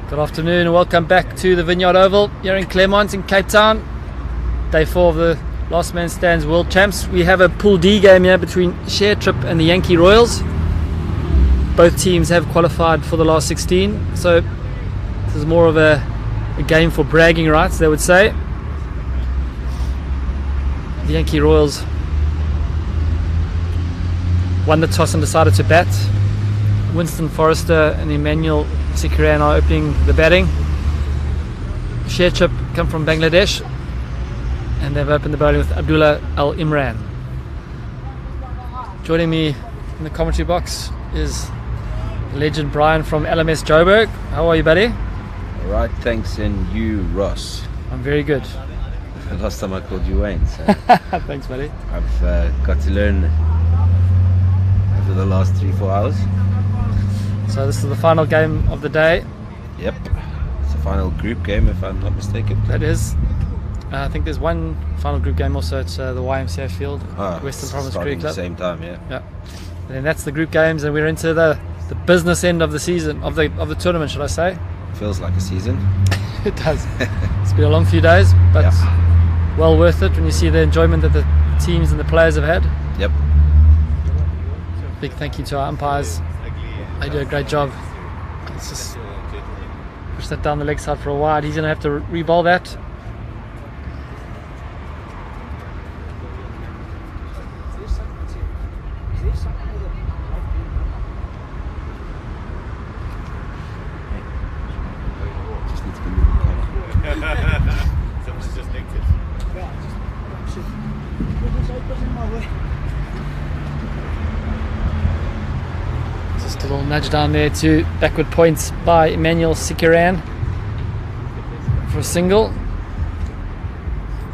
Good afternoon and welcome back to the Vineyard Oval here in Claremont in Cape Town. Day 4 of the Last Man Stands World Champs. We have a Pool D game here between ShareTrip and the Yankee Royals. Both teams have qualified for the last 16, so this is more of a game for bragging rights, they would say. The Yankee Royals won the toss and decided to bat. Winston Forrester and Emmanuel Sikaran are opening the batting. ShareTrip come from Bangladesh and they've opened the bowling with Abdullah Al Imran. Joining me in the commentary box is legend Brian from LMS Joburg. How are you, buddy? All right, thanks. And you, Ross? I'm very good. The last time I called you Wayne, so thanks, buddy. I've got to learn over the last 3-4 hours. So this is the final game of the day. Yep, it's the final group game if I'm not mistaken. That is. I think there's one final group game also at the YMCA field, Western Province Cricket Club. At the same time, yeah. Yeah. And then that's the group games, and we're into the business end of the season, of the tournament, should I say? Feels like a season. It does. It's been a long few days, but well worth it when you see the enjoyment that the teams and the players have had. Yep. Big thank you to our umpires. They do a great job. Let's just push that down the leg side for a wide. He's going to have to re-bowl that. Just a little nudge down there to backward points by Emmanuel Sikaran for a single.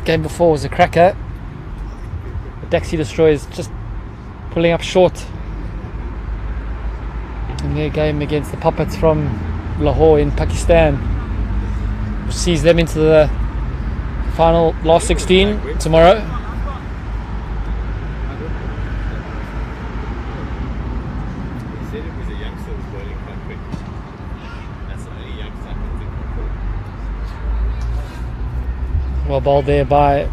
Game before was a cracker. The Daxi Destroyers just pulling up short in their game against the Puppets from Lahore in Pakistan, which sees them into the final last 16 tomorrow. Well bowled there by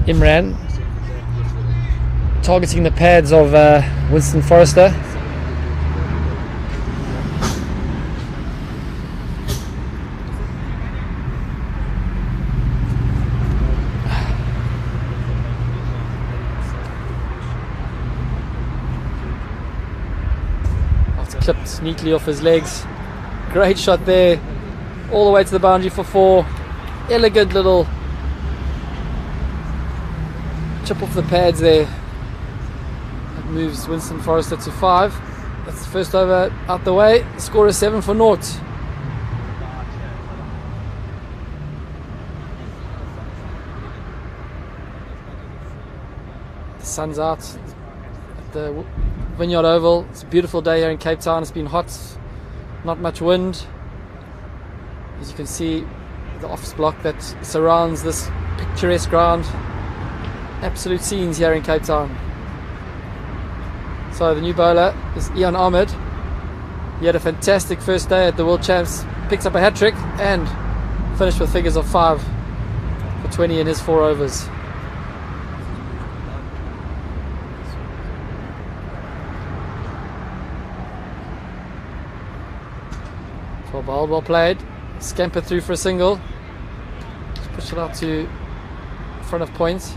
Imran, targeting the pads of Winston Forrester. It's clipped neatly off his legs. Great shot there, all the way to the boundary for 4. Elegant little chip off the pads there. That moves Winston Forrester to 5. That's the first over out the way. The score is 7-0. The sun's out at the Vineyard Oval. It's a beautiful day here in Cape Town. It's been hot, not much wind. As you can see, the office block that surrounds this picturesque ground. Absolute scenes here in Cape Town. So the new bowler is Ian Ahmed. He had a fantastic first day at the World Champs, picked up a hat-trick and finished with figures of 5 for 20 in his 4 overs. Well played. Scampered through for a single. Just push it out to front of points.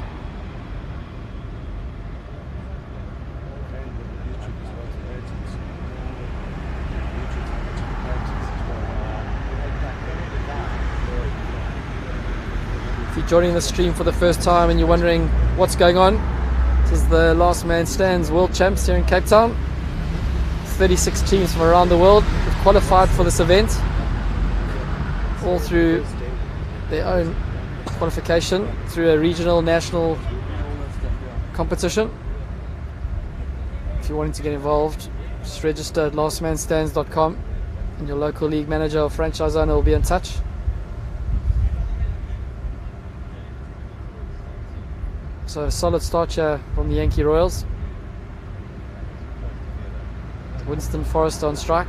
If you're joining the stream for the first time and you're wondering what's going on, this is the Last Man Stands World Champs here in Cape Town. 36 teams from around the world have qualified for this event, all through their own qualification through a regional, national competition. If you're wanting to get involved, just register at lastmanstands.com and your local league manager or franchise owner will be in touch. So a solid start here from the Yankee Royals. Winston Forrester on strike.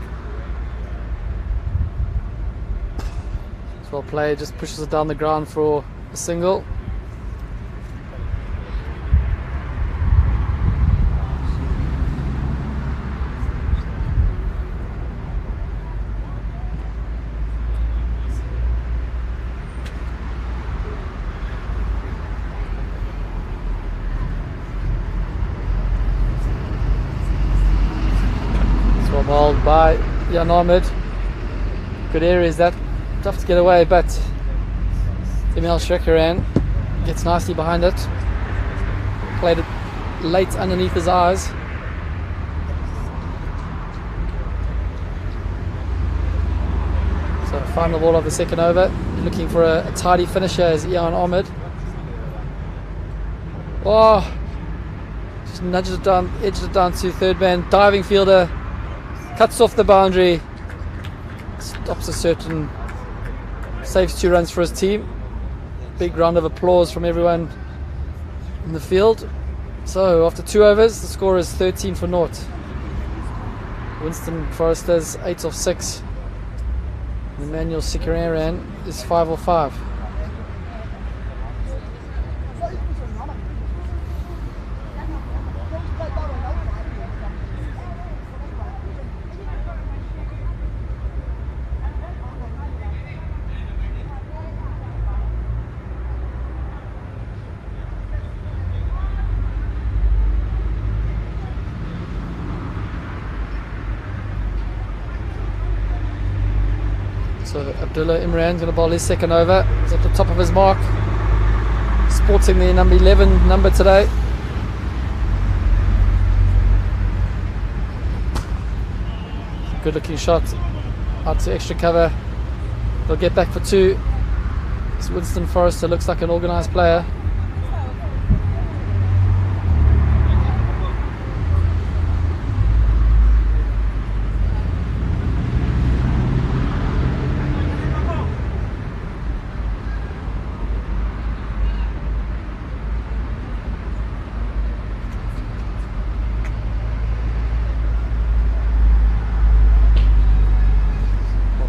It's well played, just pushes it down the ground for a single. It's well bowled by Jan Ahmed. Good areas that. Tough to get away, but Emil Shekaran gets nicely behind it. Played it late underneath his eyes. So final ball of the second over. Looking for a tidy finisher as Jan Ahmed. Oh, just nudges it down, edges it down to third man. Diving fielder cuts off the boundary. Stops a certain. Saves 2 runs for his team. Big round of applause from everyone in the field. So after 2 overs, the score is 13 for naught. Winston Forrester's 8 off 6. Emmanuel Sikararan is 5 off 5. So Abdullah Imran's going to bowl his second over. He's at the top of his mark. Sporting the number 11 number today. Good looking shot. Out to extra cover. They'll get back for 2. This Winston Forrester looks like an organised player.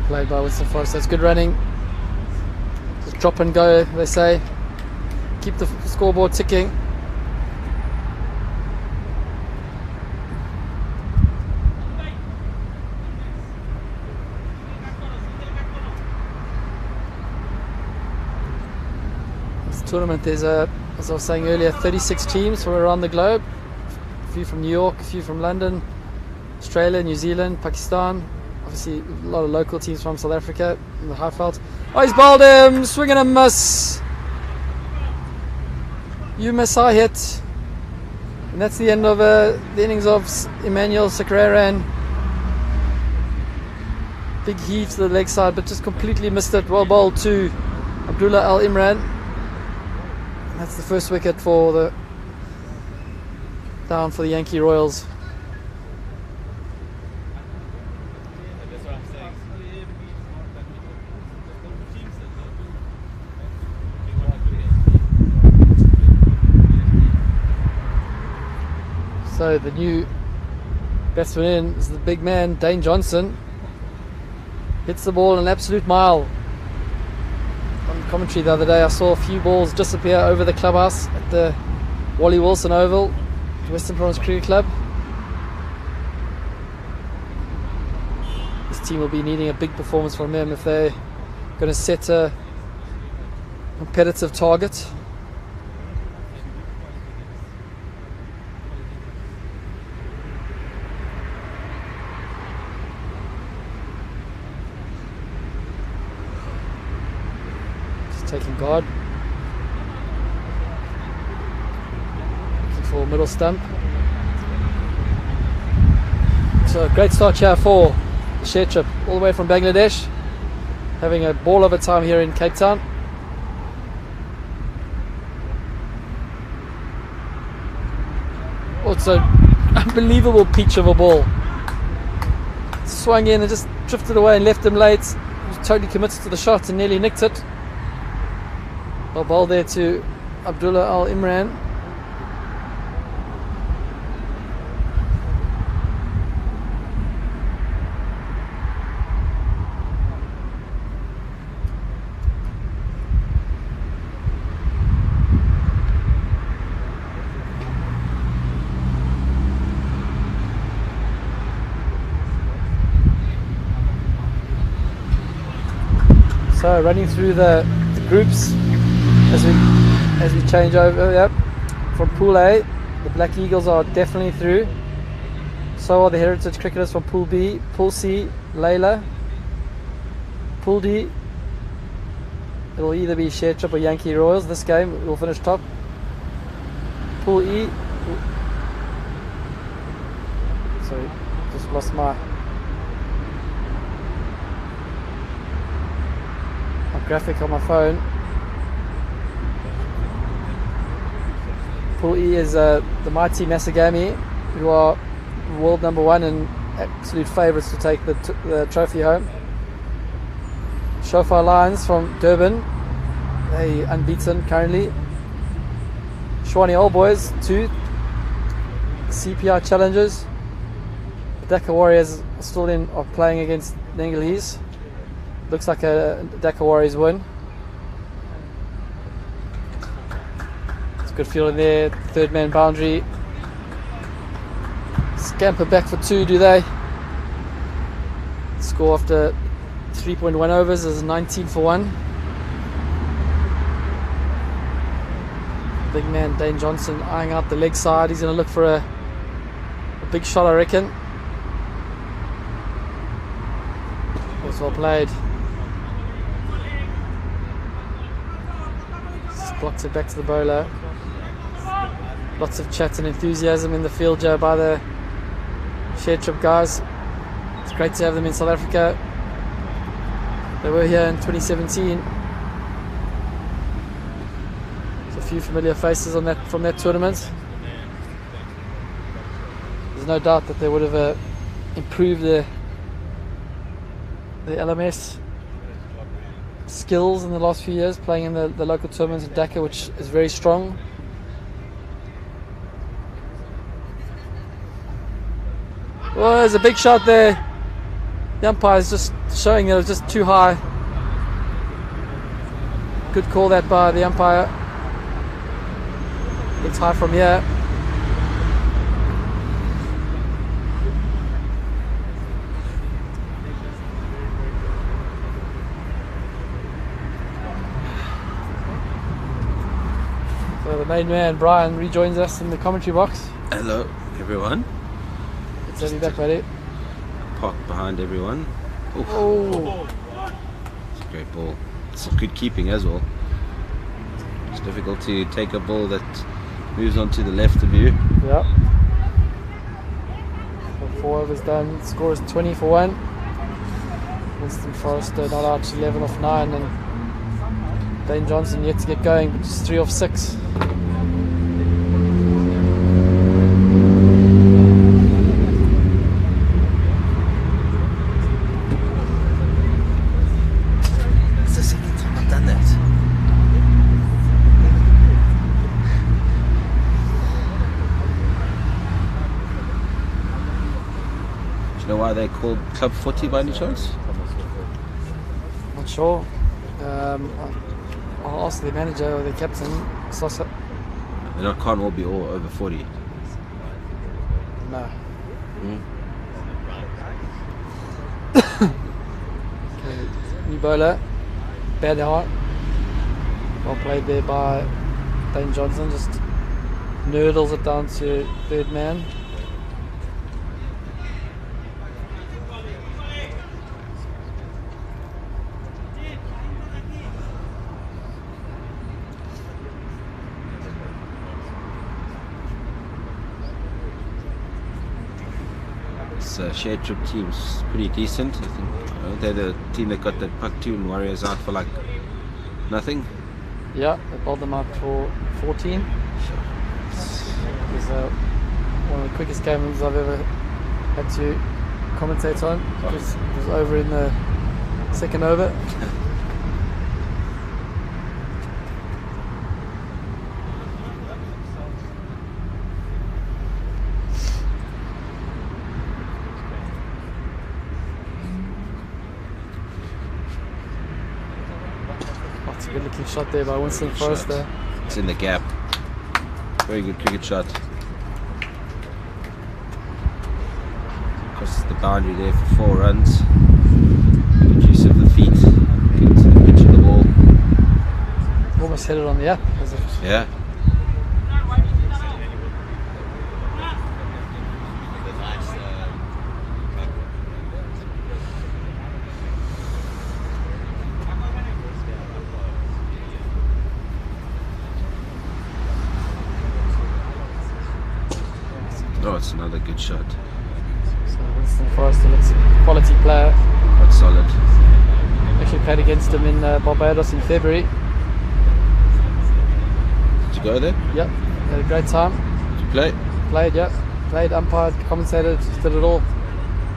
Played by Winston Forrester. That's good running. Just drop and go, they say. Keep the scoreboard ticking. This tournament, there's as I was saying earlier, 36 teams from around the globe. A few from New York, a few from London, Australia, New Zealand, Pakistan. Obviously, a lot of local teams from South Africa in the Highveld. Oh, he's bowled him! Swing and a miss! You miss, I hit. And that's the end of the innings of Emmanuel Sikararan. Big heave to the leg side, but just completely missed it. Well bowled to Abdullah Al Imran. That's the first wicket for the down for the Yankee Royals. So the new batsman in is the big man, Dane Johnson. Hits the ball an absolute mile. On commentary the other day, I saw a few balls disappear over the clubhouse at the Wally Wilson Oval, Western Province Cricket Club. This team will be needing a big performance from him if they're going to set a competitive target. Taking guard. Looking for middle stump. So great start here for the ShareTrip, all the way from Bangladesh. Having a ball of a time here in Cape Town. Also, unbelievable peach of a ball. Swung in and just drifted away and left him late. He was totally committed to the shot and nearly nicked it. Well ball there to Abdullah Al Imran. So running through the groups as we change over. Yep. From Pool A, the Black Eagles are definitely through. So are the Heritage Cricketers from Pool B. Pool C, Layla. Pool D, it'll either be ShareTrip or Yankee Royals. This game will finish top. Pool E. Sorry, just lost my graphic on my phone. Pool E is the mighty Masagami, who are world number 1 and absolute favourites to take the trophy home. Shofar Lions from Durban, they unbeaten currently. Shwani Old Boys 2 CPI challengers. Dhaka Warriors are playing against Nengalese. Looks like a Dhaka Warriors win. It's a good feeling there. Third man boundary. Scamper back for 2, do they? Score after 3.1 overs is 19 for 1. Big man Dane Johnson eyeing out the leg side. He's going to look for a big shot, I reckon. That's well played. Just blocks it back to the bowler. Lots of chat and enthusiasm in the field, Joe, by the ShareTrip guys. It's great to have them in South Africa. They were here in 2017. There's a few familiar faces from that tournament. There's no doubt that they would have improved the LMS skills in the last few years, playing in the local tournaments in Dhaka, which is very strong. Well, there's a big shot there. The umpire is just showing that it was just too high. Good call that by the umpire. It's high from here. So the main man, Brian, rejoins us in the commentary box. Hello, everyone. Good to have you back, buddy. Parked behind everyone. Oof. Oh, It's a great ball. It's good keeping as well. It's difficult to take a ball that moves on to the left of you. yeah. 4 overs done. Score is 20 for 1. Winston Forrester not out, 11 off 9, and Dane Johnson yet to get going, but just 3 off 6. It's the second time I've done that. Do you know why they're called Club 40 by any chance? Not sure. I'll ask the manager or the captain. Sosa. They can't all be all over 40. No. Okay. New bowler, bad heart. Well played there by Dane Johnson. Just nurdles it down to third man. ShareTrip team's pretty decent. I think they're the team that got that Paktoon Warriors out for like nothing. Yeah, they bowled them out for 14. It was one of the quickest games I've ever had to commentate on. It was over in the second over. That's a good looking shot there by Winston Forrester. It's in the gap. Very good cricket shot. Crosses the boundary there for 4 runs. Good use of the feet. Good almost hit it on the app. Yeah. Oh, it's another good shot. So Winston Forrester looks a quality player. That's solid. Actually played against him in Barbados in February. Did you go there? Yep, had a great time. Did you play? Played, yep. Played, umpired, commentated, did it all.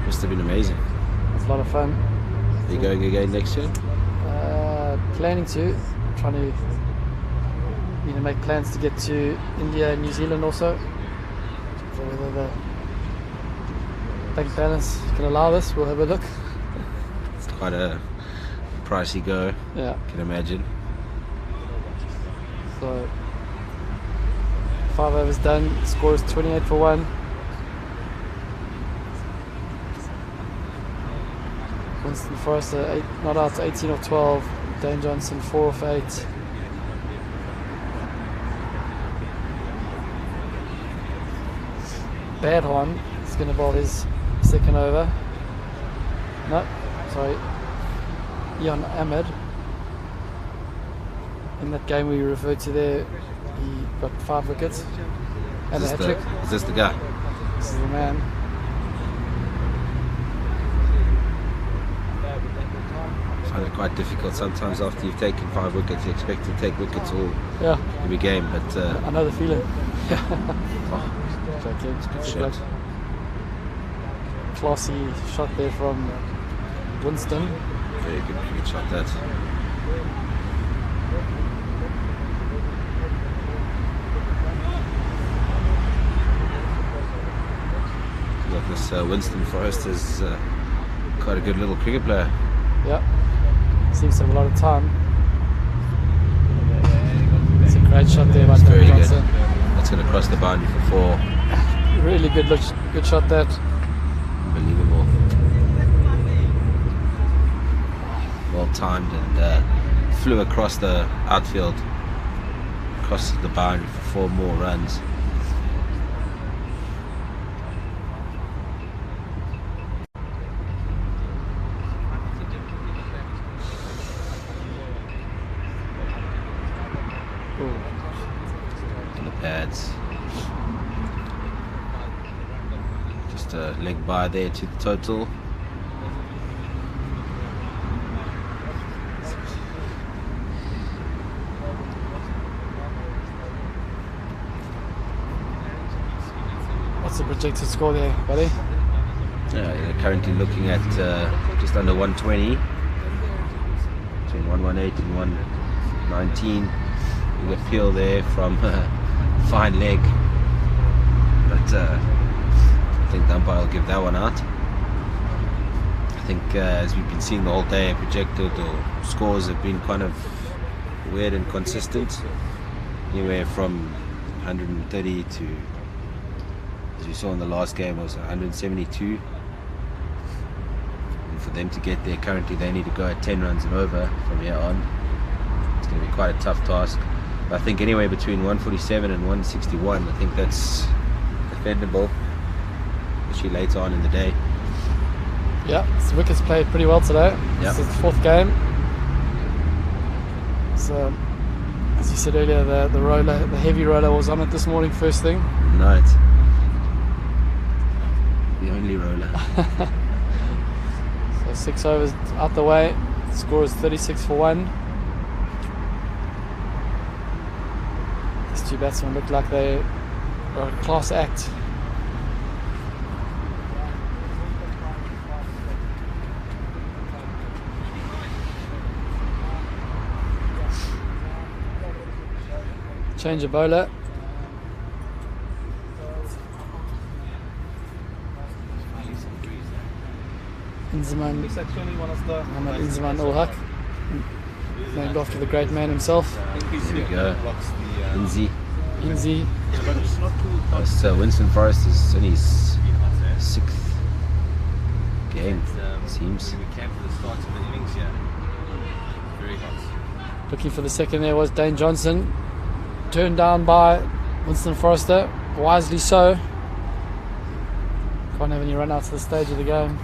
Must have been amazing. It was a lot of fun. Are you going again next year? Planning to. Trying to make plans to get to India and New Zealand also. So whether the bank balance can allow this, we'll have a look. It's quite a pricey go. Yeah. I can imagine. So 5 overs done. Score is 28 for 1. Winston Forrester not out to 18 of 12. Dane Johnson 4 of 8. Badhorn is going to bowl his second over. No, sorry. Ian Ahmed. In that game we referred to there, he got 5 wickets and a hat-trick. Is this the guy? This is the man. I find it quite difficult sometimes after you've taken 5 wickets. You expect to take wickets all every game, but I know the feeling. Joking. good shot. Classy shot there from Winston. Very good shot that. Look, this Winston Forrester is quite a good little cricket player. Yeah, seems to have a lot of time. It's a great shot there by Very Dane good. Johnson. That's going to cross the boundary for 4. Really good shot that. Unbelievable. Well timed and flew across the outfield, across the boundary for 4 more runs. And the pads. Just a leg by there to the total. What's the projected score there, buddy? Yeah, they're currently looking at just under 120, between 118 and 119. You got feel there from fine leg, but I think the umpire will give that one out. I think as we've been seeing the whole day, projected or scores have been kind of weird and consistent, anywhere from 130 to, as we saw in the last game, was 172. And for them to get there, currently they need to go at 10 runs and over from here on. It's going to be quite a tough task. But I think anywhere between 147 and 161, I think that's defendable, especially later on in the day. Yeah, the wickets played pretty well today. Yep. This is the 4th game. So, as you said earlier, the roller, the heavy roller was on it this morning first thing. Night. The only roller. So 6 overs out the way. The score is 36 for 1. These 2 batsmen look like they are a class act. Change of bowler. Inzaman Ul Haq, named after the great man himself. There we go. Inzi. Inzi. So Winston Forrester is in his 6th game, it seems. Looking for the second there was Dane Johnson. Turned down by Winston Forrester. Wisely so. Can't have any run outs at the stage of the game.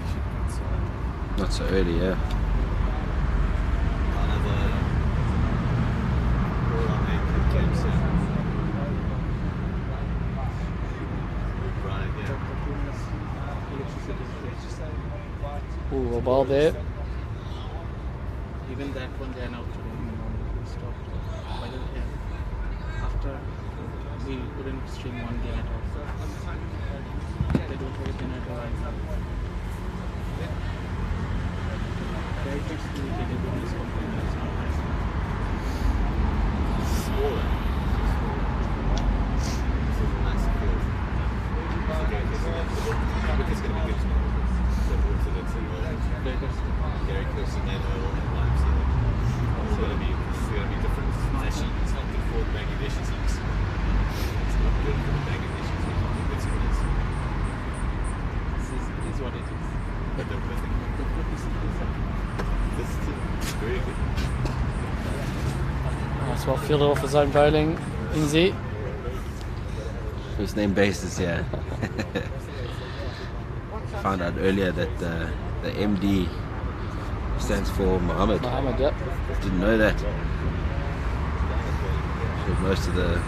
Not so early, yeah. Ooh, a ball there. Even that one they are now stopped. By the end, after we couldn't stream one game at all. They don't have a game at all. Very much to get a bonus company is not nice. Smaller. This is a nice field. It's going to be good. Very close to that level and lines. It's going to be different. It's not good for Bangladeshi teams. It's not good for the Bangladeshi teams. It's good. This is what it is. But this is very good. Nice, well fielded off his own bowling. Inzi. First name basis, yeah. Found out earlier that the MD stands for Mohammed. Mohammed, yep. Didn't know that. Most of the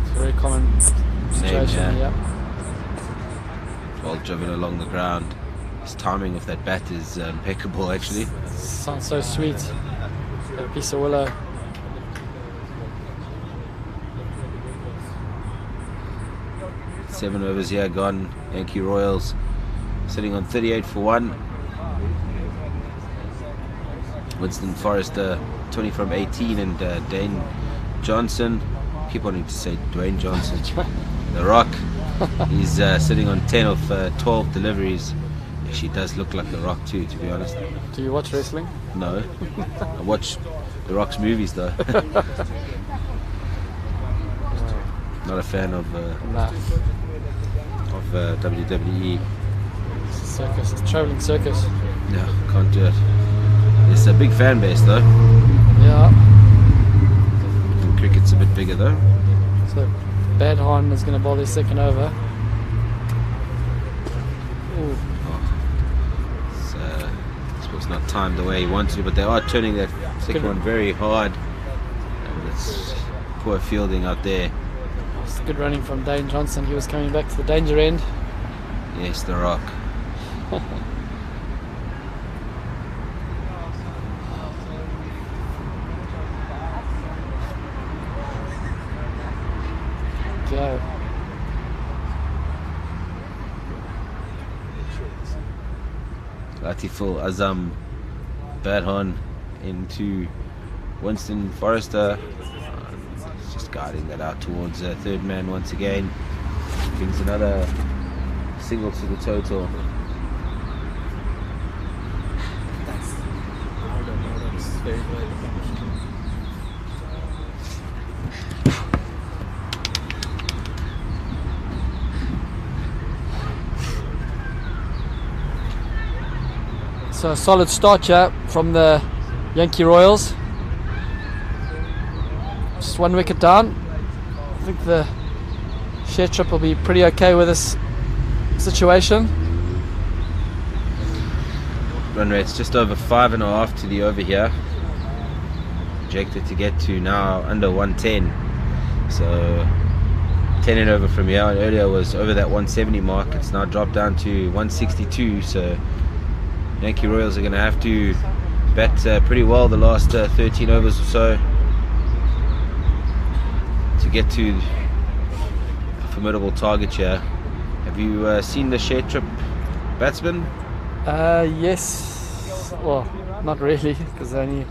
It's a very common situation, yeah. yep. Well driven along the ground. His timing of that bat is impeccable, actually. Sounds so sweet. A piece of willow. Seven overs here gone. Yankee Royals sitting on 38 for 1. Winston Forrester 20 from 18, and Dane Johnson, keep wanting to say Dwayne Johnson, the Rock, he's sitting on 10 of 12 deliveries. She does look like the Rock too, to be honest. Do you watch wrestling? No. I watch the Rock's movies though. Not a fan of Nah. WWE. It's a circus. It's a travelling circus. No, can't do it. It's a big fan base though. Yeah. And cricket's a bit bigger though. So Badhan is going to bowl his second over. Ooh. I suppose not timed the way he wants to, but they are turning that second one very hard. And it's poor fielding out there. It's good running from Dane Johnson. He was coming back to the danger end. Yes, the Rock. Go. Latiful Azam Badhan into Winston Forrester. Just guiding that out towards third man once again. Brings another single to the total. That's very good. So a solid start here from the Yankee Royals. Just 1 wicket down. I think the ShareTrip will be pretty okay with this situation. Run rate's just over 5.5 to the over here. Projected to get to now under 110. So 10 and over from here. Earlier was over that 170 mark. It's now dropped down to 162. So Yankee Royals are going to have to bat pretty well the last 13 overs or so to get to a formidable target here. Have you seen the ShareTrip batsmen? Yes. Well, not really, because I only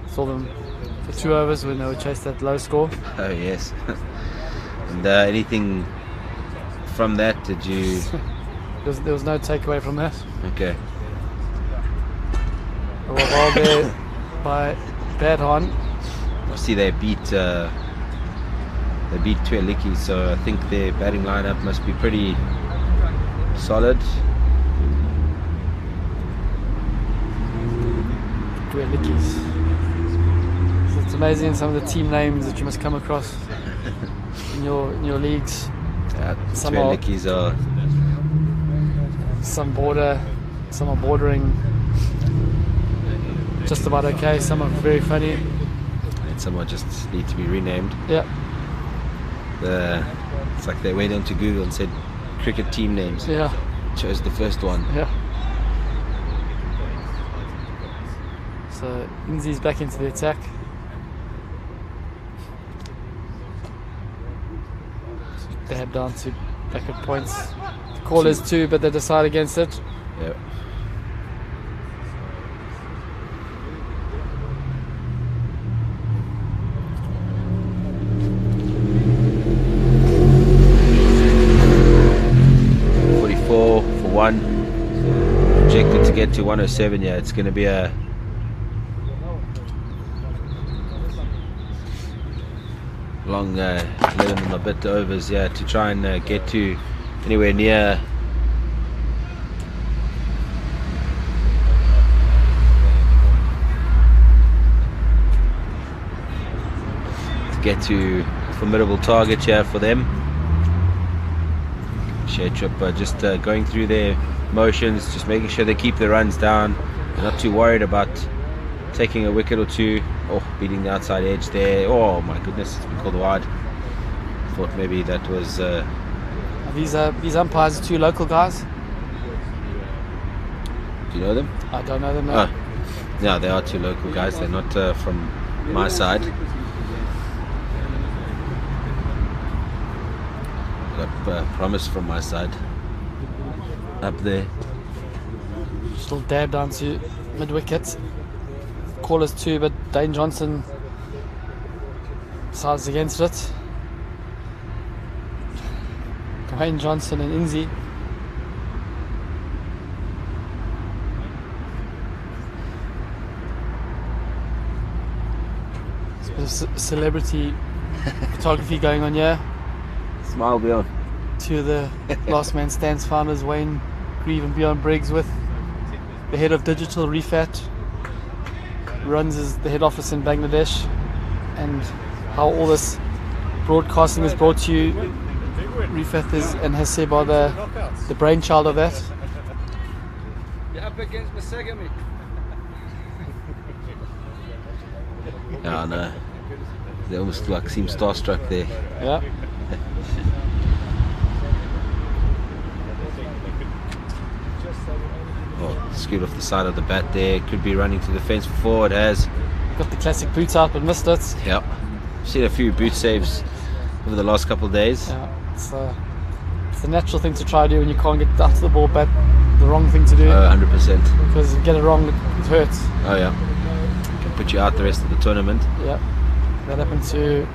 saw them for 2 overs when they were chased that low score. Oh yes. And anything from that, did you... There was no takeaway from that. Okay. A ball there by Badhan. I see they beat Tueliki, so I think their batting lineup must be pretty solid. Lickies. So it's amazing some of the team names that you must come across in your leagues. Yeah, Some Lickies are. Some are bordering just about okay. Some are very funny. And some are just need to be renamed. Yeah. It's like they went onto Google and said cricket team names. Yeah. Chose the first one. Yeah. So Inzi's back into the attack. Dab down to back at points. The call is 2, but they decide against it. Yeah. For 1, projected to get to 107. Yeah, it's going to be a long 11 and a bit overs, yeah, to try and get to anywhere near get to a formidable target here for them. ShareTrip just going through their motions, just making sure they keep the runs down. They're not too worried about taking a wicket or two. Oh, beating the outside edge there. Oh my goodness, it's been called wide. Thought maybe that was. These umpires are 2 local guys. Do you know them? I don't know them. No. No, they are 2 local guys. They're not from my side. Got promise from my side up there. Still dab down to mid wicket. Call is 2, but Dane Johnson decides against it. Dwayne Johnson and Inzi. There's a bit of celebrity photography going on here. Smile, Bjorn. 2 of the Last Man Stands founders, Wayne Grieve and Bjorn Briggs, with the head of digital, Rifat, runs the head office in Bangladesh, and how all this broadcasting is brought to you. Rifat is and Hasib are the brainchild of that. You're up against Masagami. Yeah, no. They almost like seem starstruck there. Yeah. Oh, screwed off the side of the bat there. Could be running to the fence for 4. It has. Got the classic boot out but missed it. Yeah. Seen a few boot saves over the last couple of days. Yeah. It's the natural thing to try to do when you can't get out to the ball, but the wrong thing to do. 100%. Because if you get it wrong, it hurts. Oh yeah. Can put you out the rest of the tournament. Yeah. That happened to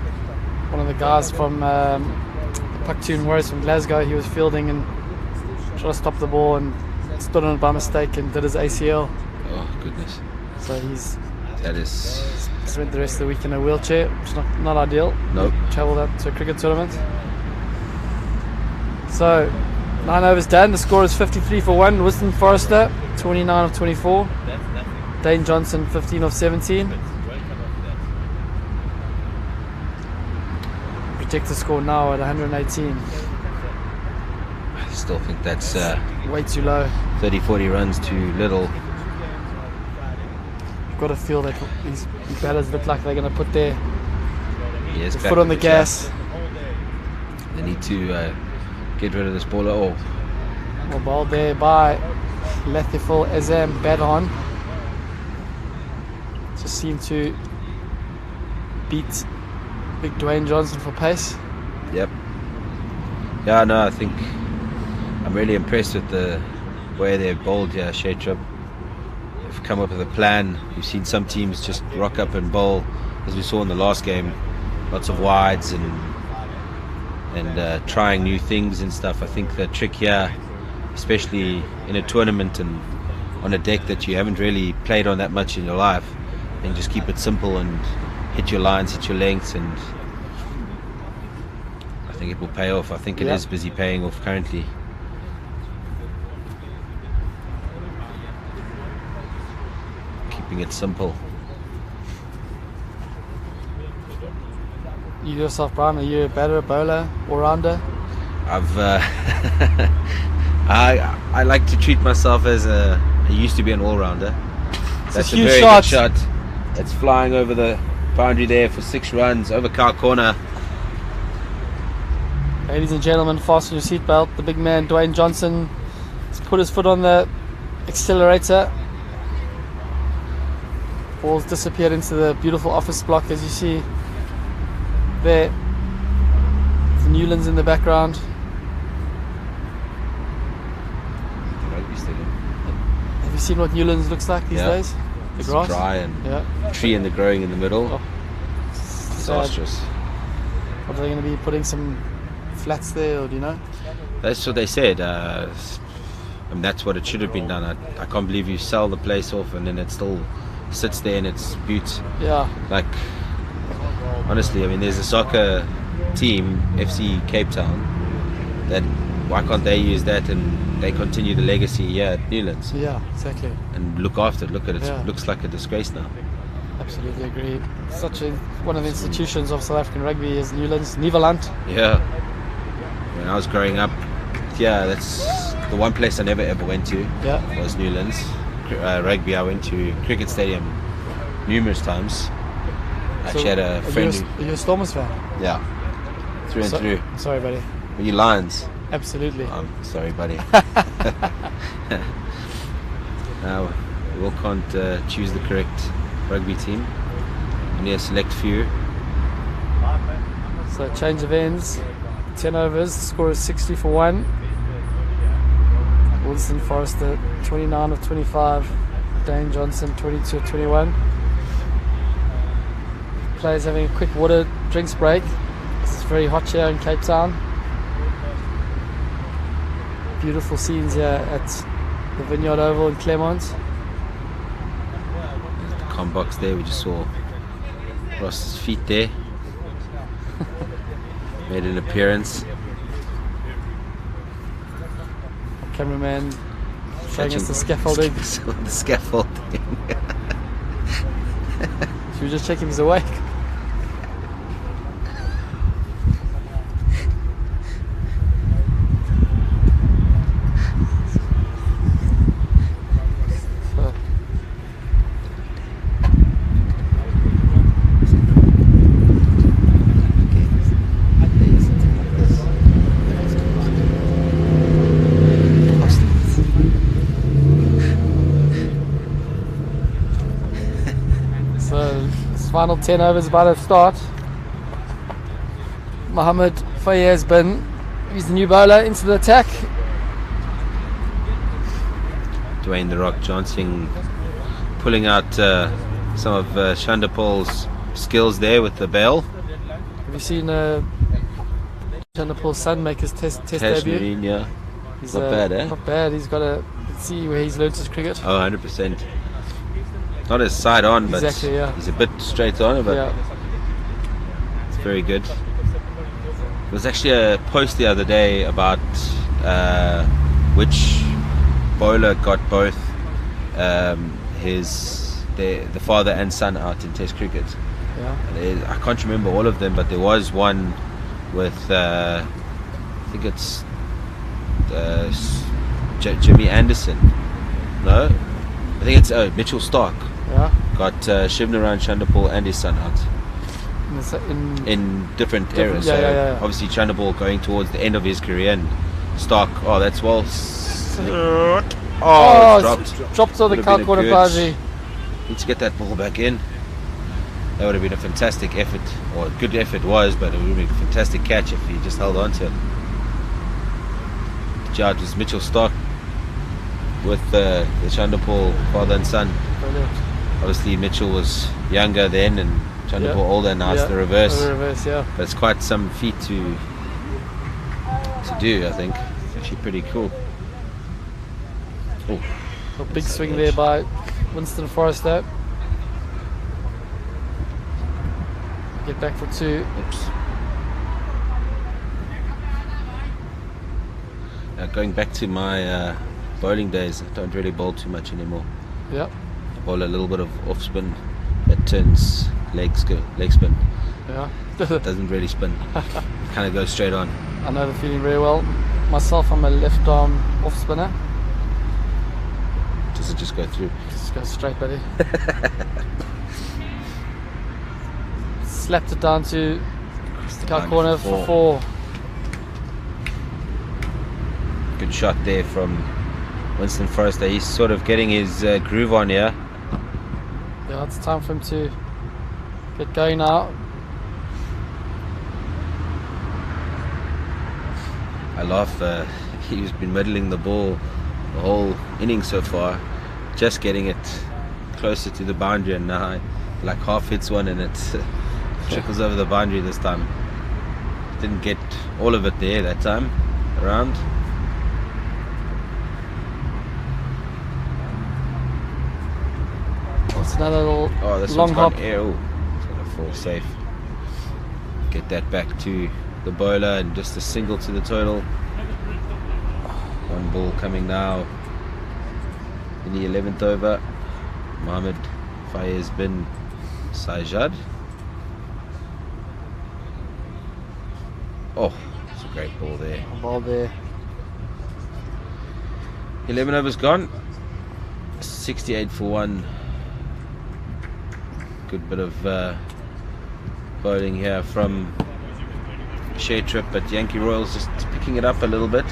one of the guys from the Pucktoon Warriors from Glasgow. He was fielding and tried to stop the ball and stood on it by mistake and did his ACL. Oh goodness. So he's spent the rest of the week in a wheelchair, which is not ideal. Nope. Travelled out to a cricket tournament. So 9 overs done. The score is 53 for 1. Wisdom Forrester 29 of 24. Dane Johnson 15 of 17. Projected score now at 118. I still think that's Way too low. 30-40 runs too little. You've got to feel that these batters look like they're going to put their Yes, back foot on the with gas. They need to get rid of this bowler. Oh, Well bowled there by Lathiful Azam Badhan. Just seemed to beat Big Dwayne Johnson for pace. yep. Yeah, no, I think I'm really impressed with the way they've bowled here. ShareTrip have come up with a plan. We've seen some teams just rock up and bowl, as we saw in the last game, lots of wides and trying new things and stuff. I think the trick here, especially in a tournament and on a deck that you haven't really played on that much in your life, and just keep it simple and hit your lines, hit your lengths, and I think it will pay off. I think it is busy paying off currently. keeping it simple. You yourself, Brian, are you a batter, bowler, all-rounder? I've I like to treat myself as I used to be an all-rounder. That's a huge very shot. good shot. It's flying over the boundary there for 6 runs over cow corner. Ladies and gentlemen, fasten your seatbelt. The big man, Dwayne Johnson, has put his foot on the accelerator. Ball's disappeared into the beautiful office block, as you see there. The Newlands in the background. Rugby stadium. Have you seen what Newlands looks like these Yeah. days? The It's grass? dry and Yeah. tree and the growing in the middle. Oh. Disastrous. Are they going to be putting some flats there, or do you know? That's what they said. That's what it should have been done. I can't believe you sell the place off and then it still sits there in its butte. Yeah. Like, honestly, I mean, there's a soccer team, FC Cape Town, that why can't they use that and they continue the legacy here at Newlands Yeah, exactly. and look after it? Look at it. Yeah. It looks like a disgrace now. Absolutely agree. One of the institutions of South African rugby is Newlands, Neverland. Yeah. When I was growing up, yeah, that's the one place I never ever went to. Yeah. Was Newlands. Rugby, I went to cricket stadium numerous times. I actually had a friend Are you a Stormers fan? yeah, through and through. Sorry, buddy. Were you Lions? Absolutely. I'm sorry, buddy. Now, we all can't choose the correct rugby team. Only a select few. So change of ends, 10 overs, the score is 60 for 1. Wilson Forrester 29 of 25, Dane Johnson 22 of 21. Players having a quick water drinks break. It's very hot here in Cape Town. Beautiful scenes here at the Vineyard Oval in Claremont. Com box there, we just saw Ross's feet there. Made an appearance. Cameraman showing us the Catching- scaffolding. The scaffolding. Should we just check if he's awake? So this final 10 overs about to start. Mohammed Fayez bin, he's the new bowler into the attack. Dwayne "The Rock" Johnson pulling out some of Shandapol's skills there with the bail. Have you seen Chanderpaul's son make his test Tash debut? Marine, yeah. He's not bad, eh? Not bad. He's got to see where he's learnt his cricket. Oh, 100%. Not as side on, but Exactly, yeah. he's a bit straight on, but Yeah. it's very good. There was actually a post the other day about which bowler got both the father and son out in Test cricket. Yeah. I can't remember all of them, but there was one with I think it's Jimmy Anderson. No, I think it's Mitchell Stark. Yeah. Got Shivnarine Chanderpaul and his son out in different eras. yeah, So yeah. obviously Chanderpaul going towards the end of his career, and Stark. Oh, that's well. It's dropped. Dropped on the Would have cow been a corner good- boundary. Need to get that ball back in. That would have been a fantastic effort, or a good effort was, but it would have been a fantastic catch if he just held on to it. The judge was Mitchell Stark with the Chanderpaul father and son. Brilliant. Obviously Mitchell was younger then and Chanderpaul older, now it's the reverse. The reverse, yeah. But it's quite some feat to do, I think. It's actually pretty cool. Oh, A big swing there by Winston Forrester. Get back for 2. oops. Going back to my bowling days, I don't really bowl too much anymore. Yep. I ball a little bit of off spin that turns leg spin. Yeah. Doesn't really spin. Kind of goes straight on. I know the feeling very well. Myself, I'm a left arm off spinner. Does it just go through? Just go straight, buddy. Slapped it down to the cut corner for 4. Good shot there from Winston Forrester. He's sort of getting his groove on here. Yeah, it's time for him to get going now. I laugh. He's been middling the ball the whole inning so far, just getting it closer to the boundary, and now like half hits one and it trickles over the boundary this time. Didn't get all of it there that time around. It's another little This long one's gone hop. air. It's gonna fall safe. Get that back to the bowler and just a single to the total. One ball coming now in the 11th over. Mohammed Fayez bin Sajjad. Oh, it's a great ball there. Ball there. 11 overs gone. 68 for 1. Good bit of bowling here from ShareTrip, but Yankee Royals just picking it up a little bit.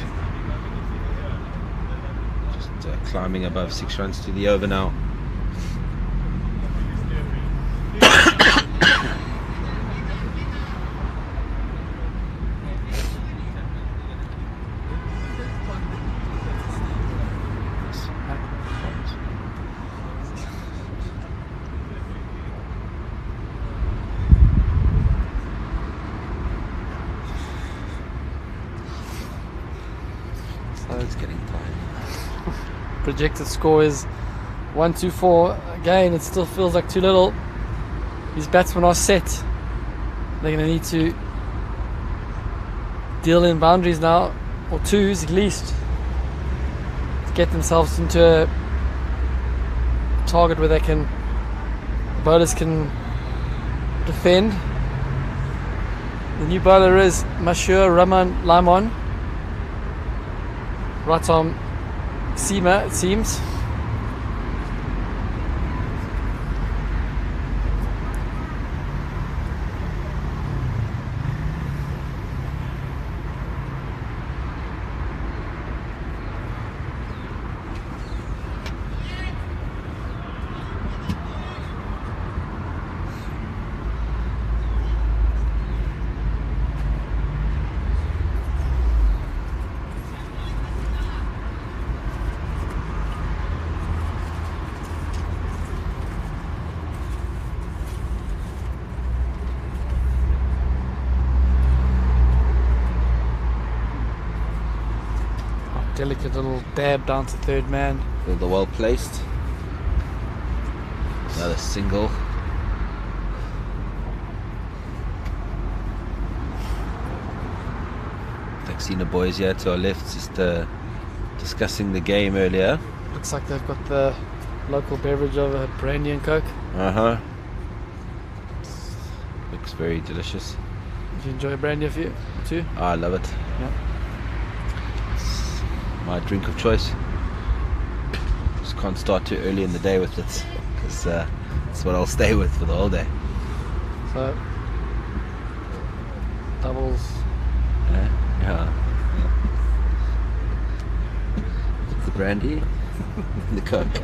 Just climbing above 6 runs to the over now. It's getting tight. Projected score is 124. Again, it still feels like too little. These batsmen are set. They're going to need to deal in boundaries now, or 2s at least, to get themselves into a target where they can, bowlers can defend. The new bowler is Mashur Rahman Laimon. Right arm seamer, it seems. Delicate little dab down to third man. Fielder well placed. Another single. I've seen the boys here to our left just discussing the game earlier. Looks like they've got the local beverage over brandy and coke. Looks very delicious. Do you enjoy brandy a few too? I love it. Yeah. My drink of choice. Just can't start too early in the day with it, because that's what I'll stay with for the whole day. So doubles. Yeah. The brandy, the coke,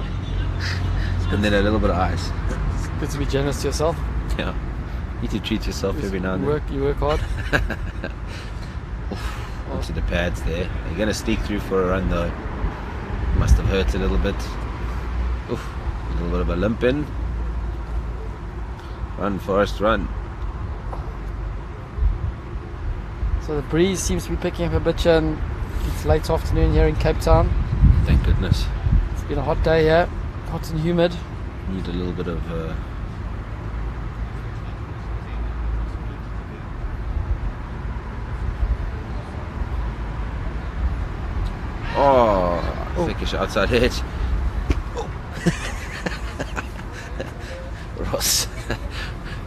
and then a little bit of ice. It's good to be generous to yourself. Yeah. Need to treat yourself every now and then. You work hard. Onto the pads there. They're going to sneak through for a run though. Must have hurt a little bit. Oof, a little bit of a limp in. Run, Forrest, run. So the breeze seems to be picking up a bit, and it's late afternoon here in Cape Town. Thank goodness. It's been a hot day here, hot and humid. Need a little bit of thickish outside edge.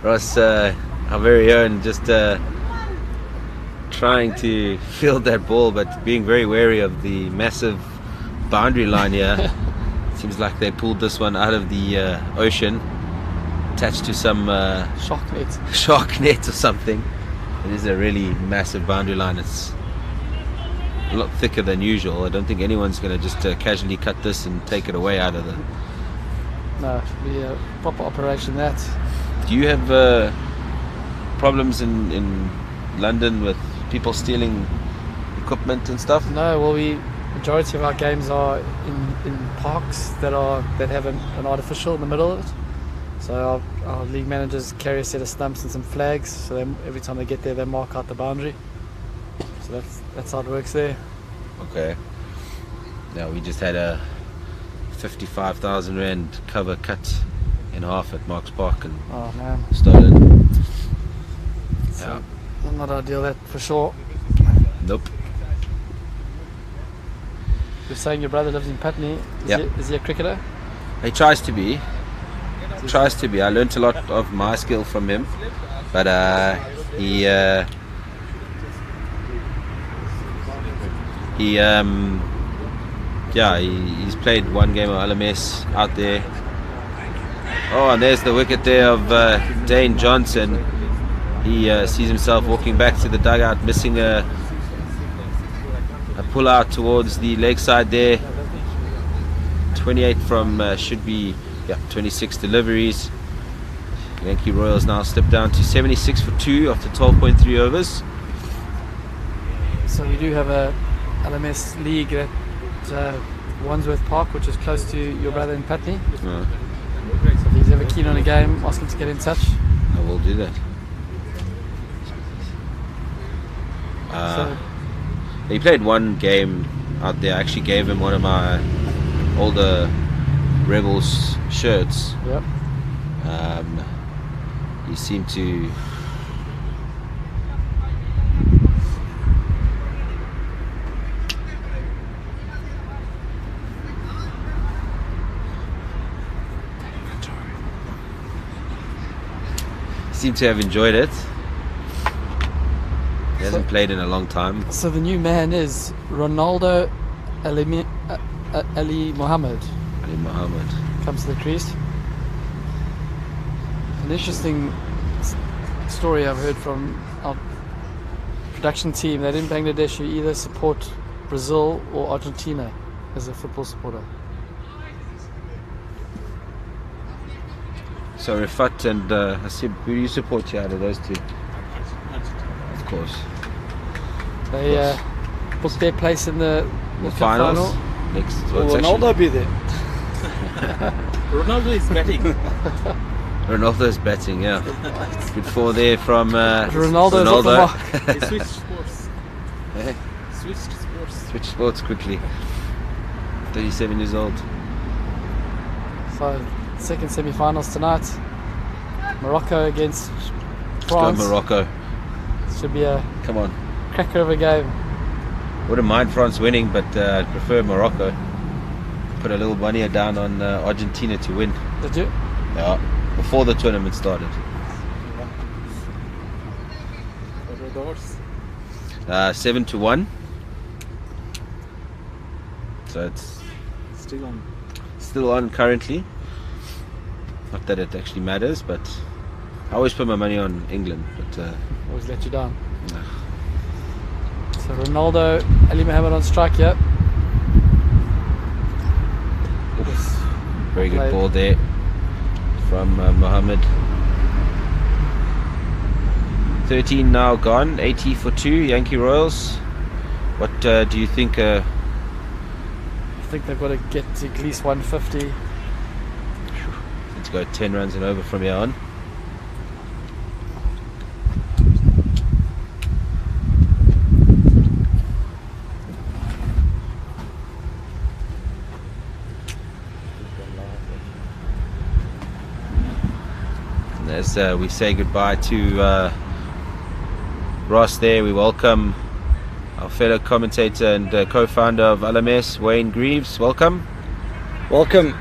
Ross, our very own, just trying to field that ball, but being very wary of the massive boundary line here. Seems like they pulled this one out of the ocean, attached to some shark net or something. It is a really massive boundary line. It's a lot thicker than usual. I don't think anyone's going to just casually cut this and take it away out of the... No, it should be a proper operation, that. Do you have problems in London with people stealing equipment and stuff? No, well, majority of our games are in parks that have an artificial in the middle of it. So our league managers carry a set of stumps and some flags, so every time they get there they mark out the boundary. So that's how it works there. Okay. Now we just had a 55,000 rand cover cut in half at Marks Park and oh man, stolen. So not ideal, that for sure. Nope. You're saying your brother lives in Putney. Is he a cricketer? He tries to be. I learnt a lot of my skill from him, but he's played one game of LMS out there. Oh, and there's the wicket there of Dane Johnson. He sees himself walking back to the dugout, missing a pull out towards the leg side there. 28 from should be 26 deliveries. Yankee Royals now step down to 76 for 2 after 12.3 overs. So we do have a LMS league at Wandsworth Park, which is close to your brother in Putney. So if he's ever keen on a game, ask him to get in touch. I will do that. He played one game out there. I actually gave him one of my older Rebels shirts. Yep. He seemed to have enjoyed it. He hasn't played in a long time. So the new man is Ronaldo Ali Mohammed. Ali Mohammed comes to the crease. An interesting story I've heard from our production team that in Bangladesh you either support Brazil or Argentina as a football supporter. So Rifat and Hasib, who do you support here out of those two? Of course. They booked their place in the finals. Next, Will Ronaldo be there? Ronaldo is batting. Ronaldo is batting, yeah. Good four there from Ronaldo. Is off the mark. He switched sports. Switched sports quickly. 37 years old. So, second semi-finals tonight. Morocco against France. Let's go Morocco. Should be a Come on. cracker of a game. Wouldn't mind France winning, but I'd prefer Morocco. Put a little money down on Argentina to win. Did you? Yeah, before the tournament started. 7-1. So it's still on currently. Not that it actually matters, but I always put my money on England, but always let you down. No. So Ronaldo, Ali Mohammed on strike, yeah. Very good ball there from Mohammed. 13 now gone, 80 for 2, Yankee Royals. What do you think? I think they've got to get to at least 150. Let's go 10 runs and over from here on. As we say goodbye to Ross there, we welcome our fellow commentator and co-founder of LMS, Wayne Greaves. Welcome. Welcome.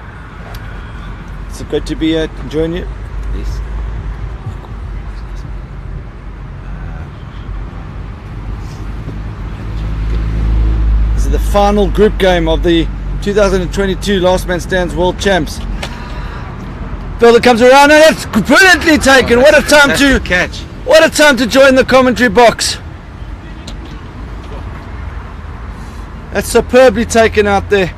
It's good to be here, join you. This. This is the final group game of the 2022 Last Man Stands World Champs. Fielder comes around and it's brilliantly taken. What a time to catch. What a time to join the commentary box. That's superbly taken out there.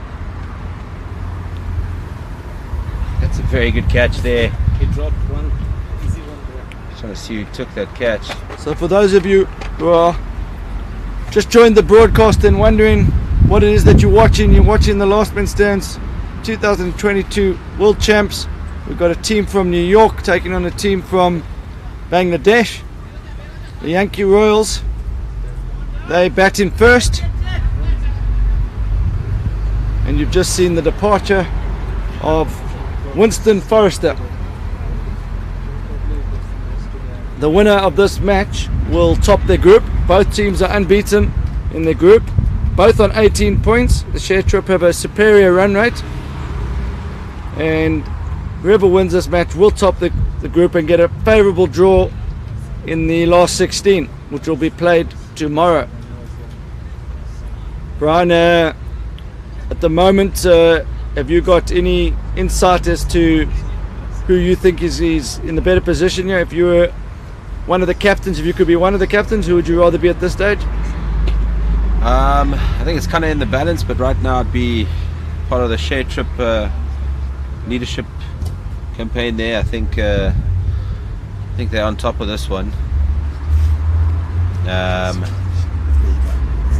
That's a very good catch there. He dropped one easy one there. Trying to see who took that catch. So for those of you who are just joined the broadcast and wondering what it is that you're watching the Last Man Stands 2022 World Champs. We've got a team from New York taking on a team from Bangladesh. The Yankee Royals, they bat in first. And you've just seen the departure of Winston Forrester. The winner of this match will top their group. Both teams are unbeaten in their group, both on 18 points. The ShareTrip have a superior run rate, and whoever wins this match will top the group and get a favourable draw in the last 16, which will be played tomorrow. Brian, at the moment, have you got any insight as to who you think is in the better position here? If you were one of the captains, if you could be one of the captains, who would you rather be at this stage? I think it's kind of in the balance, but right now I'd be part of the ShareTrip leadership campaign there. I think they're on top of this one. Yeah,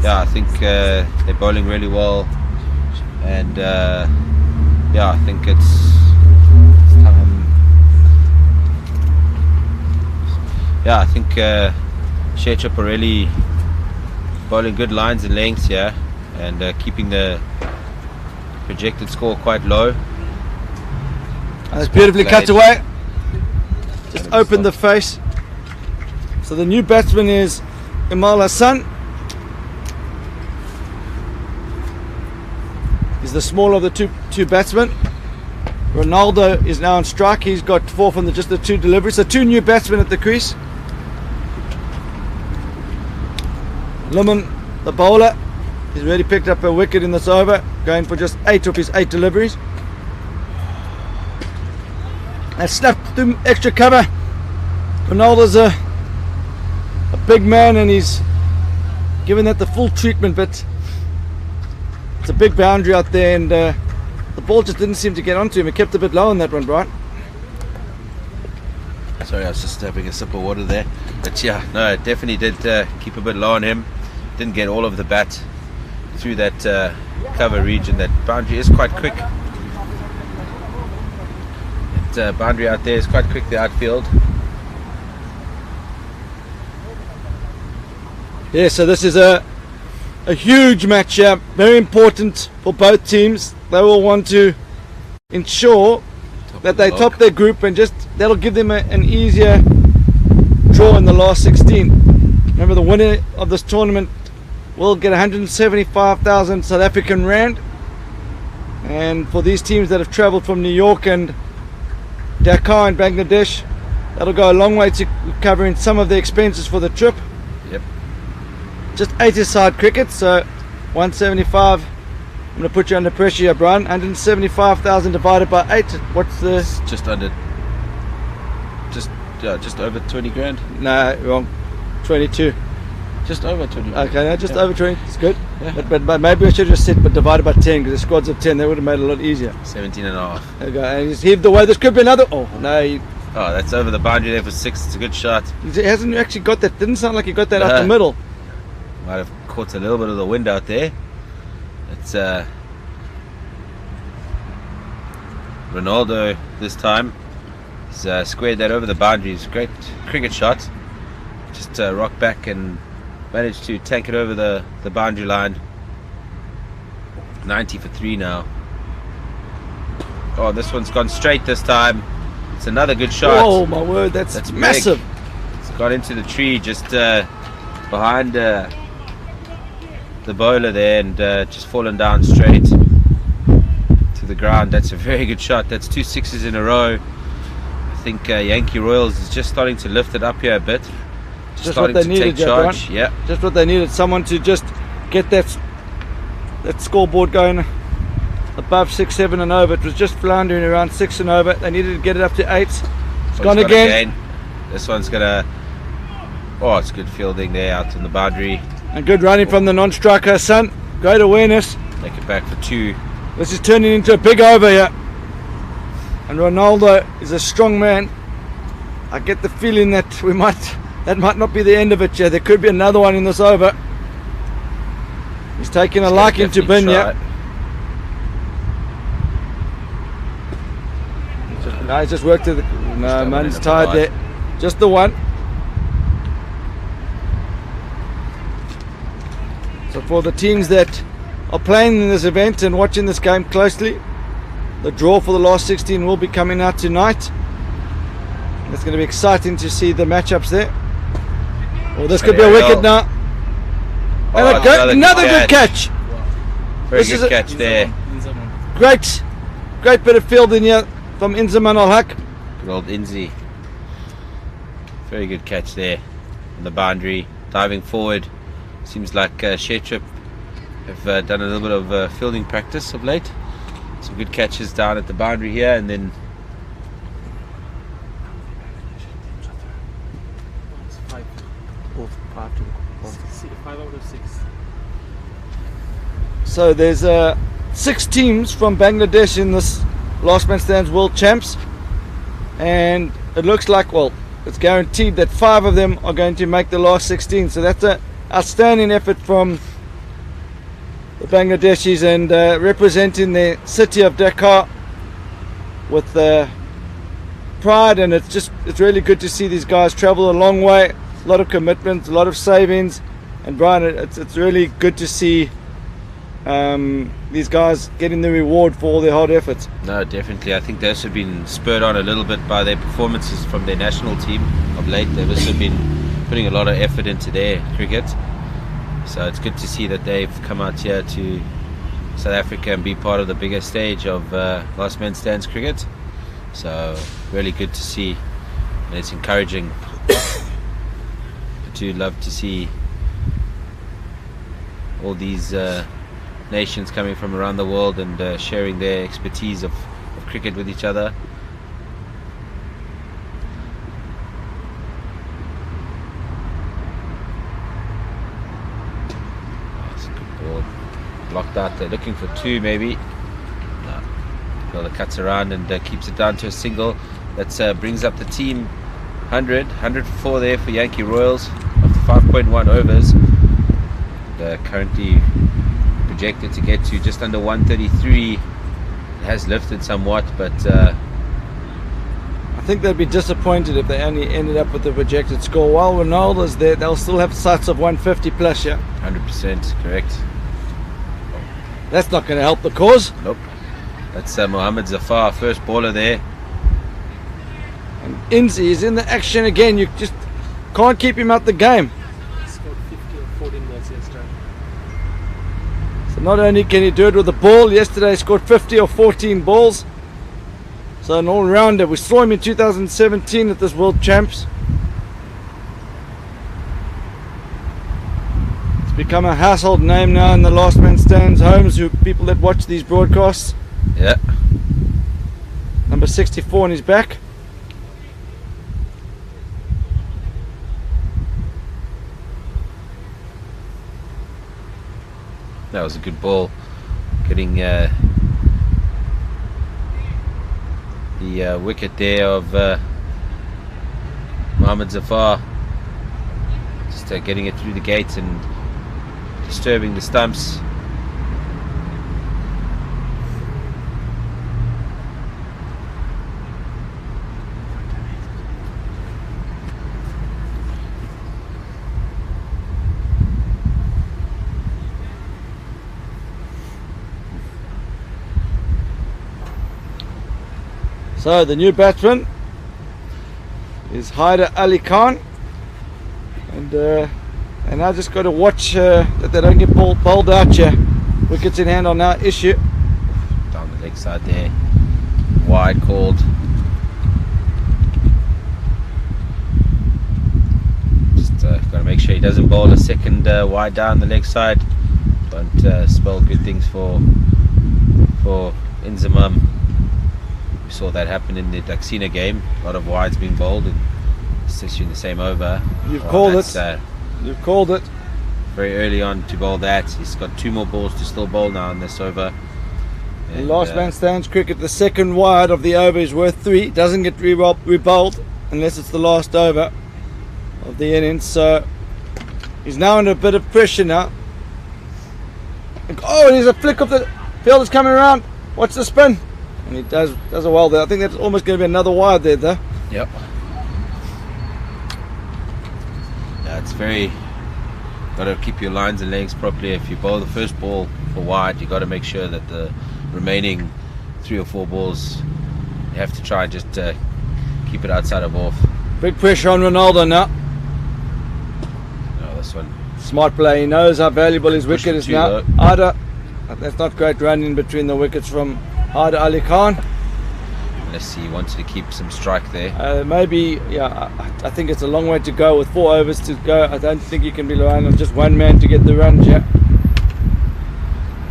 I think they're bowling really well, and yeah, I think it's time. Yeah, I think ShareTrip are really bowling good lines and lengths here, and keeping the projected score quite low. That's beautifully cut away. Just open the face. So the new batsman is Imal Hassan. He's the smaller of the two batsmen. Ronaldo is now on strike. He's got 4 from just the 2 deliveries. So 2 new batsmen at the crease. Limon, the bowler, he's already picked up a wicket in this over, going for just 8 of his 8 deliveries. And snapped them extra cover. Ronaldo's a big man and he's given that the full treatment, but it's a big boundary out there, and the ball just didn't seem to get onto him. It kept a bit low on that one, Brian. Sorry, I was just having a sip of water there. But yeah, no, it definitely did keep a bit low on him. Didn't get all of the bat through that cover region. That boundary is quite quick. That boundary out there is quite quick, the outfield. Yeah, so this is a huge match here. Very important for both teams. They will want to ensure that they top their group, and just that'll give them an easier draw in the last 16. Remember, the winner of this tournament will get 175,000 South African Rand, and for these teams that have travelled from New York and Dhaka and Bangladesh, that'll go a long way to covering some of the expenses for the trip. Yep. Just 80-side cricket, so 175. I'm going to put you under pressure here, Brian. 175,000 divided by 8. What's the... It's just under... Just over 20 grand. No, wrong. 22. Just over 20 grand. Okay, no, just over 20. It's good. Yeah. But maybe I should have just said, but divided by 10, because the squad's of 10. That would have made it a lot easier. 17 and a half. There you go. And he's heaved away. This could be another... Oh, no. Oh, that's over the boundary there for 6. It's a good shot. He hasn't actually got that. Didn't sound like he got that out the middle. Might have caught a little bit of the wind out there. It's Ronaldo this time. He's squared that over the boundary. It's a great cricket shot. Just rocked back and managed to tank it over the boundary line. 90 for 3 now. Oh, this one's gone straight this time. It's another good shot. Oh my word, that's massive. Big. It's got into the tree just behind the bowler there, and just fallen down straight to the ground. That's a very good shot. That's 2 6s in a row. I think Yankee Royals is just starting to lift it up here a bit. Just starting what they to needed, take charge. Yeah, just what they needed. Someone to just get that scoreboard going above 6, 7 and over. It was just floundering around 6 and over. They needed to get it up to 8. It's gone again. This one's gonna. Oh, it's good fielding there out on the boundary. And good running from the non-striker, son. Great awareness. Take it back for 2. This is turning into a big over here. And Ronaldo is a strong man. I get the feeling that that might not be the end of it yet. There could be another one in this over. He's taking a liking to Binya. No, he's just worked to the. No, man's tired there. Just the one. So for the teams that are playing in this event and watching this game closely, the draw for the last 16 will be coming out tonight. It's going to be exciting to see the matchups there. Oh, this could be a wicket now. And another good catch. Very good catch there. Great bit of fielding here from Inzaman Al-Haq. Good old Inzi. Very good catch there on the boundary, diving forward. Seems like ShareTrip have done a little bit of fielding practice of late. Some good catches down at the boundary here, and then Five out of 6. So there's 6 teams from Bangladesh in this Last Man Stands World Champs, and it looks like, well, it's guaranteed that 5 of them are going to make the last 16. So that's an outstanding effort from the Bangladeshis, and representing their city of Dhaka with pride. And it's really good to see these guys travel a long way, a lot of commitment, a lot of savings. And Brian, it's really good to see these guys getting the reward for all their hard efforts. No, definitely. I think they've also been spurred on a little bit by their performances from their national team of late. They've also been putting a lot of effort into their cricket. So it's good to see that they've come out here to South Africa and be part of the bigger stage of Last Man Stands cricket. So really good to see, and it's encouraging. I do love to see all these nations coming from around the world and sharing their expertise of cricket with each other. That's a good ball. Blocked out there, looking for 2 maybe. No. Well, cuts around and keeps it down to a single. That brings up the team 100 for 4 there for Yankee Royals after 5.1 overs. Currently projected to get to just under 133. It has lifted somewhat, but I think they'd be disappointed if they only ended up with the projected score. While Ronaldo's there, they'll still have sights of 150 plus, yeah? 100% correct. That's not going to help the cause. Nope. That's Mohammed Zafar, first baller there. And Inzi is in the action again. You just can't keep him out the game. Scored 50 or 14 balls yesterday. So not only can he do it with the ball, yesterday he scored 50 or 14 balls. So an all-rounder. We saw him in 2017 at this World Champs. It's become a household name now in the Last Man Stands homes, who people that watch these broadcasts. Yeah. Number 64 on his back. That was a good ball, getting the wicket there of Mohammed Zafar, just getting it through the gate and disturbing the stumps. So the new batsman is Haider Ali Khan, and now just got to watch that they don't get bowled out here. Wickets in hand on our issue. Down the leg side there, wide called. got to make sure he doesn't bowl a second wide down the leg side. Don't spell good things for Inzamam. We saw that happen in the Daxina game. A lot of wides being bowled, especially in the same over. You've called it. You've called it. Very early on to bowl that. He's got 2 more balls to still bowl now in this over. And last man stands cricket. The second wide of the over is worth 3. Doesn't get re-bowled unless it's the last over of the innings. So he's now under a bit of pressure now. Oh, and there's a flick of the field is coming around. Watch the spin. And he does a well there. I think that's almost going to be another wide there, though. Yep. Yeah, it's very... Got to keep your lines and legs properly. If you bowl the first ball for wide, you got to make sure that the remaining 3 or 4 balls, you have to try and just keep it outside of off. Big pressure on Ronaldo now. No, this one. Smart play. He knows how valuable his wicket is now. Low. Ada, that's not great running between the wickets from Ada Ali Khan. Unless he wanted to keep some strike there. Maybe, yeah, I think it's a long way to go with 4 overs to go. I don't think you can be relying on just one man to get the runs, yeah.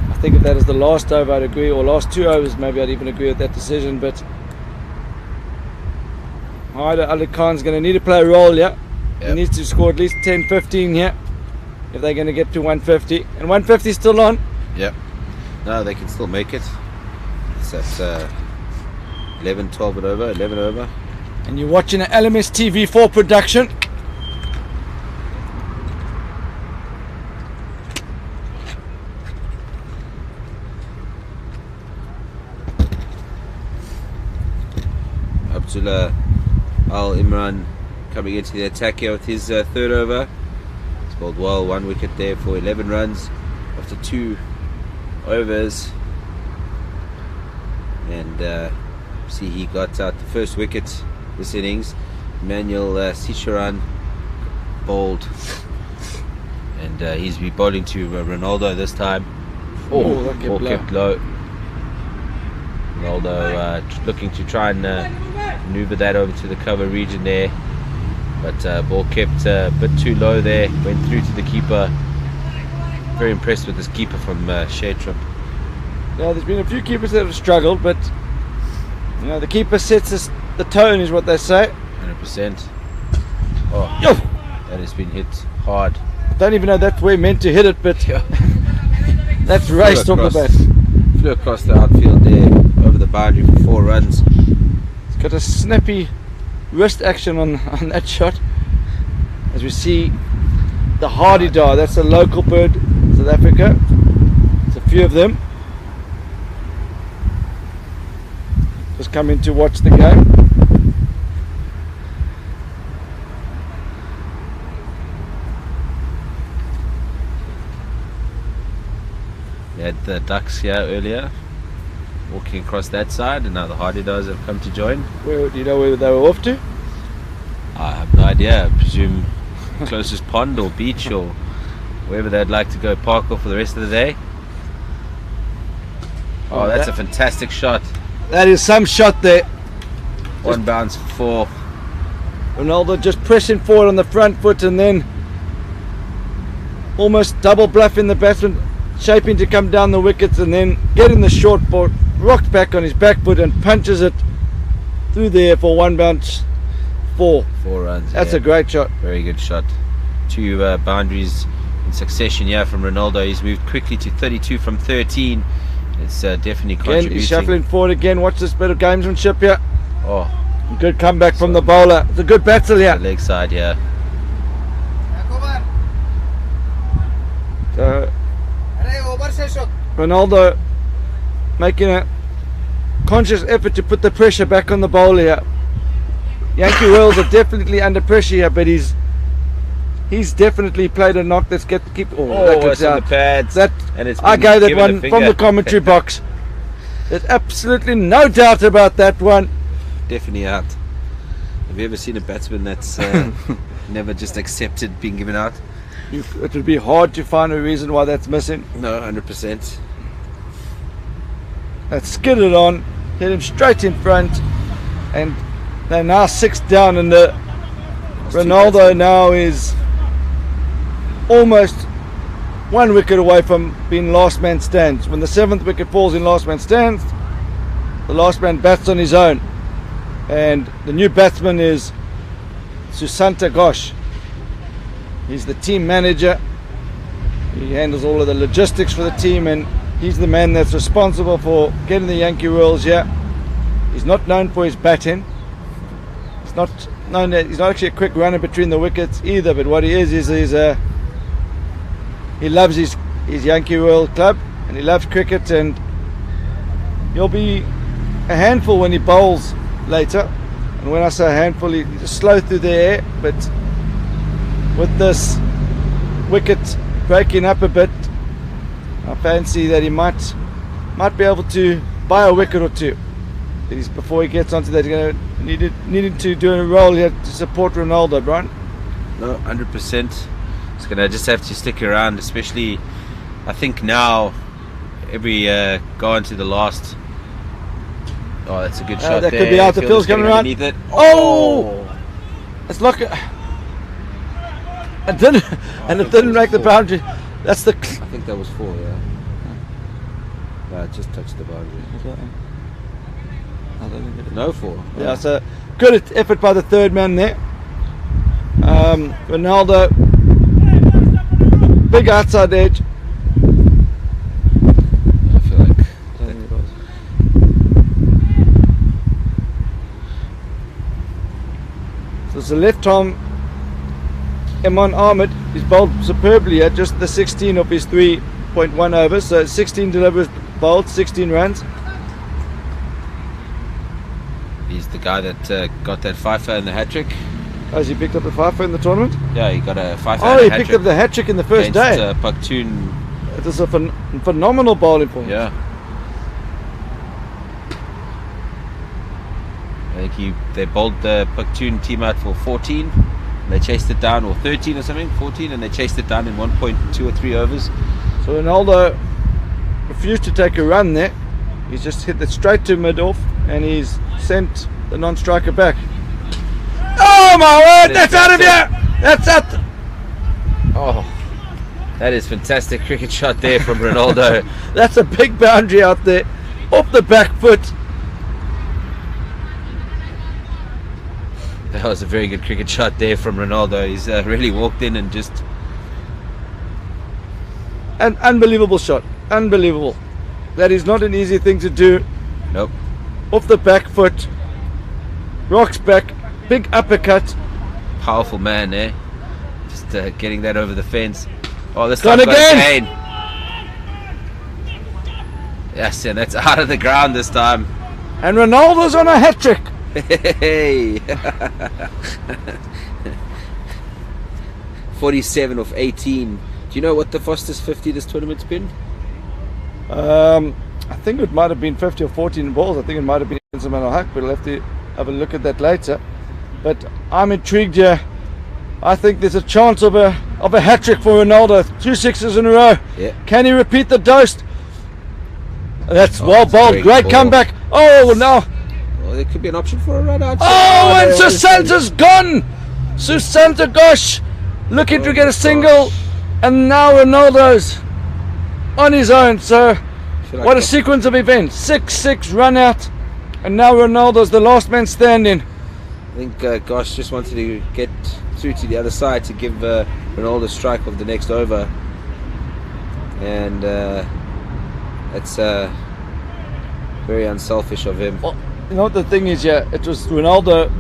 I think if that is the last over, I'd agree, or last 2 overs, maybe I'd even agree with that decision, but Ada Ali Khan's going to need to play a role, yeah. Yep. He needs to score at least 10, 15 here if they're going to get to 150. And 150 is still on. Yep. No, they can still make it. It's at 11, 12 and over, 11 over. And you're watching an LMS TV4 production. Abdullah Al Imran coming into the attack here with his 3rd over. It's bowled well, 1 wicket there for 11 runs after 2 overs. And see, he got out the first wicket this innings. Emmanuel Sisharan bowled, and he's be bowling to Ronaldo this time. Ball kept low. Ronaldo looking to try and maneuver that over to the cover region there, but ball kept a bit too low there, went through to the keeper. Very impressed with this keeper from ShareTrip. Yeah, there's been a few keepers that have struggled, but you know, the keeper sets the tone, is what they say. 100%. Oh, that has been hit hard. I don't even know that's where he meant to hit it, but that's race talk about. Flew across the outfield there, over the boundary for 4 runs. It's got a snappy wrist action on that shot. As we see the hardy dar, that's a local bird in South Africa. There's a few of them. Just come in to watch the game. We had the ducks here earlier, walking across that side, and now the hardy dars have come to join. Where do you know where they were off to? I have no idea. I presume closest pond or beach or wherever they'd like to go park off for the rest of the day. Oh, that's a fantastic shot. That is some shot there. One bounce for 4. Ronaldo just pressing forward on the front foot and then almost double bluffing the batsman, shaping to come down the wickets, and then getting the short ball, rocked back on his back foot and punches it through there for 1 bounce 4. 4 runs. That's a great shot. Very good shot. 2 boundaries in succession here from Ronaldo. He's moved quickly to 32 from 13. It's definitely contributing. Again, he's shuffling forward again. Watch this bit of gamesmanship here. Oh, good comeback from the bowler. It's a good battle here. The leg side here. Ronaldo making a conscious effort to put the pressure back on the bowler here. Yankee Royals are definitely under pressure here, but he's definitely played a knock that's keep. That goes on the pads. I gave that one from the commentary box. There's absolutely no doubt about that one. Definitely out. Have you ever seen a batsman that's never just accepted being given out? It would be hard to find a reason why that's missing. No, 100%. That's skidded on, hit him straight in front, and they're now 6 down, and Ronaldo now is almost 1 wicket away from being last man stands. When the 7th wicket falls in last man stands, the last man bats on his own. And the new batsman is Susanta Ghosh. He's the team manager. He handles all of the logistics for the team, and he's the man that's responsible for getting the Yankee Royals here. He's not known for his batting. He's not actually a quick runner between the wickets either, but what he is he loves his Yankee Royal club, and he loves cricket, and he'll be a handful when he bowls later. And when I say a handful, he's just slow through the air, but with this wicket breaking up a bit, I fancy that he might be able to buy a wicket or two. Before he gets onto that, he's going to needing to do a role here to support Ronaldo, Brian. No, 100%. He's going to just have to stick around, especially, I think now, go into the last. Oh, that's a good shot that there. could be out. The field's coming around. It. Oh! It's like it didn't make the boundary. That's the. I think that was 4, yeah. No, it just touched the boundary. No 4. Yeah, so good effort by the third man there. Ronaldo, big outside edge. I feel like so it's the left arm. Imran Ahmed is bowled superbly at just the 16 of his 3.1 overs. So 16 delivers bowled, 16 runs. he's the guy that got that fifer in the hat trick. Oh, has he picked up the fifer in the tournament? Yeah, he got a fifer. Oh, he picked up the hat trick in the first day. Paktoon. It was a phenomenal bowling performance. Yeah. I think they bowled the Paktoon team out for 14. And they chased it down, or 13 or something, 14, and they chased it down in 1.2 or 3 overs. So Ronaldo refused to take a run there. He's just hit it straight to mid-off, and he's sent the non-striker back. Oh my word, that's out of here! That's out! Oh, that is fantastic cricket shot there from Ronaldo. That's a big boundary out there, off the back foot. That was a very good cricket shot there from Ronaldo. He's really walked in and just... An unbelievable shot, unbelievable. That is not an easy thing to do. Nope. Off the back foot, rocks back, big uppercut. Powerful man there. Just getting that over the fence. Oh, this Gone time again. Yes, and that's out of the ground this time. And Ronaldo's on a hat trick. Hey. 47 of 18. Do you know what the fastest 50 this tournament's been? I think it might have been 50 or 14 balls. I think it might have been Simon Haq, but we'll have to have a look at that later. But I'm intrigued here. I think there's a chance of a hat trick for Ronaldo. 2 sixes in a row. Yeah. Can he repeat the dose? That's well bowled. Great ball. comeback. Oh, now. Well, there could be an option for a run out. Oh, and Susanta's gone. Susanta Ghosh looking to get a single, and now Ronaldo's on his own. So what a sequence of events. 6-6 run out, and now Ronaldo's the last man standing. I think Gosh just wanted to get through to the other side to give Ronaldo a strike of the next over, and that's very unselfish of him. Well, you know what the thing is, yeah, it was Ronaldo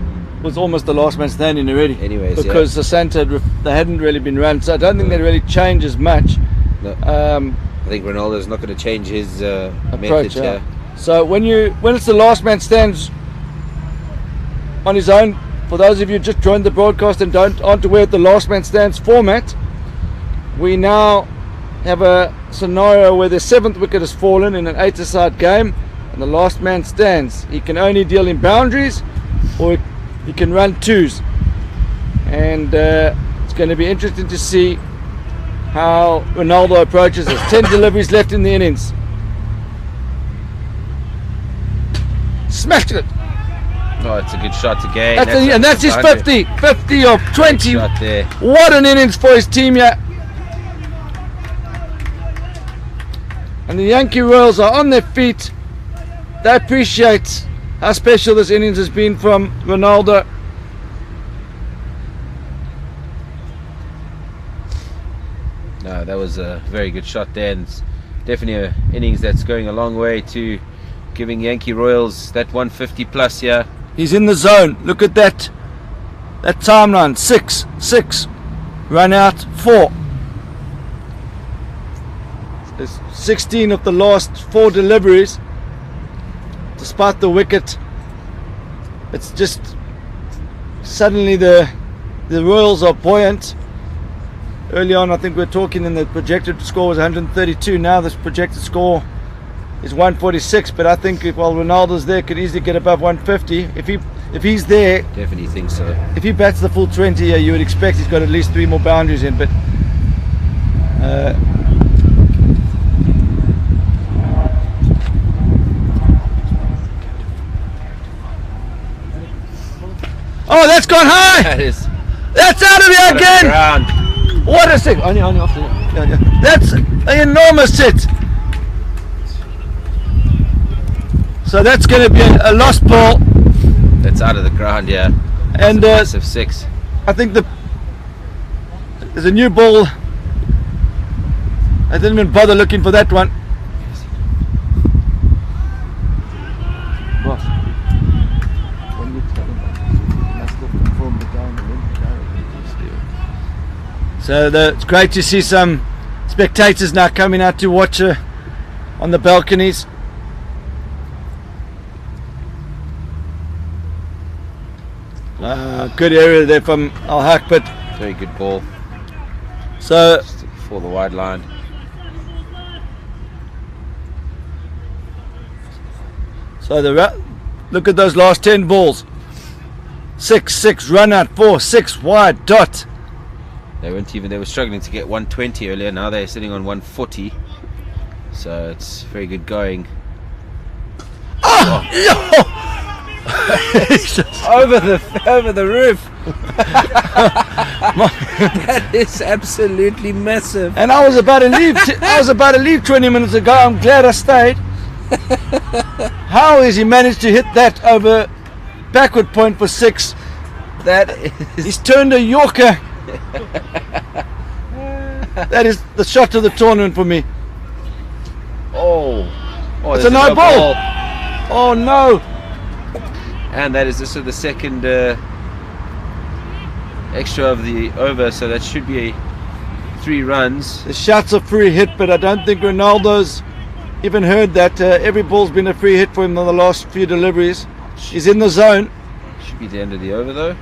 was almost the last man standing already. Anyways, because Susanta they hadn't really been run, so I don't think that really changes much. No. I think Ronaldo's not going to change his approach. method here. So when it's the last man stands on his own, for those of you who just joined the broadcast and aren't aware of the last man stands format, we now have a scenario where the 7th wicket has fallen in an 8-a-side game, and the last man stands. He can only deal in boundaries, or he can run 2s, and it's going to be interesting to see how Ronaldo approaches this. 10 deliveries left in the innings. Smashed it. Oh, it's a good shot again. That's his 50 of 20. Shot there. What an innings for his team here. And the Yankee Royals are on their feet. They appreciate how special this innings has been from Ronaldo. No, that was a very good shot there, and it's definitely an innings that's going a long way to giving Yankee Royals that 150 plus here. He's in the zone. Look at that timeline. 6, run out 4. There's 16 of the last 4 deliveries. Despite the wicket, it's just suddenly the Royals are buoyant. Early on, I think we were talking, and the projected score was 132. Now this projected score is 146. But I think if Ronaldo's there, could easily get above 150. If he's there, Definitely think so. if he bats the full 20, you would expect he's got at least 3 more boundaries in. But oh, that's gone high. That's out of here again. Ground. What a stick! Only off the. Yeah. That's an enormous hit. So that's going to be a lost ball. That's out of the ground, yeah. And Massive 6. I think there's a new ball. I didn't even bother looking for that one. So it's great to see some spectators now coming out to watch on the balconies. Good area there from Al Haq, but Very good ball. so Just for the wide line. look at those last 10 balls. 6, run out 4, 6 wide dot. They were struggling to get 120 earlier. Now they're sitting on 140. So it's very good going. Over the roof. That is absolutely massive. And I was about to leave. I was about to leave 20 minutes ago. I'm glad I stayed. How has he managed to hit that over backward point for 6? That is He's turned a Yorker. That is the shot of the tournament for me. oh, It's there's a no no ball. Oh no! And that is also the second extra of the over, so that should be 3 runs. The shots are free hit, but I don't think Ronaldo's even heard that. Every ball's been a free hit for him in the last few deliveries. He's in the zone. Should be the end of the over though.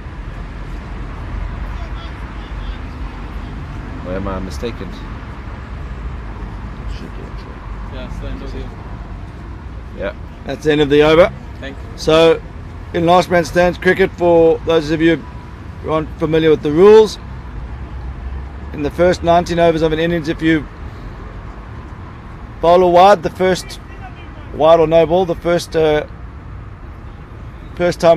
Or am I mistaken? Yeah. That's the end of the over. Thank you. So, in last man stands cricket, for those of you who aren't familiar with the rules, in the first 19 overs of an innings, if you bowl a wide, the first wide or no ball, the first time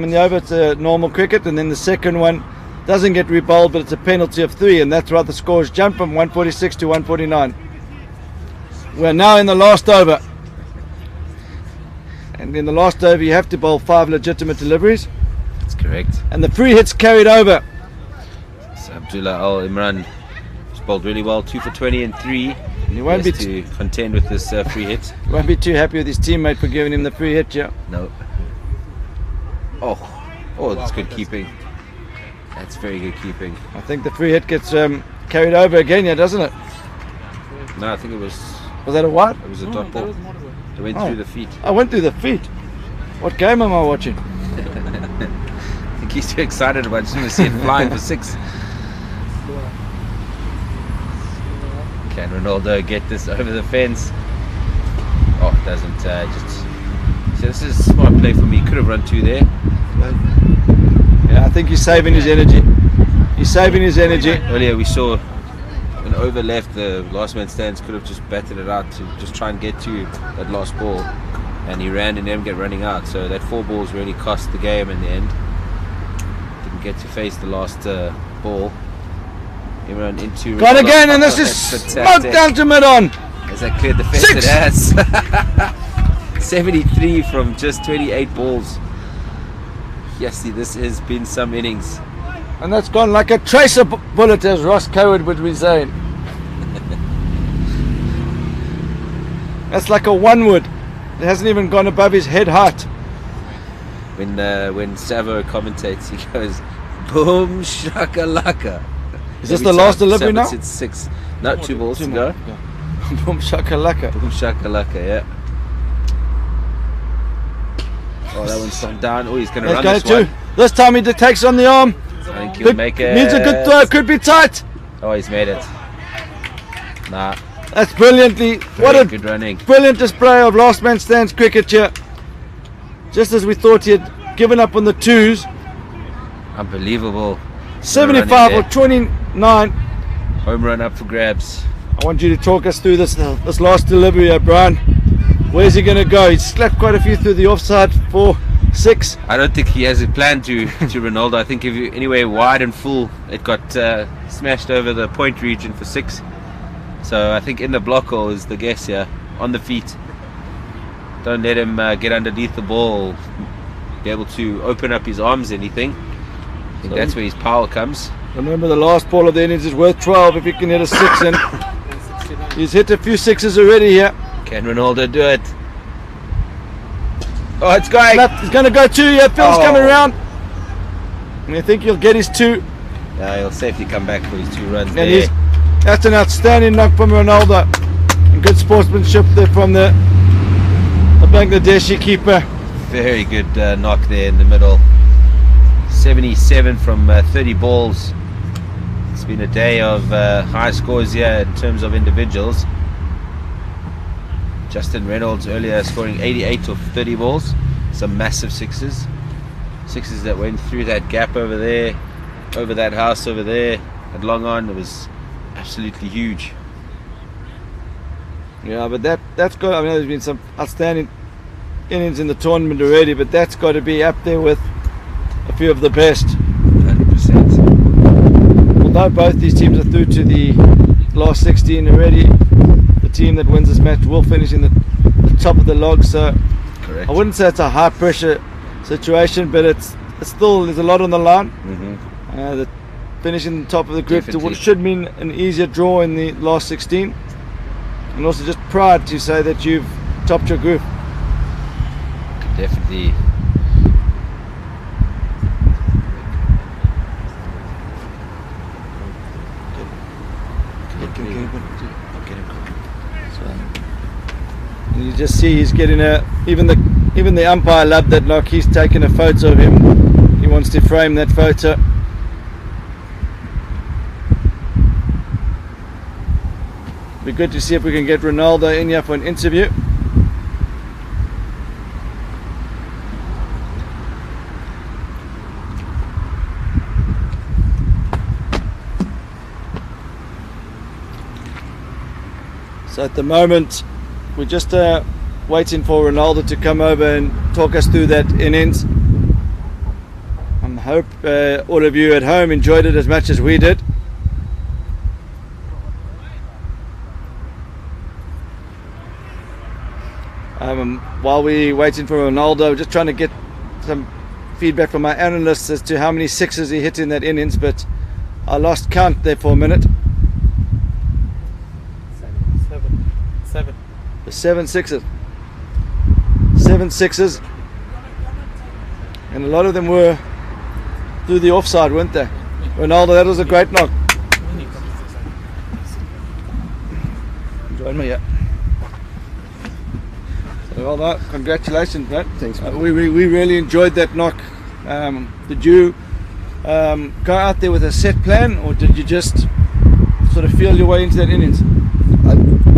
in the over, it's a normal cricket, and then the second one doesn't get rebowled, but it's a penalty of 3, and that's why the scores jump from 146 to 149. We're now in the last over. And in the last over you have to bowl 5 legitimate deliveries, That's correct. and the free hits carried over. So Abdullah Al Imran has bowled really well, 2 for 20 and 3. You won't be To contend with this free hit. won't be too happy with his teammate for giving him the free hit, yeah. No. Oh, that's good keeping. That's very good keeping. I think the free hit gets carried over again, yeah, doesn't it? No, I think it was that a wide? a dot ball. It went through the feet. I went through the feet. What game am I watching? I think he's too excited about just going to see it flying for 6. Can Ronaldo get this over the fence? Oh, it doesn't. So this is a smart play for me. Could have run 2 there. Yeah, I think he's saving his energy. He's saving his energy. Earlier we saw an over left. The last man stands could have just batted it out to just try and get to that last ball, and he ran and didn't get running out. So that 4 balls really cost the game in the end. Didn't get to face the last ball. He ran into. Gone again, and this is smoked down to mid-on. Has that cleared the fence? Six! It has. 73 from just 28 balls. Yes, see, this has been some innings. And that's gone like a tracer bullet, as Ross Coward would be saying. That's like a one wood. It hasn't even gone above his head height. When Savo commentates, he goes, boom shakalaka. Is this the last delivery now? It's 6. No, 2 balls to go. Boom shakalaka. Boom shakalaka, yeah. Oh, that one's gone down. Oh, he's going to run this one. This time he takes on the arm. I think he'll make it. Needs a good throw. Could be tight. Oh, he's made it. Nah. That's brilliantly. What a good running. Brilliant display of last man stands cricket here. Just as we thought he had given up on the twos. Unbelievable. 75 or 29. Home run up for grabs. I want you to talk us through this last delivery here, Brian. Where's he going to go? He's slapped quite a few through the offside for 6. I don't think he has a plan to Ronaldo. I think if you anywhere wide and full, it got smashed over the point region for 6. So I think in the block hole is the guess here. On the feet. Don't let him get underneath the ball. Be able to open up his arms, anything. I think that's where his power comes. Remember, the last ball of the innings is worth 12 if he can hit a 6 in. He's hit a few 6s already here. Can Ronaldo do it? Oh, it's going. He's going to go 2 here. Phil's coming around. And I think he'll get his 2. Yeah, he'll safely come back for his 2 runs And there. that's an outstanding knock from Ronaldo. And good sportsmanship there from the Bangladeshi keeper. Very good knock there in the middle. 77 from 30 balls. It's been a day of high scores here in terms of individuals. Justin Reynolds earlier scoring 88 off 30 balls. Some massive 6s. 6s that went through that gap over there, over that house over there at Long On. It was absolutely huge. Yeah, but that's got. I mean, there's been some outstanding innings in the tournament already, but that's got to be up there with a few of the best. 100%. Although both these teams are through to the last 16 already, the team that wins this match will finish in the top of the log. So Correct. I wouldn't say it's a high pressure situation, but it's still, there's a lot on the line. The finishing the top of the group should mean an easier draw in the last 16, and also just pride to say that you've topped your group. Definitely. And you just see he's getting even the umpire loved that knock. He's taken a photo of him. He wants to frame that photo. Be good to see if we can get Ronaldo in here for an interview. So at the moment, we're just waiting for Ronaldo to come over and talk us through that innings. I hope all of you at home enjoyed it as much as we did. While we're waiting for Ronaldo, we're just trying to get some feedback from our analysts as to how many 6s he hit in that innings, but I lost count there for a minute. 7. The 7 6s. 7 6s. And a lot of them were through the offside, weren't they? Ronaldo, that was a great knock. Join me, yeah. So well done. Congratulations, mate. Thanks, man. We really enjoyed that knock. Did you go out there with a set plan, or did you just sort of feel your way into that innings?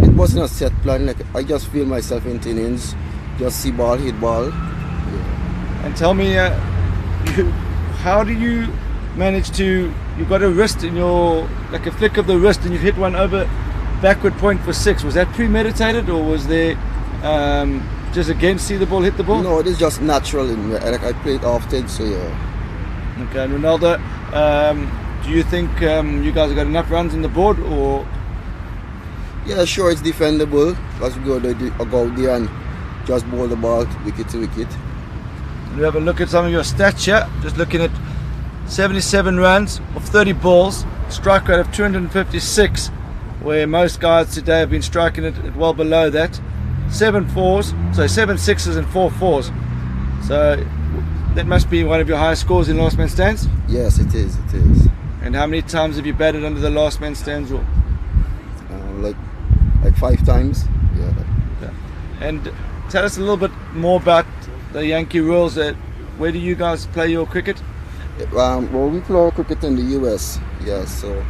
It wasn't a set plan. Like, I just feel myself into innings, just see ball, hit ball. And tell me, how do you manage to? You've got a wrist in your, like a flick of the wrist, and you hit one over backward point for 6. Was that premeditated, or was there just again see the ball, hit the ball? No, it is just natural in me. Like, I play it often, so yeah. Okay, and Ronaldo, do you think you guys have got enough runs on the board, or? Yeah, sure, it's defendable. Let's go there and just bowl the ball wicket to wicket. We have a look at some of your stats here. Just looking at 77 runs of 30 balls, strike rate of 256, where most guys today have been striking it at well below that. 7 sixes and 4 fours. So that must be one of your highest scores in last man stands. Yes, it is. It is. And how many times have you batted under the last man stands rule? Like 5 times. Yeah. And tell us a little bit more about the Yankee Royals. Where do you guys play your cricket? Well, we play cricket in the US. Yes, so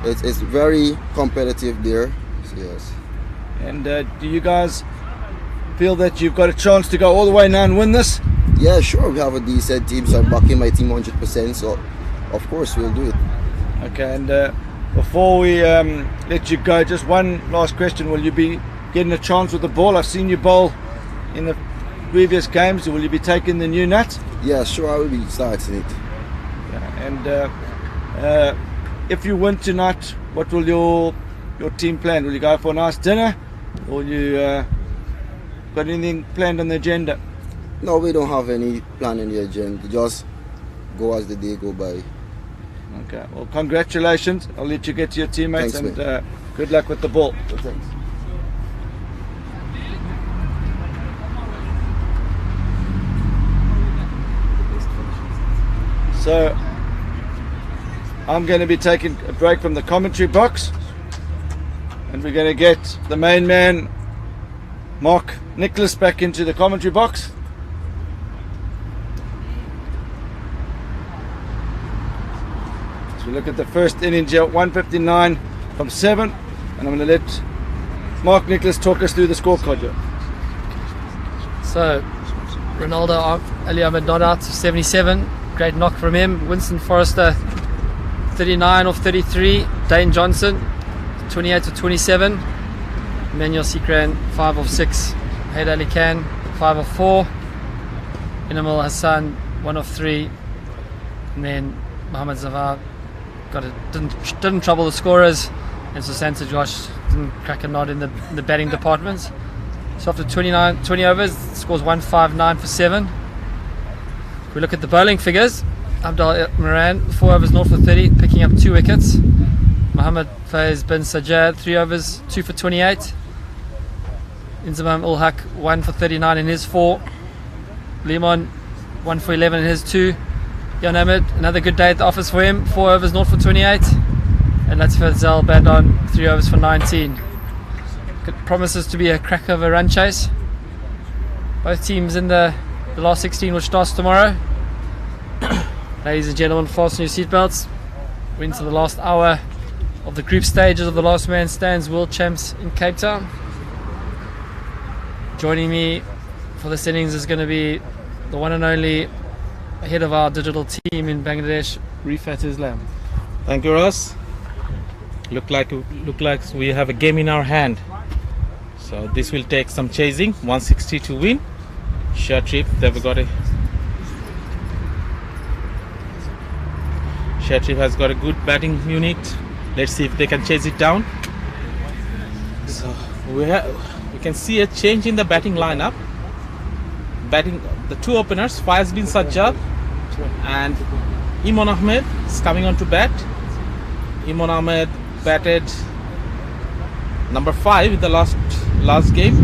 it's very competitive there. So, yes. And do you guys feel that you've got a chance to go all the way now and win this? Yeah, sure. We have a decent team, so I'm backing my team 100%. So, of course, we'll do it. Okay, and before we let you go, just one last question. Will you be getting a chance with the ball? I've seen you bowl in the previous games. Will you be taking the new nut? Yeah, sure, I will be starting it. Yeah, and if you win tonight, what will your team plan? Will you go for a nice dinner? Or will you got anything planned on the agenda? No, we don't have any plan in the agenda. Just go as the day go by. Okay, well, congratulations. I'll let you get to your teammates. Thanks, and good luck with the ball. Thanks. So I'm going to be taking a break from the commentary box, and we're going to get the main man, Mark Nicholas, back into the commentary box. So we look at the first innings here, 159 from 7, and I'm going to let Mark Nicholas talk us through the scorecard here. So Ronaldo, Ali Ahmed not out, 77. Great knock from him. Winston Forrester, 39 off 33. Dane Johnson, 28 of 27. Emmanuel Sikran, 5 of 6. Haid Ali Khan, 5 of 4. Inamal Hassan, 1 of 3. And then Mohammad Zafar didn't trouble the scorers, and Susanta Josh didn't crack a nod in the batting department. So after 20 overs, the score's 159 for 7. If we look at the bowling figures, Abdul Moran, 4 overs, 0 for 30, picking up 2 wickets. Mohammad Faiz bin Sajjad, 3 overs, 2 for 28. Inzamam ul Haq, 1 for 39 in his 4. Limon, 1 for 11 in his 2. Jan Ahmed, another good day at the office for him, 4 overs, 0 for 28. And Latif Zal Badon, 3 overs for 19. It promises to be a crack of a run chase. Both teams in the last 16, which starts tomorrow. Ladies and gentlemen, fasten your seatbelts. We're into the last hour of the group stages of the Last Man Stands World Champs in Cape Town. Joining me for this innings is going to be the one and only head of our digital team in Bangladesh, Rifat Islam. Thank you, Ross. Look like we have a game in our hand. So this will take some chasing. 160 to win. ShareTrip, they've got a ShareTrip has got a good batting unit. Let's see if they can chase it down. So we can see a change in the batting lineup. The 2 openers, Faiz bin Sajjad and Imon Ahmed is coming on to bat. Imon Ahmed batted number 5 in the last game.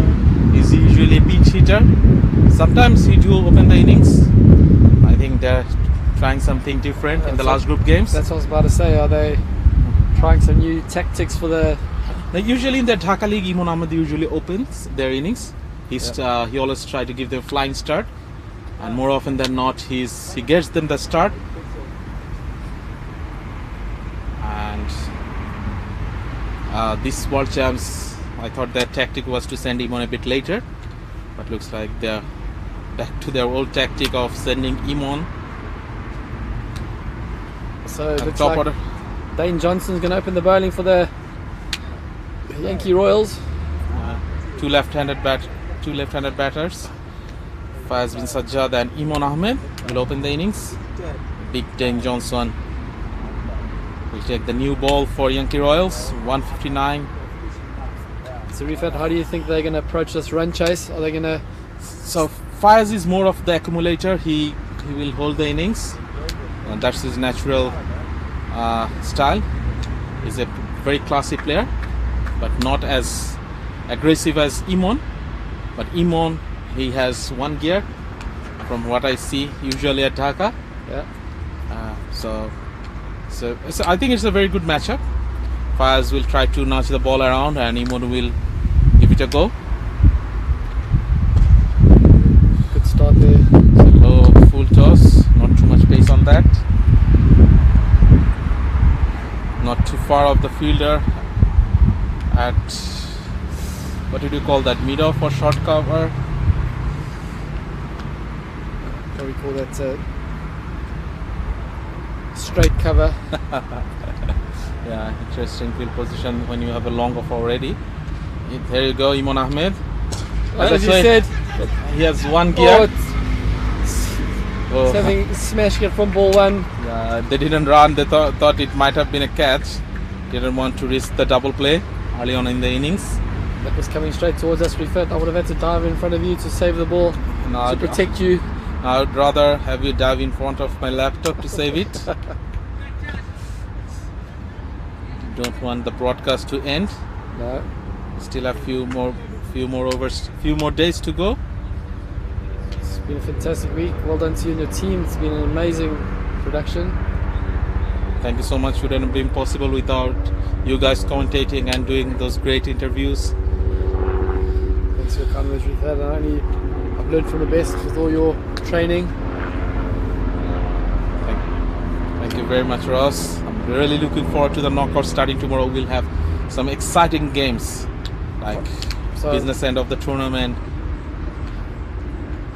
He's usually a pinch hitter. Sometimes he do open the innings. I think they're trying something different in the last group games. That's what I was about to say. Are they trying some new tactics for the... Usually in the Dhaka League, Imon Ahmed usually opens their innings. He always try to give them a flying start, and more often than not he gets them the start. And this World Champs, I thought their tactic was to send Imon a bit later, but looks like they're back to their old tactic of sending Imon. So it looks like Dane Johnson's going to open the bowling for the Yankee Royals. Two left-handed batters. Faiz bin Sajjad and Imon Ahmed will open the innings. Big Dane Johnson will take the new ball for Yankee Royals. 159 So Rifat, how do you think they're going to approach this run chase? Are they going to... So Faiz is more of the accumulator. He will hold the innings, and that's his natural style. He's a very classy player, but not as aggressive as Imon. But Imon, he has one gear from what I see usually at Dhaka. Yeah. So I think it's a very good matchup. Faiz will try to nudge the ball around and Imon will give it a go. Good start there. Low full toss, not too much pace on that. Not too far off the fielder at, what did you call that, mid-off or short cover? What do we call that? Straight cover. Yeah, interesting field position when you have a long off already. There you go, Imon Ahmed. As you said, he has one gear. It's having smashed it from ball one. They didn't run. They thought it might have been a catch. Didn't want to risk the double play early on in the innings. That was coming straight towards us, Rifat. I would have had to dive in front of you to save the ball, to protect you. I would rather have you dive in front of my laptop to save it. Don't want the broadcast to end. No. Still have few more days to go. It's been a fantastic week. Well done to you and your team. It's been an amazing production. Thank you so much. It wouldn't have been possible without you guys commentating and doing those great interviews. Thanks for your kind words, Rifat. I've learned from the best with all your training. Thank you very much, Ross. I'm really looking forward to the knockout starting tomorrow. We'll have some exciting games, like business end of the tournament.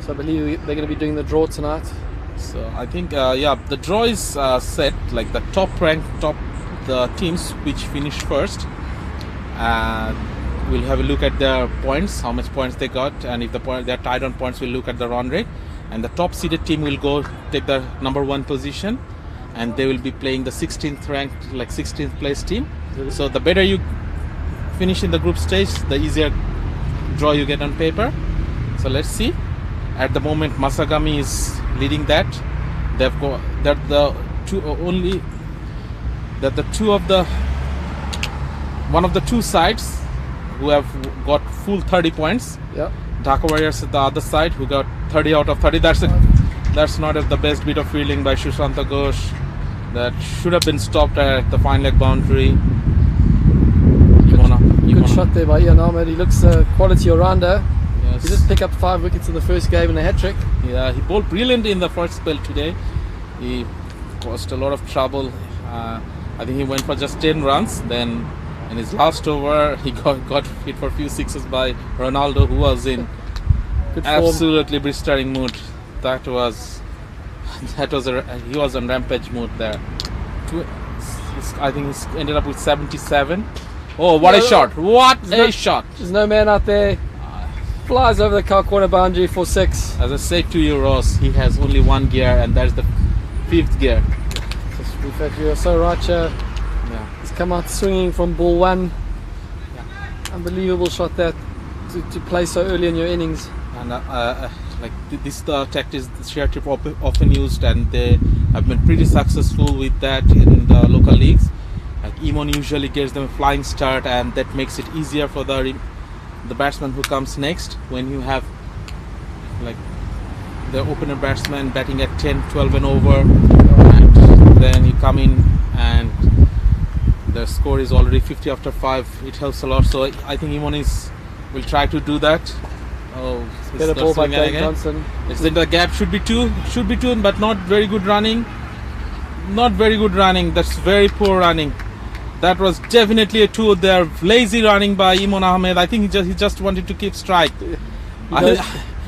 So I believe they're going to be doing the draw tonight. So I think, the draw is set, like the the teams which finish first. We'll have a look at their points, how much points they got, and if they're tied on points, we'll look at the run rate. And the top seeded team will go take the number 1 position, and they will be playing the 16th ranked, like 16th place team. So the better you finish in the group stage, the easier draw you get on paper. So let's see. At the moment, Masagami is leading that. One of the two sides who have got full 30 points. Yeah. Dhaka Warriors at the other side who got 30 out of 30. That's not the best bit of fielding by Sushanta Ghosh. That should have been stopped at the fine leg boundary. Good shot there by Ian Ahmed. He looks a quality all-rounder. Yes. He just picked up 5 wickets in the first game and a hat-trick. Yeah, he bowled brilliant in the first spell today. He caused a lot of trouble. I think he went for just 10 runs. Then in his last over, he got hit for a few sixes by Ronaldo, who was in absolutely blistering mood. He was on rampage mode there. I think he's ended up with 77. Oh, what a shot! What a shot! There's no man out there. Flies over the car corner boundary for 6. As I said to you, Ross, he has only 1 gear, and that's the 5th gear. You're so right, Yeah. He's come out swinging from ball 1. Unbelievable shot that to play so early in your innings. And this tactic is ShareTrip often used, and they have been pretty successful with that in the local leagues. Like Imon usually gives them a flying start, and that makes it easier for the batsman who comes next. When you have like the opener batsman batting at 10, 12 and over, and then you come in and the score is already 50 after 5, it helps a lot. So I think Imon will try to do that. Oh, better ball by Dave Johnson. The gap should be 2, but not very good running. That's very poor running. That was definitely a 2 there. Lazy running by Imon Ahmed. I think he just wanted to keep strike. He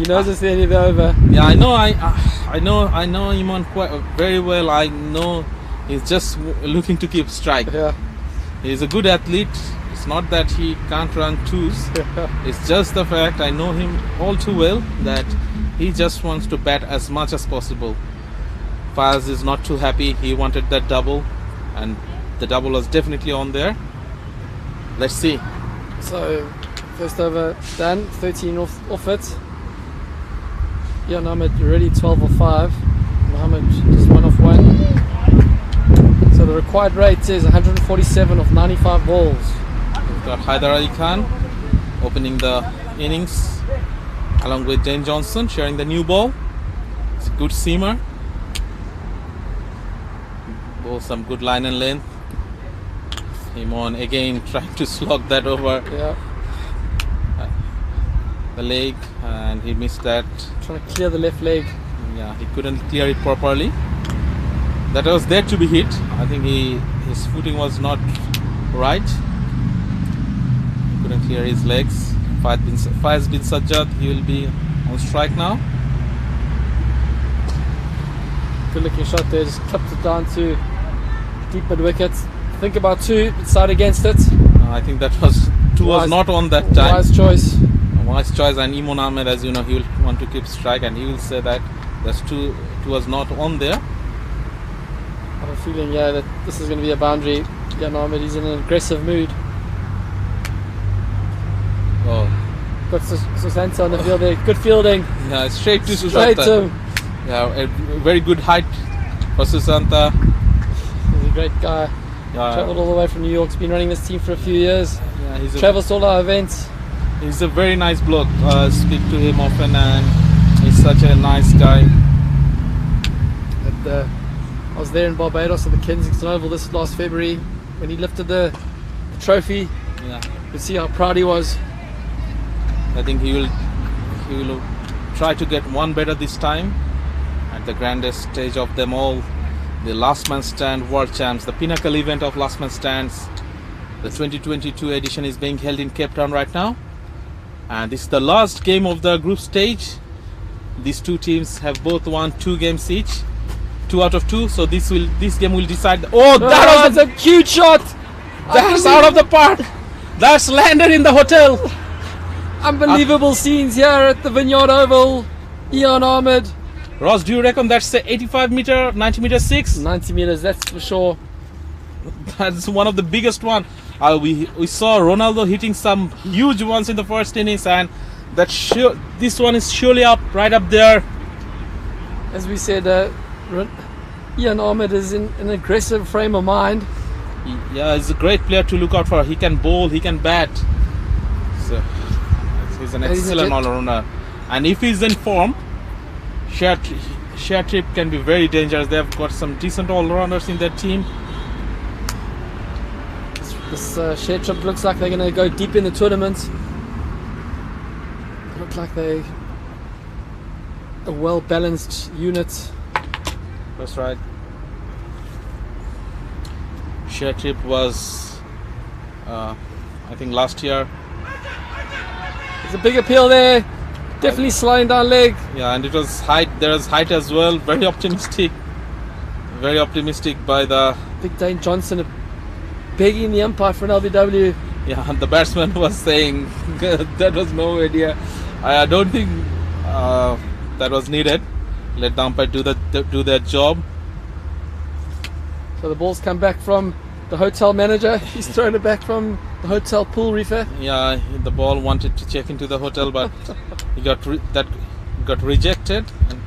knows it's the end of the over. Yeah, I know Imon quite very well. I know he's just looking to keep strike. Yeah. He's a good athlete. It's not that he can't run 2s. It's just the fact, I know him all too well, that he just wants to bat as much as possible. Faiz is not too happy. He wanted that double, and the double was definitely on there. Let's see. So First over done, 13 off it. Ian Ahmed already 12 or 5. Mohammed just 1 off 1. So the required rate is 147 of 95 balls. We've got Haider Ali Khan opening the innings along with Dane Johnson sharing the new ball. It's a good seamer. Both some good line and length. Him on again trying to slog that over Yeah, the leg, and he missed that. trying to clear the left leg. Yeah, he couldn't clear it properly. That was there to be hit. I think his footing was not right. He couldn't clear his legs. Faiz bin Sajjad, he will be on strike now. Good looking shot there, just clipped it down to deep mid wicket. Think about 2, side against it. I think that was two was Wise- not on that time. Wise choice. Wise choice, and Imon Ahmed, as you know, he will want to keep strike, and he will say that there's two was not on there. I have a feeling, yeah, that this is going to be a boundary. Ian Ahmed, he's in an aggressive mood. Oh, Got Susanta on the field there. Good fielding. yeah, straight to Straight Susanta. to him. Yeah, a very good height for Susanta. He's a great guy. Yeah, Travelled all the way from New York. He's been running this team for a few years. yeah, Travels to all our events. he's a very nice bloke. Speak to him often, and he's such a nice guy. And, I was there in Barbados at the Kensington Oval this last February when he lifted the trophy. Yeah, You could see how proud he was. I think he will try to get one better this time at the grandest stage of them all, the Last Man Stand World Champs, the pinnacle event of Last Man Stands. The 2022 edition is being held in Cape Town right now, and this is the last game of the group stage. These two teams have both won 2 games each, 2 out of 2. So this game will decide. Oh, that was a huge shot! that's out of the park. That's landed in the hotel. Unbelievable scenes here at the Vineyard Oval. Ian Ahmed. Ross, do you reckon that's the 85 meter, 90 meter 6? 90 metres, that's for sure. That's one of the biggest one. We saw Ronaldo hitting some huge ones in the first innings, and this one is surely right up there. As we said, Ian Ahmed is in an aggressive frame of mind. Yeah, he's a great player to look out for. He can bowl, he can bat. So he's an He's a excellent jet- all-rounder. And if he's in form, ShareTrip can be very dangerous. They've got some decent all-rounders in their team. This ShareTrip looks like they're going to go deep in the tournament. Look like they a well-balanced unit. That's right. ShareTrip was, I think last year. There's a big appeal there. Definitely slowing down leg. Yeah, and it was height. There was height as well. Very optimistic. Very optimistic by the. Big Dane Johnson begging the umpire for an LBW. Yeah, and the batsman was saying that was no idea. I don't think that was needed. Let the umpire do their job. So the ball's come back from the hotel manager. He's thrown it back from the hotel pool reefer. Yeah, the ball wanted to check into the hotel, but he got rejected. And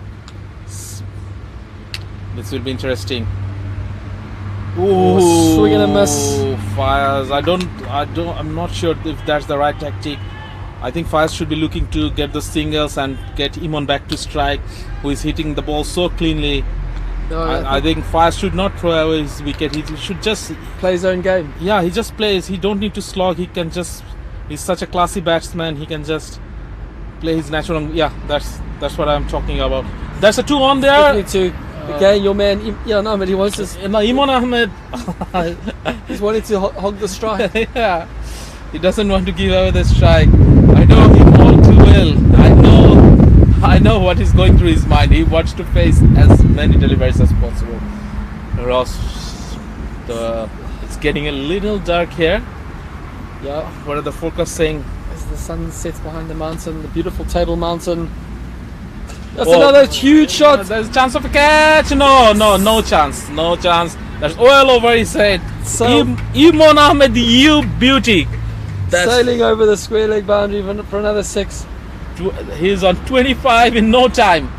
this will be interesting. Ooh, swing and a miss. Fires. I'm not sure if that's the right tactic. I think Fires should be looking to get the singles and get Imon back to strike, who is hitting the ball so cleanly. No, I think Fires should not throw away his wicket. He should just play his own game. Yeah, he just plays. He don't need to slog. He's such a classy batsman. He can just play his natural. Yeah, that's what I'm talking about. There's a 2 on there. To again, your man Ian Ahmed. He wants to. Imon Ahmed. He's wanting to hog the strike. Yeah, he doesn't want to give away the strike. I know him all too well. I know what is going through his mind. He wants to face as many deliveries as possible. Ross, it's getting a little dark here. Yeah, What are the forecast saying? as the sun sets behind the mountain, the beautiful Table Mountain. That's Oh. another huge shot. There's a chance of a catch. No chance. No chance. There's oil over his head. So- Imon Ahmed, you beauty. Sailing over the square leg boundary for another 6. He's on 25 in no time.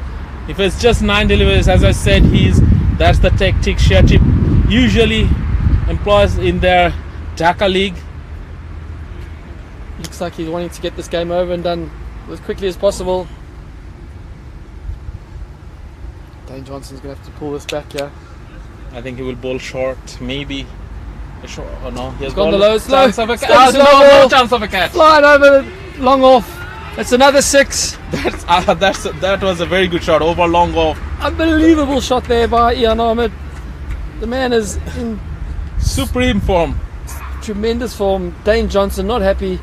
If it's just 9 deliveries, as I said, that's the tactic ShareTrip usually employs in their Dhaka League. Looks like he's wanting to get this game over and done as quickly as possible. Dane Johnson's going to have to pull this back here. I think he will bowl short, maybe. Oh no, he has Gone the low, slow. Chance of a Steps no low. chance of a catch. Flying over, long off. That's another 6. That was a very good shot over long off. Unbelievable shot there by Ian Ahmed. The man is in Supreme form. tremendous form. Dane Johnson not happy,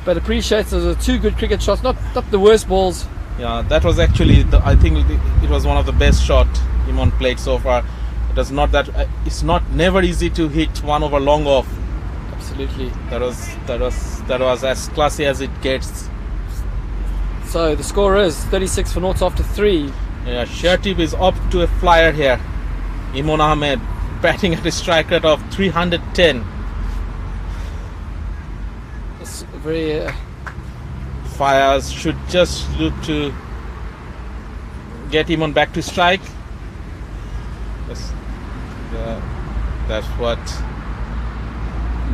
but appreciates those are 2 good cricket shots, not the worst balls. Yeah, that was actually I think it was one of the best shot Imon played so far. It was not that it's never easy to hit one over long off. Absolutely. That was as classy as it gets. So the score is 36 for naught after 3. Yeah, ShareTrip is up to a flyer here. Imon Ahmed batting at a strike rate of 310. It's very Fires should just look to get Imon back to strike. That's what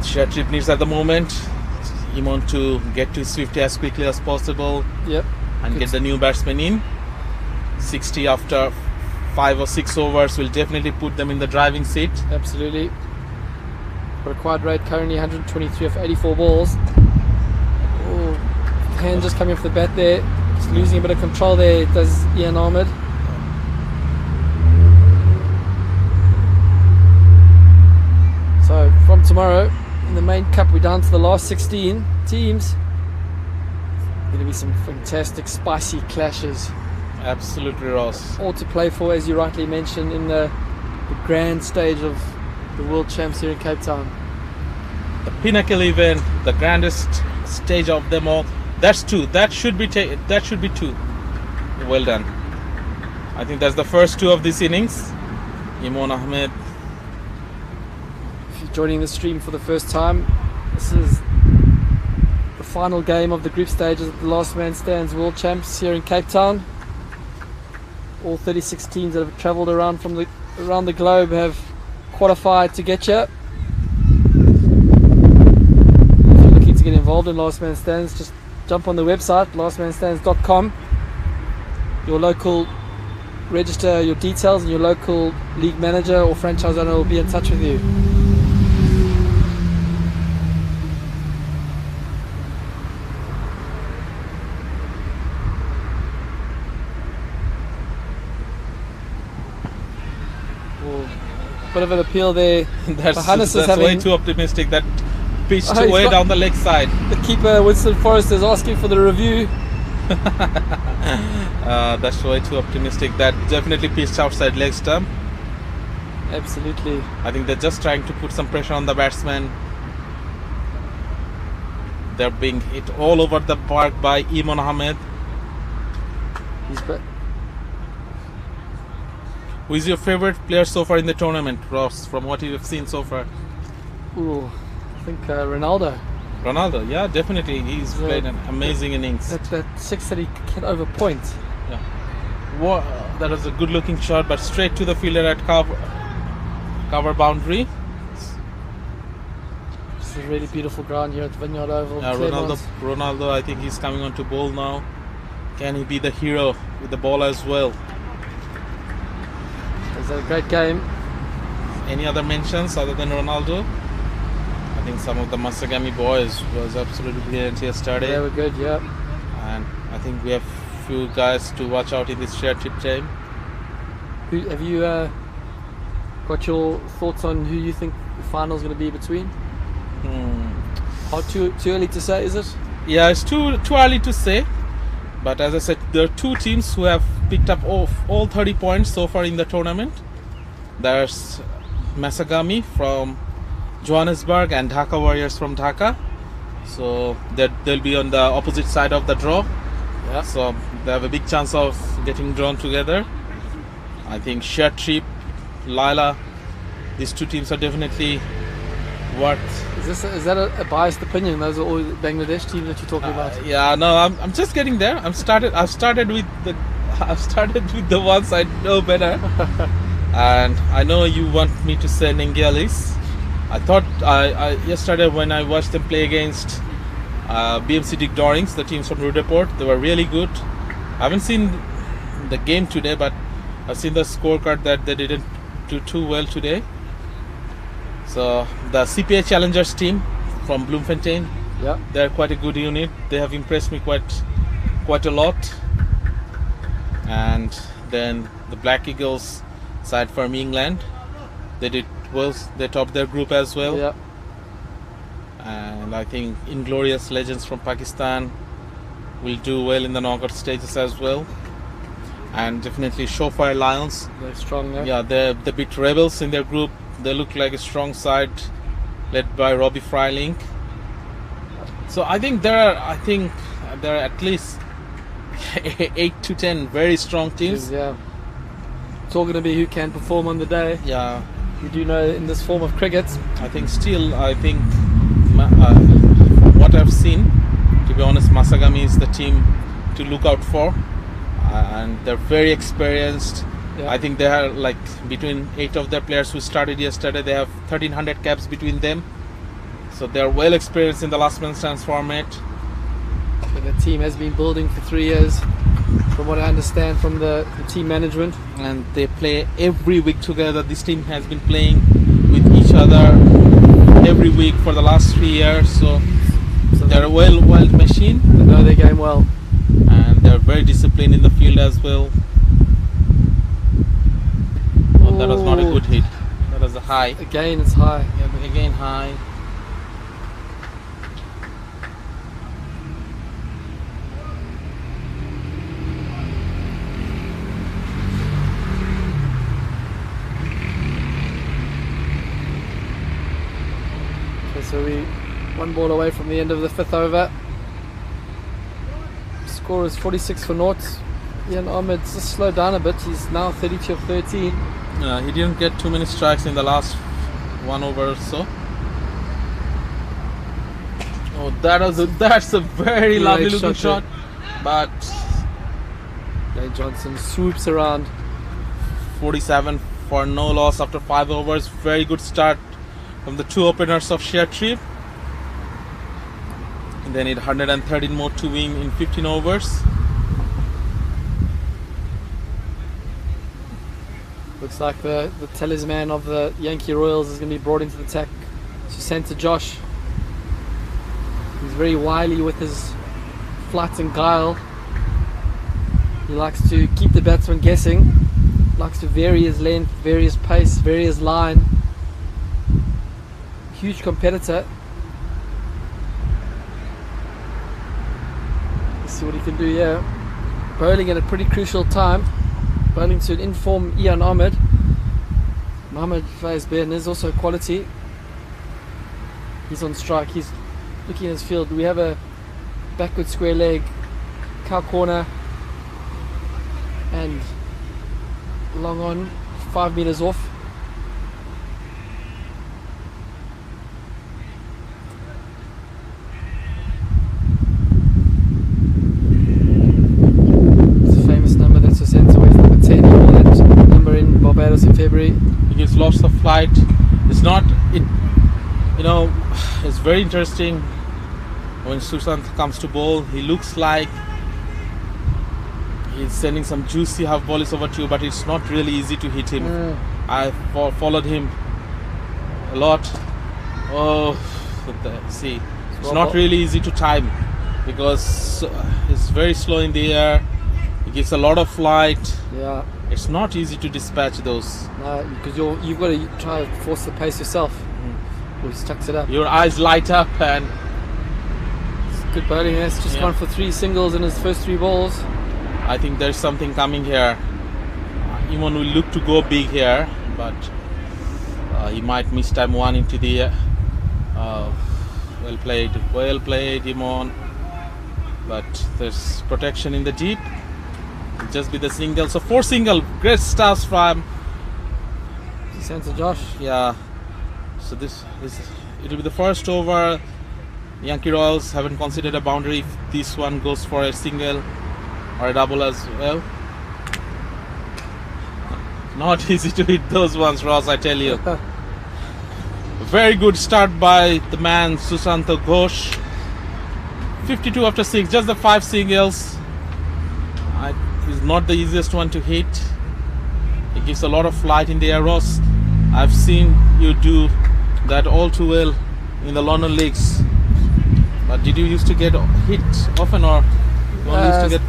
ShareTrip needs at the moment. Imon to get to Swifty as quickly as possible. Yep. And get the new batsman in. 60 after 5 or 6 overs will definitely put them in the driving seat. Absolutely. Required rate currently 123 of 84 balls. Oh, hand just coming off the bat there. Just losing a bit of control there, does Ian Ahmed. So from tomorrow in the main cup we're down to the last 16 teams. Going to be some fantastic spicy clashes. Absolutely, Ross. All to play for, as you rightly mentioned, in the grand stage of the World Champs here in Cape Town. The pinnacle event, the grandest stage of them all. That's 2. That should be 2. Well done. I think that's the first 2 of this innings. Imon Ahmed. If you're joining the stream for the first time, this is the final game of the group stages of the Last Man Stands World Champs here in Cape Town. All 36 teams that have travelled around around the globe have qualified to get here. If you're looking to get involved in Last Man Stands, just jump on the website lastmanstands.com. Your local register your details, and your local league manager or franchise owner will be in touch with you. Bit of an appeal there. That's way too optimistic. That pitch way down the leg side. The keeper Winston Forrest is asking for the review. That's way too optimistic. That definitely pitched outside leg stump. Absolutely. I think they're just trying to put some pressure on the batsman. They're being hit all over the park by Imon Ahmed. Who is your favorite player so far in the tournament, Ross, from what you have seen so far? Ooh, I think Ronaldo. Ronaldo, yeah, definitely. He's played an amazing innings. That 6 that he hit over point. Yeah. That was a good looking shot, but straight to the fielder at cover boundary. It's a really beautiful ground here at Vineyard Oval. Yeah, Ronaldo, I think he's coming on to bowl now. Can he be the hero with the ball as well? It's a great game. Any other mentions other than Ronaldo? I think some of the Masagami boys was absolutely brilliant yesterday. They were good, yeah. And I think we have few guys to watch out in this ShareTrip team. Have you got your thoughts on who you think the final is going to be between? Too early to say, is it? Yeah, it's too early to say. But as I said, there are 2 teams who have picked up all 30 points so far in the tournament. There's Masagami from Johannesburg and Dhaka Warriors from Dhaka. So they'll be on the opposite side of the draw. Yeah. So they have a big chance of getting drawn together. I think ShareTrip, Lila, these 2 teams are definitely what. Is that a biased opinion? Those are all the Bangladesh teams that you're talking about. Yeah, no, I'm just getting there. I've started with the ones I know better, and I know you want me to say Nengialis. I thought yesterday when I watched them play against BMC Dick Dorings, the teams from Rudeport, they were really good. I haven't seen the game today, but I've seen the scorecard that they didn't do too well today. So the CPA Challengers team from Bloemfontein, Yeah. they're quite a good unit. They have impressed me quite a lot. And then the Black Eagles side from England, they did well. They topped their group as well. Yeah. And I think Inglorious Legends from Pakistan will do well in the knockout stages as well. And definitely Showfire Lions. They're strong there. Yeah, they beat Rebels in their group. They look like a strong side, led by Robbie Freilink. So I think there are at least 8 to 10 very strong teams. Yeah. It's all going to be who can perform on the day. Yeah, You do know in this form of cricket, I think what I've seen, to be honest, Masagami is the team to look out for, and they're very experienced. Yeah. I think they are like between 8 of their players who started yesterday, they have 1300 caps between them, so they're well experienced in the last man stands format. the team has been building for 3 years, from what I understand from the team management. And they play every week together. This team has been playing with each other every week for the last 3 years, so they're a well-oiled machine, They know their game well. and they're very disciplined in the field as well. Oh, that was not a good hit. That was a high. Again, it's high. Yeah, but again high. Okay, so we one ball away from the end of the 5th over. Score is 46 for naught. Ian Ahmed's just slowed down a bit. He's now 32 of 13. He didn't get too many strikes in the last 1 over or so. Oh, that's a very lovely looking shot, but Dave Johnson swoops around. 47 for no loss after 5 overs. Very good start from the 2 openers of ShareTrip. And they need 113 more to win in 15 overs. Looks like the talisman of the Yankee Royals is going to be brought into the attack. Susanta Josh. He's very wily with his flight and guile. He likes to keep the batsman guessing. Likes to vary his length, vary his pace, vary his line. Huge competitor. Let's see what he can do here. Bowling at a pretty crucial time. Bowling to an in-form Ian Ahmed. Mohamed Faiz Ben is also quality. He's on strike. He's looking at his field. We have a backward square leg, cow corner, and long on, 5 meters off. Barbados in February. He gives lots of flight. It's not, it's very interesting when Susant comes to bowl. He looks like he's sending some juicy half volleys over to you, but it's not really easy to hit him. I followed him a lot. Oh, see, it's not really easy to time because he's very slow in the air. He gives a lot of flight. Yeah. It's not easy to dispatch those. No, because you've got to try to force the pace yourself. Or he tucks it up. Your eyes light up, and it's good bowling. He's just gone for 3 singles in his first 3 balls. I think there's something coming here. Imon will look to go big here, but he might miss time 1 into the well played Imon, but there's protection in the deep. It'll just be the single, so 4 single, great starts from Santa Josh. yeah. So this is it will be the first over. Yankee Royals haven't considered a boundary if this one goes for a single or a double as well. Not easy to hit those ones, Ross, I tell you. Very good start by the man Susanto Ghosh. 52 after 6, just the 5 singles. Is not the easiest one to hit. It gives a lot of flight in the air, Ross. I've seen you do that all too well in the London leagues. But did you used to get hit often, or only used to get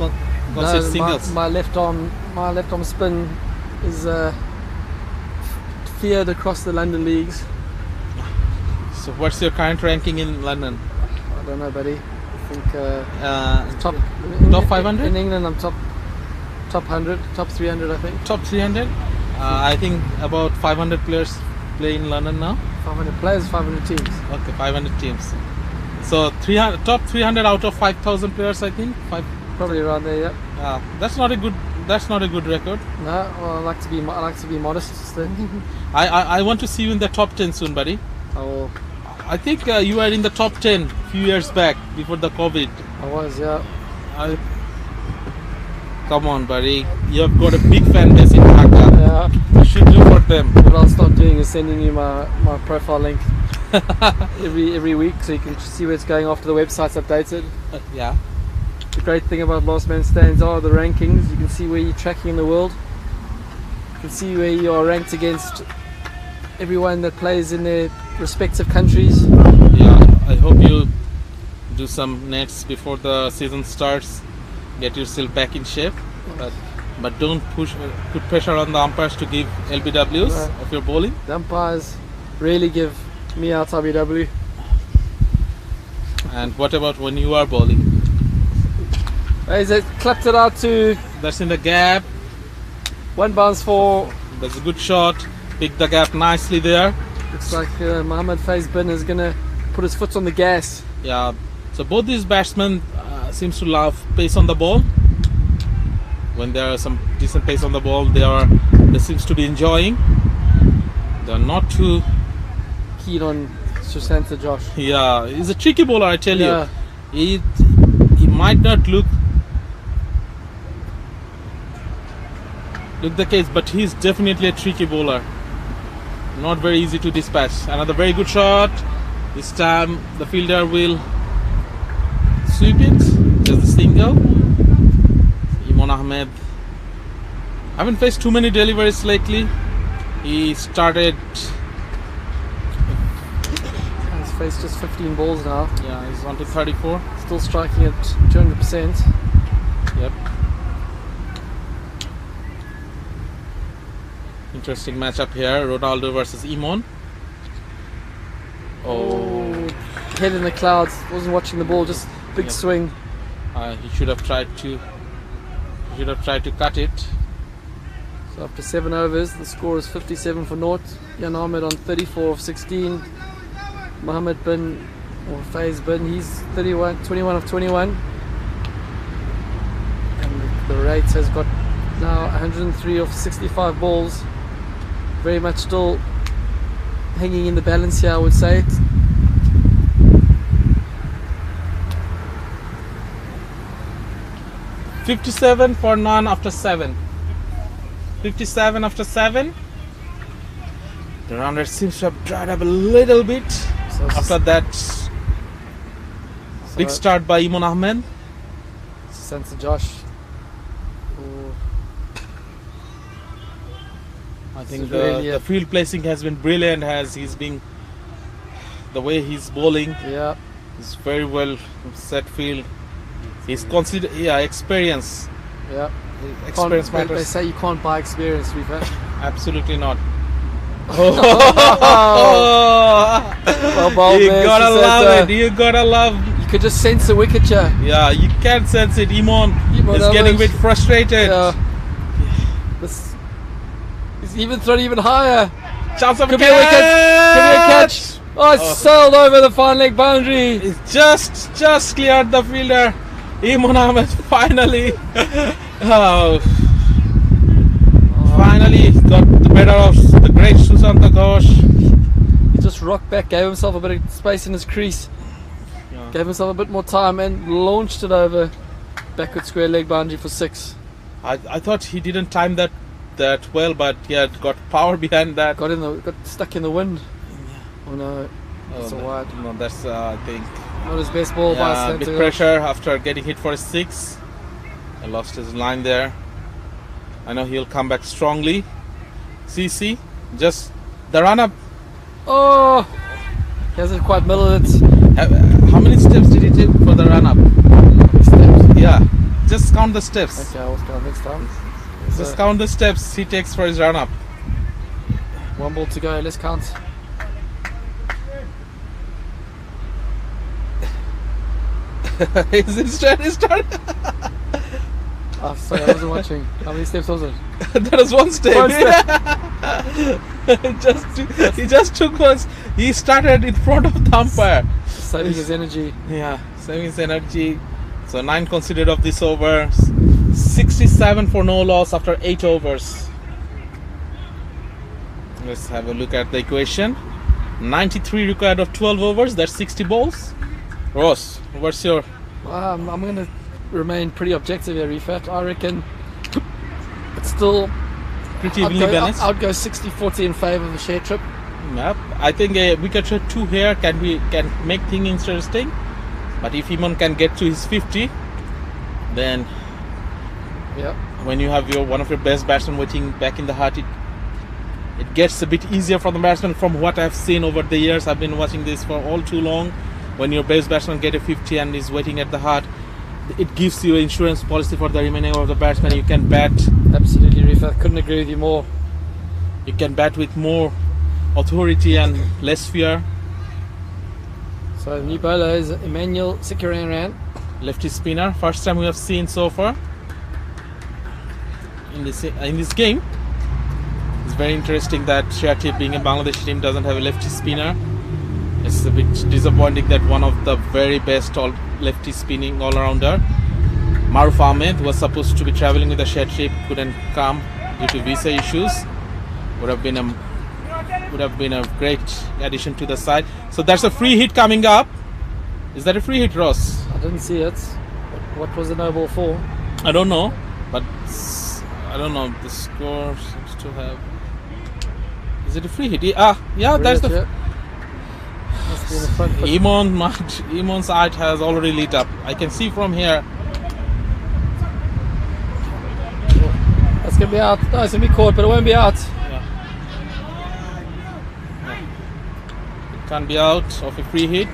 considered singles? My left arm spin is feared across the London leagues. So what's your current ranking in London? I don't know, buddy. I think top 500 in England. I'm top 100, top 300. I think top 300. I think about 500 players play in London now. 500 players, 500 teams. Okay, 500 teams. So top 300 out of 5,000 players, I think. Probably around there. Yeah. That's not a good record. No, well, I like to be modest. So. I want to see you in the top 10 soon, buddy. I think you were in the top 10 a few years back before the COVID. I was, yeah. Come on, buddy. You've got a big fan base in Dhaka. Yeah. You should do for them. What I'll start doing is sending you my profile link every week, so you can see where it's going after the website's updated. Yeah. The great thing about Last Man Stands are the rankings. You can see where you're tracking in the world. You can see where you are ranked against everyone that plays in their respective countries. Yeah, I hope you do some nets before the season starts. Get yourself back in shape, but don't put pressure on the umpires to give LBWs of your bowling. The umpires really give me out LBW. And what about when you are bowling? He's clapped it out to. That's in the gap. One bounce for. That's a good shot. Pick the gap nicely there. Looks like Mohammad Faiz Bin is gonna put his foot on the gas. Yeah. So both these batsmen seems to love pace on the ball. When there are some decent pace on the ball, they seems to be enjoying. They're not too keen on Susanto Josh. Yeah, he's a tricky bowler, I tell you. He might not look the case, but he's definitely a tricky bowler. Not very easy to dispatch. Another very good shot. This time the fielder will sweep it. Just a single. Imon Ahmed. I haven't faced too many deliveries lately. He started. He's faced just 15 balls now. Yeah, he's on to 34. Still striking at 200%. Yep. Interesting matchup here. Ronaldo versus Imon. Oh, head in the clouds. Wasn't watching the ball. Just big swing. He should have tried to. Cut it. So after 7 overs, the score is 57 for naught. Jan Ahmed on 34 of 16. Mohammed Bin, or Faiz Bin, he's 21 of 21. And the rate has got now 103 of 65 balls. Very much still hanging in the balance here, I would say. $57 for none after 7. 57 after 7. The run rate seems to have dried up a little bit after that big start by Imon Ahmed. Susanto Josh. I think the field placing has been brilliant. The way he's bowling. Yeah, he's very well set field. He's considered experience. Yeah, experience matters. They say you can't buy experience. We've had. Absolutely not. Well, you gotta love it. You gotta love. You could just sense the wicket here. Yeah, you can sense it. Imon is getting a bit frustrated. Yeah. He's even thrown even higher. Chance of Could be a wicket. Could be a catch. Oh, it's sailed over the fine leg boundary. It's just cleared the fielder. Imon Ahmed finally. Finally got the better of the great Susanto Ghosh. He just rocked back, gave himself a bit of space in his crease, Yeah. gave himself a bit more time, and launched it over backward square leg boundary for 6. I thought he didn't time that well, but yeah, got power behind that. Got stuck in the wind. Oh no, that's a wide. No, that's I think Not his best ball by a Santo. bit pressure after getting hit for a 6. I lost his line there. I know he'll come back strongly. See, just the run up. Oh, he hasn't quite middled it. How many steps did he take for the run up? Steps. Yeah, just count the steps. Okay, I'll count next time. Just count the steps he takes for his run up. 1 ball to go. Let's count. His start. Oh, sorry, I wasn't watching. How many steps was it? That was 1 step. 1 step. He just took us. He started in front of the umpire. Saving his energy. Yeah, saving his energy. So 9 considered of this over. 67 for no loss after 8 overs. Let's have a look at the equation. 93 required of 12 overs. That's 60 balls. Ross, what's your? I'm going to remain pretty objective here, Rifat. I reckon it's still Pretty evenly balanced. I'd go 60-40 in favour of the ShareTrip. Yep. I think a wicket shot 2 here can make things interesting. But if Imon can get to his 50, then Yeah. when you have one of your best batsmen waiting back in the heart, it gets a bit easier for the batsman. From what I've seen over the years, I've been watching this for all too long. When your best batsman get a 50 and is waiting at the heart, it gives you an insurance policy for the remaining of the batsman. You can bat. Absolutely, Rifat. Couldn't agree with you more. You can bat with more authority and less fear. So the new bowler is Emmanuel Sikaran. Lefty spinner. First time we have seen so far in this game. It's very interesting that ShareTrip, being a Bangladeshi team, doesn't have a lefty spinner. It's a bit disappointing that one of the very best lefty spinning all-rounder, Maruf Ahmed, was supposed to be traveling with the ShareTrip, couldn't come due to visa issues. Would have been a great addition to the side. So that's a free hit coming up. Is that a free hit, Ross? I didn't see it. What was the no ball for? I don't know, but I don't know. The score seems to have. Is it a free hit? Yeah, that's the. Yeah. Must be in the front foot. Imon's eye has already lit up. I can see from here. That's going to be out. No, it's going to be caught, but it won't be out. It can't be out of a free hit.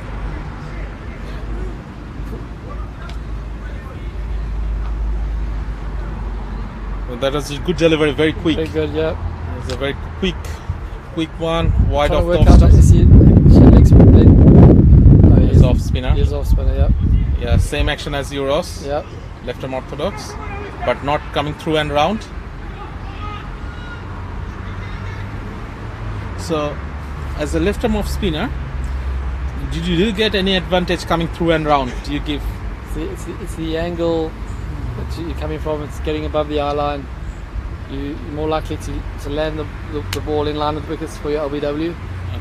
Well, that was a good delivery, very quick. Very good, yeah. It's a very quick one, wide Trying off to work the out. off Is he leg spin? Oh, He's off spinner. He's off spinner, yeah. Yeah, same action as Euros. Yeah. Left arm orthodox, but not coming through and round. So, as a left arm off spinner, did you get any advantage coming through and round? Do you give? It's the angle that you're coming from. It's getting above the eye line. You're more likely to land the ball in line with wickets for your LBW.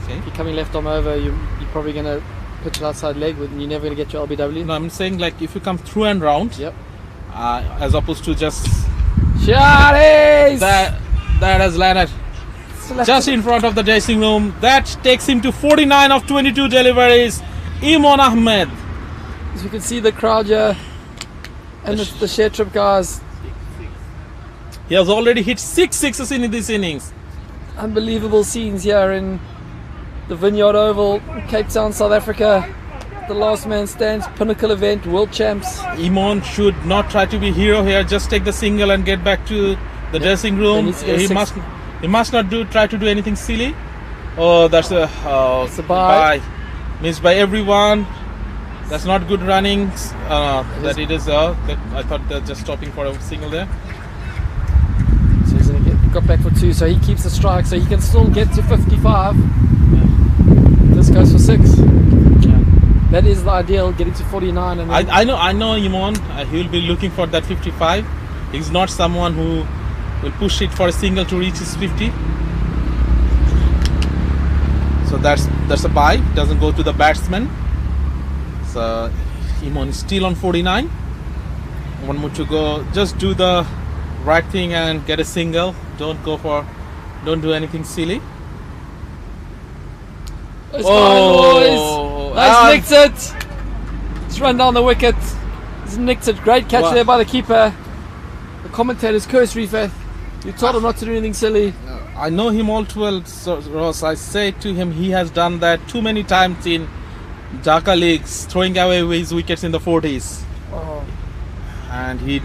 Okay. If you're coming left arm over, you're probably going to pitch it outside leg, but you're never going to get your LBW. No, I'm saying like if you come through and round, Yep. As opposed to just Shotties! that has landed just in front of the dressing room. That takes him to 49 of 22 deliveries. Imon Ahmed. As you can see the crowd here and the ShareTrip guys. He has already hit 6 sixes in this innings. Unbelievable scenes here in the Vineyard Oval, Cape Town, South Africa. The last man stands, pinnacle event, world champs. Imon should not try to be hero here. Just take the single and get back to the dressing room. He must not try to do anything silly. Oh, that's a bye. Missed by everyone. That's not good running. I thought they're just stopping for a single there. So he's going to got back for 2, so he keeps the strike, so he can still get to 55. This goes for 6. That is the ideal, getting to 49. And I know Imon. He will be looking for that 55. He's not someone who will push it for a single to reach his 50. So that's a bye. Doesn't go to the batsman. So Imon is still on 49. One more to go. Just do the right thing and get a single. Don't do anything silly. It's fine, boys. Nice, nicked it. He's run down the wicket. He's nicked it. Great catch there by the keeper. The commentator's cursory, Faith. You told him not to do anything silly. I know him all too well, so, Ross. I say to him, he has done that too many times in Dhaka leagues, throwing away his wickets in the 40s. Oh. And he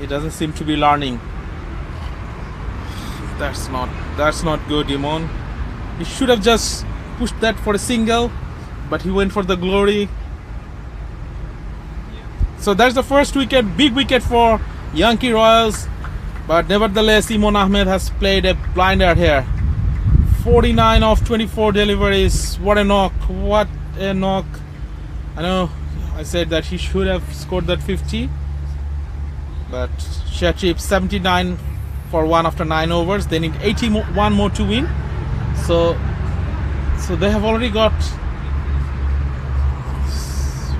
doesn't seem to be learning. That's not good, Imon. He should have just pushed that for a single, but he went for the glory. So that's the first wicket, big wicket for Yankee Royals. But nevertheless, Imon Ahmed has played a blinder here. 49 of 24 deliveries. What a knock. What a knock. I know I said that he should have scored that 50. But ShareTrip 79 for 1 after 9 overs. They need 81 more to win. So they have already got...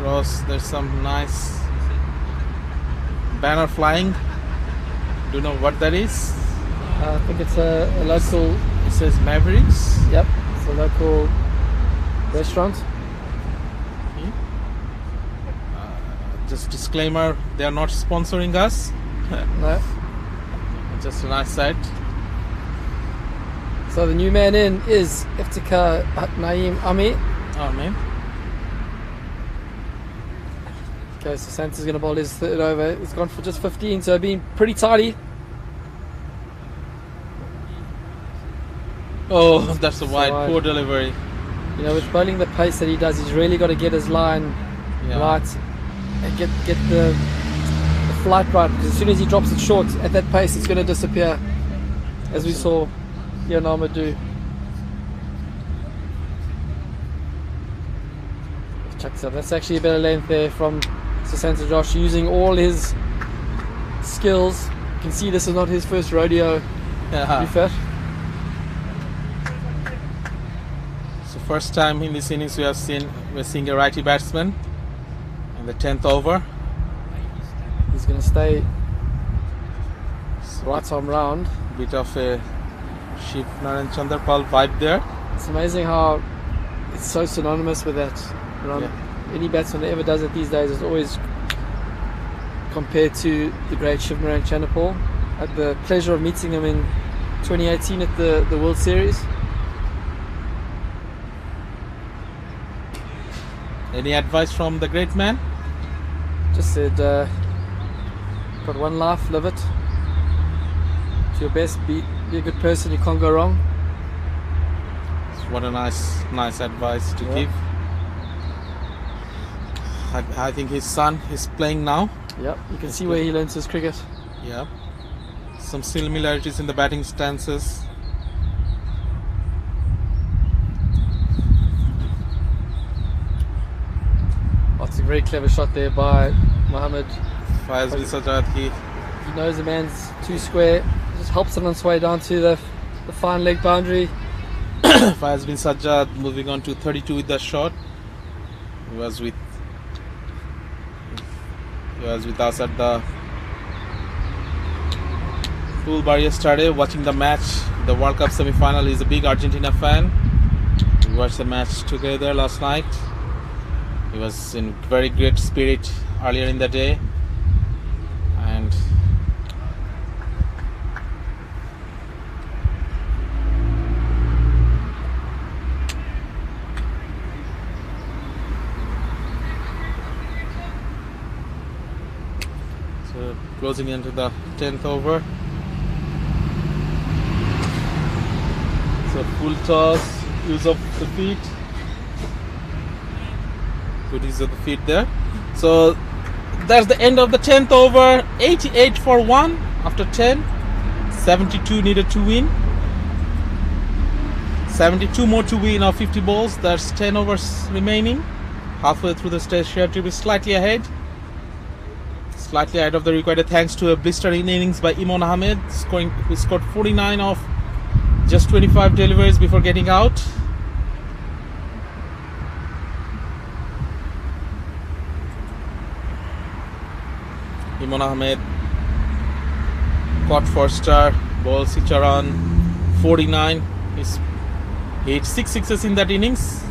Ross, there's some nice banner flying. Do you know what that is? I think it's a local... It says Mavericks. Yep, it's a local restaurant. Just disclaimer, they are not sponsoring us. No. Just a nice sight. So the new man in is Iftikhar Naeem Ami. Oh man. Okay, so Santa's going to bowl his third over. It's gone for just 15, so been pretty tidy. Oh, that's a wide, poor delivery. You know, with bowling the pace that he does, he's really got to get his line right and get the flight right, because as soon as he drops it short at that pace, it's going to disappear, as we saw Yanama do. Chucks up. That's actually a better length there from Sasanta Josh, using all his skills. You can see this is not his first rodeo. To be fair. So first time in this innings we're seeing a righty batsman in the 10th over. He's going to stay right arm round. Bit of a Shiv Narayan Chandrapal vibe there. It's amazing how it's so synonymous with that. Any batsman that ever does it these days is always compared to the great Shiv Narayan Chandrapal. I had the pleasure of meeting him in 2018 at the World Series. Any advice from the great man? Just said, got one life, live it to your best, be a good person, you can't go wrong. What a nice advice to give. I think his son is playing now. Yep, you can see where he learns his cricket. Yeah, some similarities in the batting stances. That's a very clever shot there by Mohammed. Faiz bin Sajjad, he knows the man's too square, just helps it on its way down to the fine leg boundary. Faiz bin Sajjad moving on to 32 with the shot. He was with us at the pool bar yesterday watching the match, the World Cup semi-final. He's a big Argentina fan. We watched the match together last night. He was in very great spirit earlier in the day, and so closing into the 10th over. So full toss, use of the feet. Good use of the feet there. So that's the end of the 10th over. 88 for 1 after 10. 72 needed to win. 72 more to win of 50 balls. That's 10 overs remaining. Halfway through the stage, ShareTrip is slightly ahead. Slightly ahead of the required, thanks to a blistering innings by Imon Ahmed, who scored 49 of Just 25 deliveries before getting out. Imon Ahmed caught for star, ball switcher on 49. He hit 6 sixes in that innings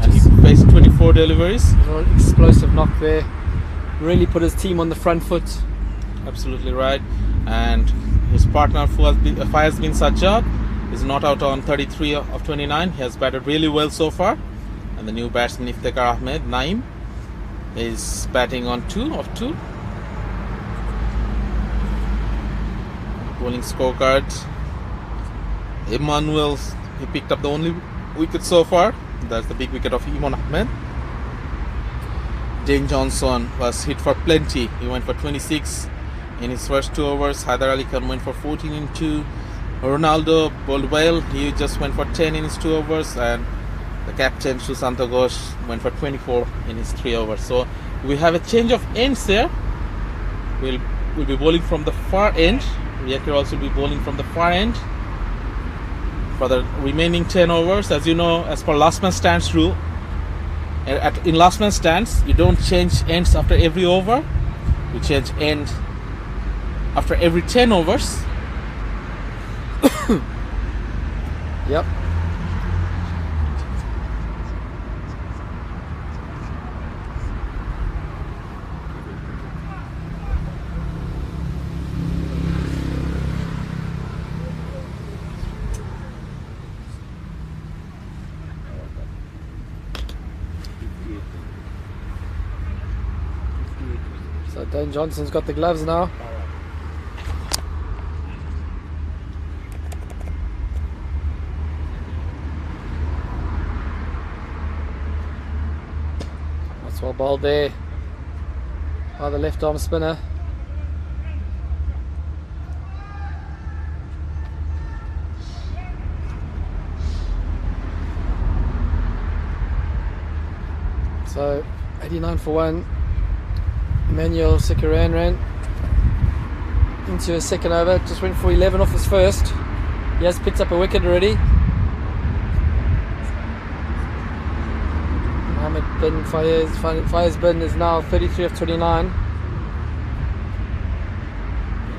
and he faced 24 deliveries. Explosive knock there. Really put his team on the front foot. Absolutely right. And his partner Faiz bin Sajjad is not out on 33 of 29. He has batted really well so far. And the new batsman Iftikhar Ahmed, Naeem, is batting on 2 of 2. Bowling scorecard. Emmanuel, he picked up the only wicket so far. That's the big wicket of Imon Ahmed. Dane Johnson was hit for plenty. He went for 26 in his first 2 overs. Haider Ali Khan went for 14 in 2. Ronaldo bowled well. He just went for 10 in his 2 overs. And the captain Sushanta Ghosh went for 24 in his 3 overs. So we have a change of ends there. We'll be bowling from the far end. Yankee Royals will be bowling from the far end for the remaining 10 overs. As you know, as per last man stands rule, in last man stands, you don't change ends after every over. You change end after every 10 overs. Yep. So Dane Johnson's got the gloves now. That's well bowled there by the left arm spinner. So 89 for 1. Emmanuel Sikaran ran into his second over, just went for 11 off his first. He has picked up a wicket already. Mohammed bin Faiz bin is now 33 of 29.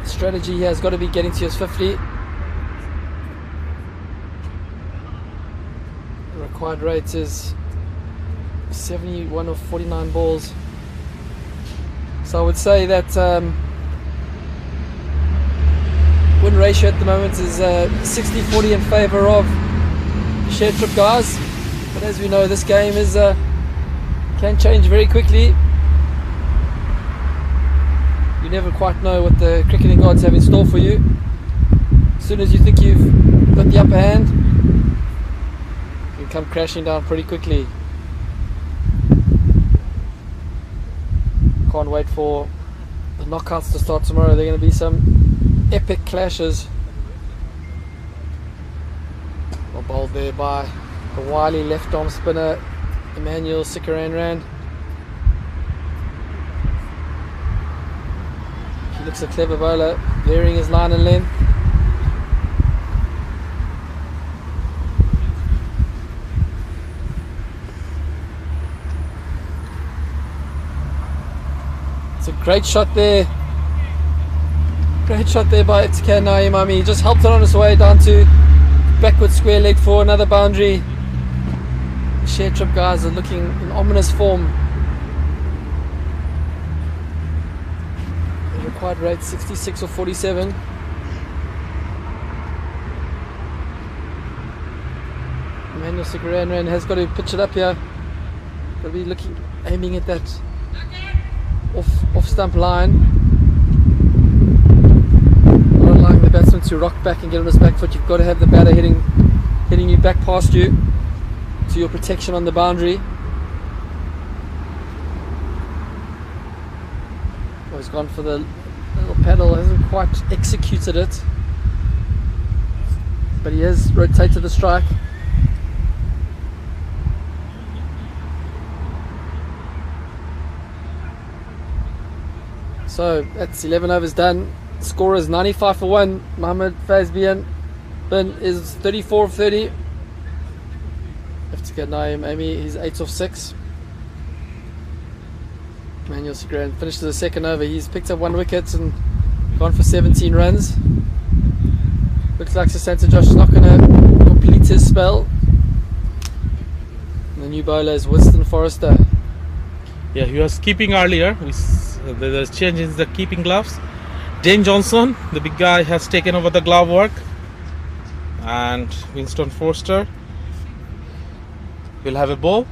Strategy here has got to be getting to his 50. The required rate is 71 of 49 balls. So I would say that win ratio at the moment is 60-40 in favour of ShareTrip guys. But as we know, this game is can change very quickly. You never quite know what the cricketing gods have in store for you. As soon as you think you've got the upper hand, you come crashing down pretty quickly. Can't wait for the knockouts to start tomorrow. They're going to be some epic clashes. Well bowled there by the wily left arm spinner Emmanuel Sikaran. He looks a clever bowler, varying his line and length. It's a great shot there. Great shot there by Iftikhar Naeem. He just helped it on his way down to backward square leg for another boundary. The ShareTrip guys are looking in ominous form. The required rate 66 or 47. Emmanuel Sikaran has got to pitch it up here. Got to be aiming at that off stump line, not allowing the batsman to rock back and get on his back foot. You've got to have the batter hitting you back past you to your protection on the boundary. Oh, he's gone for the little paddle, hasn't quite executed it, but he has rotated the strike. So that's 11 overs done. Score is 95 for 1. Mohammed Faiz bin Ben is 34 of 30. Have to get Naeem Amy. He's 8 of 6. Manuel Segran finished the second over. He's picked up 1 wicket and gone for 17 runs. Looks like Sir Santa Josh is not going to complete his spell. And the new bowler is Winston Forrester. Yeah, he was keeping earlier. There's change in the keeping gloves. Dane Johnson, the big guy, has taken over the glove work. And Winston Forrester will have a ball.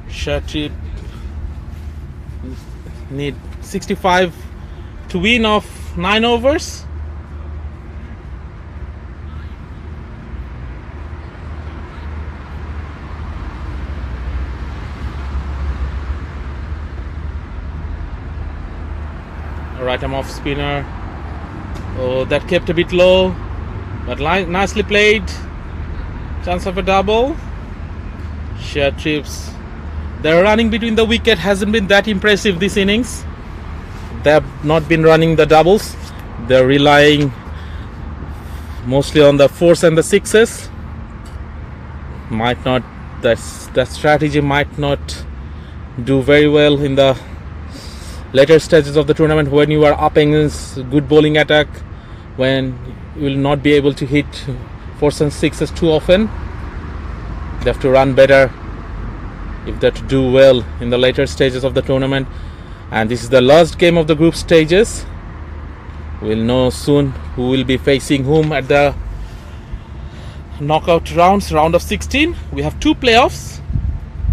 ShareTrip need 65 to win of 9 overs. Right arm off spinner. Oh, that kept a bit low, but nicely played. Chance of a double. ShareTrips. Their running between the wicket hasn't been that impressive this innings. They have not been running the doubles. They're relying mostly on the 4s and the 6s. Might not. That strategy might not do very well in the later stages of the tournament when you are up against good bowling attack, when you will not be able to hit 4s and 6s too often. They have to run better if they're to do well in the later stages of the tournament. And this is the last game of the group stages. We'll know soon who will be facing whom at the knockout rounds, round of 16. We have 2 playoffs,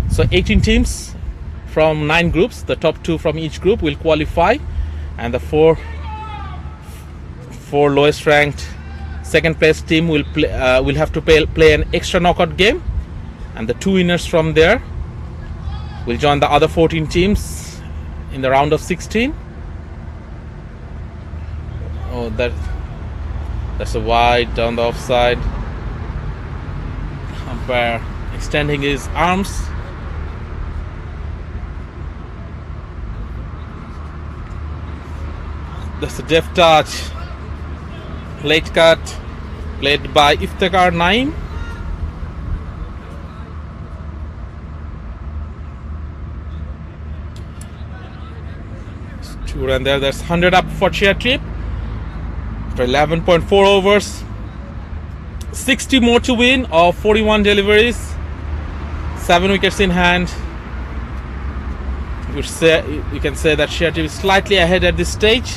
so 18 teams from 9 groups. The top 2 from each group will qualify, and the 4 lowest ranked second place team will have to play an extra knockout game, and the 2 winners from there will join the other 14 teams in the round of 16. Oh, that's a wide down the offside. Umpire extending his arms. That's a deft touch. Late cut played by Iftikhar Naeem. And there's 100 up for ShareTrip after 11.4 overs. 60 more to win of 41 deliveries, 7 wickets in hand. You can say that ShareTrip is slightly ahead at this stage,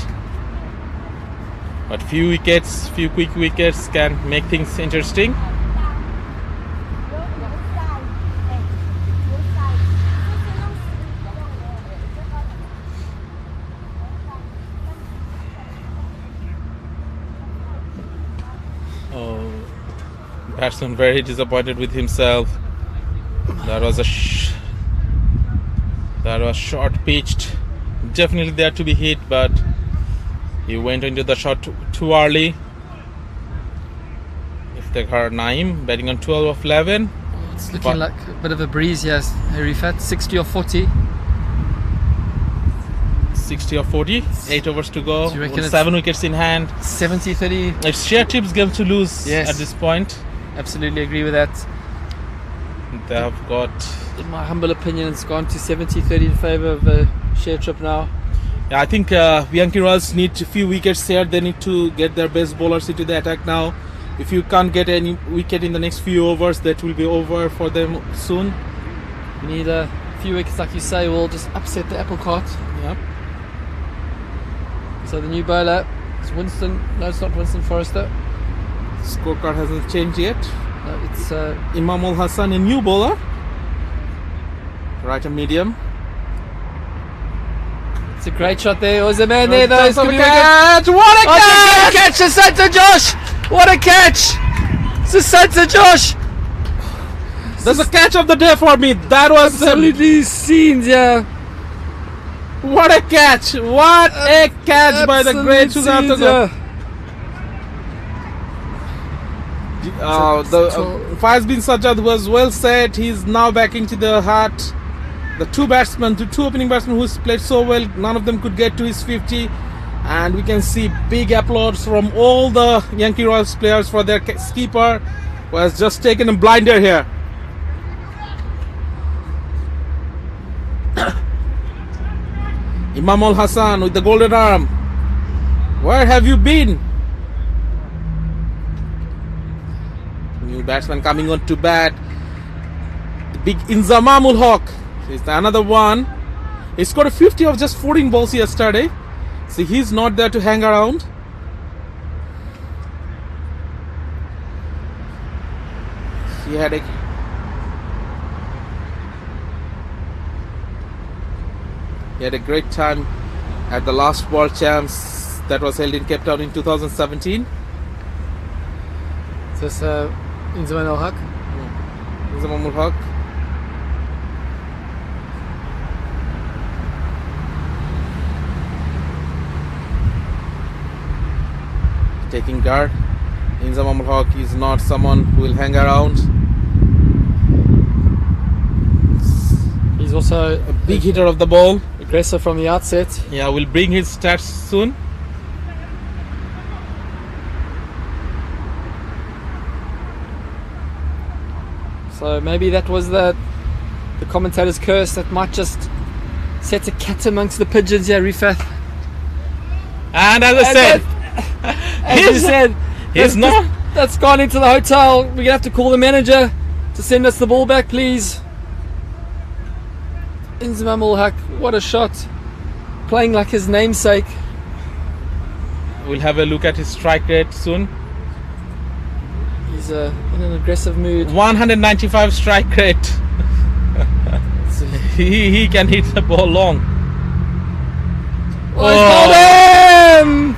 but few quick wickets can make things interesting. Batsman very disappointed with himself. That was short pitched, definitely there to be hit, but he went into the shot too early. Iftikhar Naeem batting on 12 of 11. It's looking like a bit of a breeze here, Rifat. 60 or 40. 60 or 40, 8 overs to go, 7 wickets in hand. 70-30. It's ShareTrip's game to lose at this point. Absolutely agree with that. They have got, in my humble opinion, it's gone to 70-30 in favour of ShareTrip now. Yeah, I think Yankee Royals need a few wickets here. They need to get their best bowlers into the attack now. If you can't get any wicket in the next few overs, that will be over for them soon. We need a few wickets, like you say, will just upset the apple cart. Yep. So the new bowler is Winston. No, it's not Winston Forrester. Scorecard hasn't changed yet. No, it's Imam Ul Hassan, a new bowler. Right and medium. It's a great shot there. There was a man there though. What a catch! What a catch! Catch to Santa Josh! What a catch! To Santa Josh! That's a catch of the day for me. That was absolutely scenes, yeah. What a catch! What a catch by the great Suzanne. Faiz bin Sajjad was well set. He's now back into the heart the two opening batsmen who played so well, none of them could get to his 50, and we can see big applause from all the Yankee Royals players for their skipper, who has just taken a blinder here. Imamul Hassan with the golden arm. Where have you been? New batsman coming on to bat. The big Inzamamul Haq is another one. He scored a 50 of just 14 balls yesterday. See, he's not there to hang around. He had a great time at the last World Champs that was held in Cape Town in 2017. Is this Inzamamul Haq? Inzamamul Haq. Taking guard. Inzamamul Haq is not someone who will hang around. He's also A big hitter of the ball. aggressive from the outset. Yeah, we'll bring his stats soon. So maybe that was the commentator's curse that might just set a cat amongst the pigeons here, Rifat. And as I said, As you said, he's not. That's gone into the hotel. We're going to have to call the manager to send us the ball back, please. Inzamamul Haq, what a shot. Playing like his namesake. We'll have a look at his strike rate soon. He's in an aggressive mood. 195 strike rate. he can hit the ball long. Oh, he's bowled him!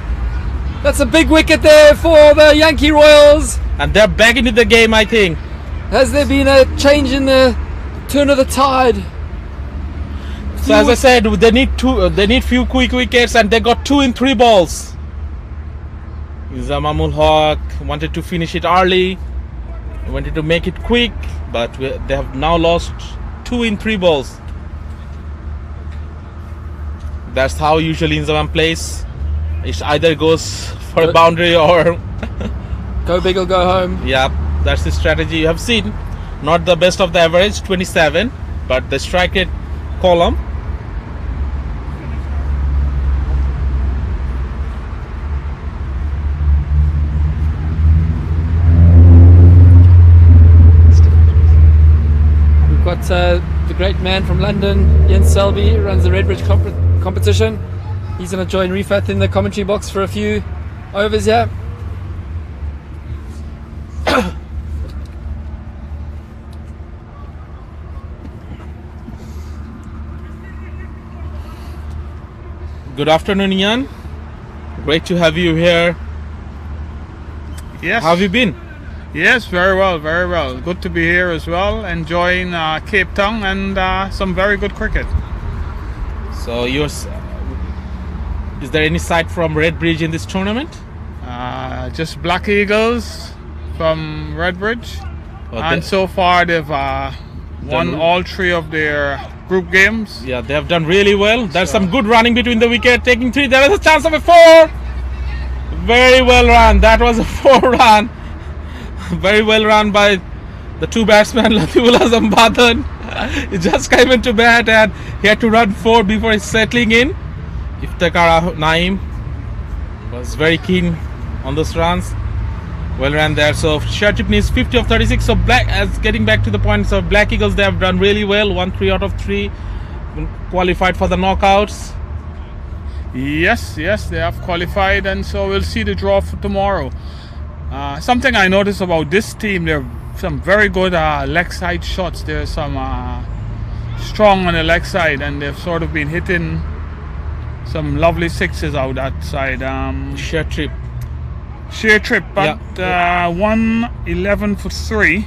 That's a big wicket there for the Yankee Royals. And they're back into the game, I think. Has there been a change in the turn of the tide? So as I said, they need few quick wickets, and they got 2 in 3 balls. Inzamamul Haq wanted to finish it early, wanted to make it quick, but they have now lost 2 in 3 balls. That's how usually Inzamam plays. It either goes for a boundary or go big or go home. Yeah, that's the strategy. You have seen, not the best of the average, 27, but the strike rate column. We've got the great man from London, Jens Selby, who runs the Redbridge competition. He's going to join Rifat in the commentary box for a few overs here. Good afternoon, Ian. Great to have you here. Yes. How have you been? Yes, very well, very well. Good to be here as well, enjoying Cape Town and some very good cricket. So is there any side from Redbridge in this tournament? Just Black Eagles from Redbridge, Oh, and so far they've won all 3 of their group games. Yeah, they have done really well. There's some good running between the wicket, taking 3. There is a chance of a 4. Very well run. That was a 4 run. Very well run by the 2 batsmen, Latiful Azam Badhan. He just came into bat and he had to run 4 before he's settling in. Iftikhar Naeem was very keen on those runs. Well ran there. So ShareTrip needs 50 of 36. So getting back to the point, so Black Eagles, they have done really well. Won 3 out of 3. Qualified for the knockouts. Yes, they have qualified, and so we'll see the draw for tomorrow. Something I noticed about this team, there are some very good leg side shots. There's some strong on the leg side, and they've sort of been hitting some lovely 6s out that side. ShareTrip, but 111 for 3,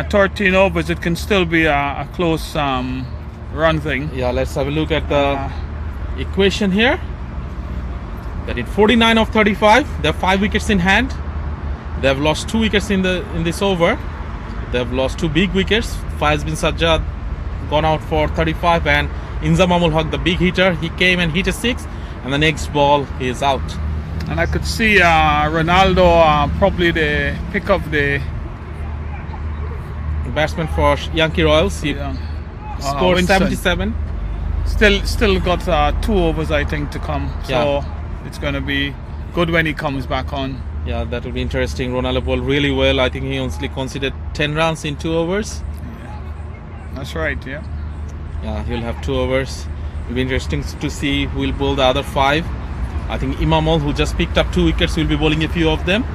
13 overs. It can still be a close run thing. Yeah, let's have a look at the equation here. They did 49 of 35. They have 5 wickets in hand. They have lost 2 wickets in this over. They have lost 2 big wickets. Faiz bin Sajjad gone out for 35, and Inza Mamul Haq, the big hitter, he came and hit a 6, and the next ball he is out. And I could see Ronaldo probably the pick of the Batsman for Yankee Royals. He scored Winston. 77. Still got 2 overs, I think, to come. So Yeah. it's going to be good when he comes back on. Yeah, that will be interesting. Ronaldo bowled really well. I think he only considered 10 runs in 2 overs. That's right, yeah. Yeah, he'll have 2 overs. It'll be interesting to see who will bowl the other 5. I think Imamul, who just picked up 2 wickets, will be bowling a few of them.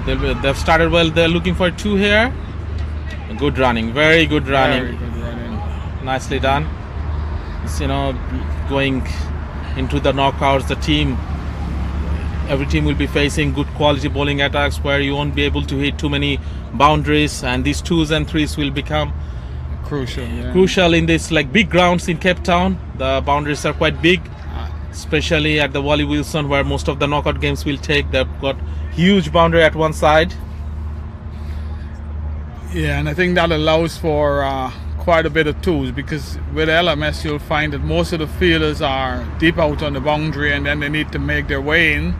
They've started well. They're looking for 2 here. Good running, very good running. Very good running. Nicely done. It's, going into the knockouts, every team will be facing good quality bowling attacks where you won't be able to hit too many boundaries, and these 2s and 3s will become crucial in this big grounds in Cape Town. The boundaries are quite big, especially at the Wally Wilson where most of the knockout games will take. They've got huge boundary at one side. Yeah, and I think that allows for quite a bit of 2s, because with LMS you'll find that most of the fielders are deep out on the boundary, and then they need to make their way in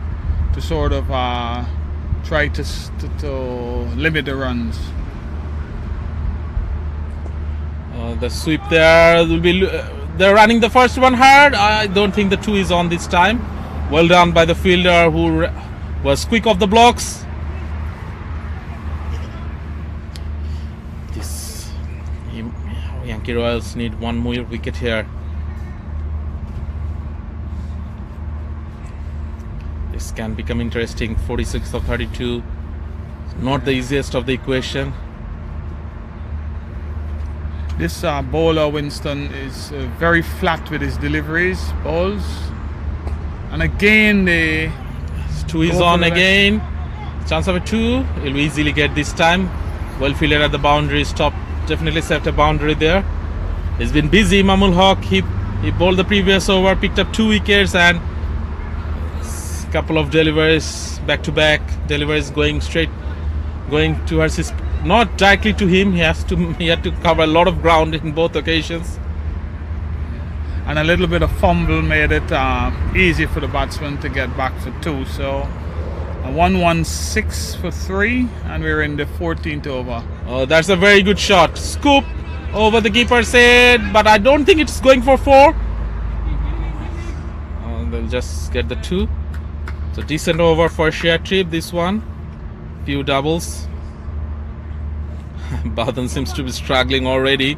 to sort of try to limit the runs. The sweep there will be. They're running the first one hard. I don't think the 2 is on this time. Well done by the fielder who was quick off the blocks. Yankee Royals need 1 more wicket here. This can become interesting. 46 of 32. Not the easiest of the equation. This bowler Winston is very flat with his deliveries, balls, and again the 2 is on again. Chance of a 2. He'll easily get this time. Well fielded at the boundary. Stop. Definitely set a boundary there. He's been busy. Mamul Haq. He bowled the previous over, picked up 2 wickets, and couple of deliveries back to back. Deliveries going towards his, not directly to him. He had to cover a lot of ground in both occasions. And a little bit of fumble made it easy for the batsman to get back for 2. So a 1-1-6 for 3, and we're in the 14th over. Oh, that's a very good shot. Scoop over the keeper's head, but I don't think it's going for 4. They'll just get the 2. So decent over for ShareTrip, this one. Few doubles. Badhan seems to be struggling already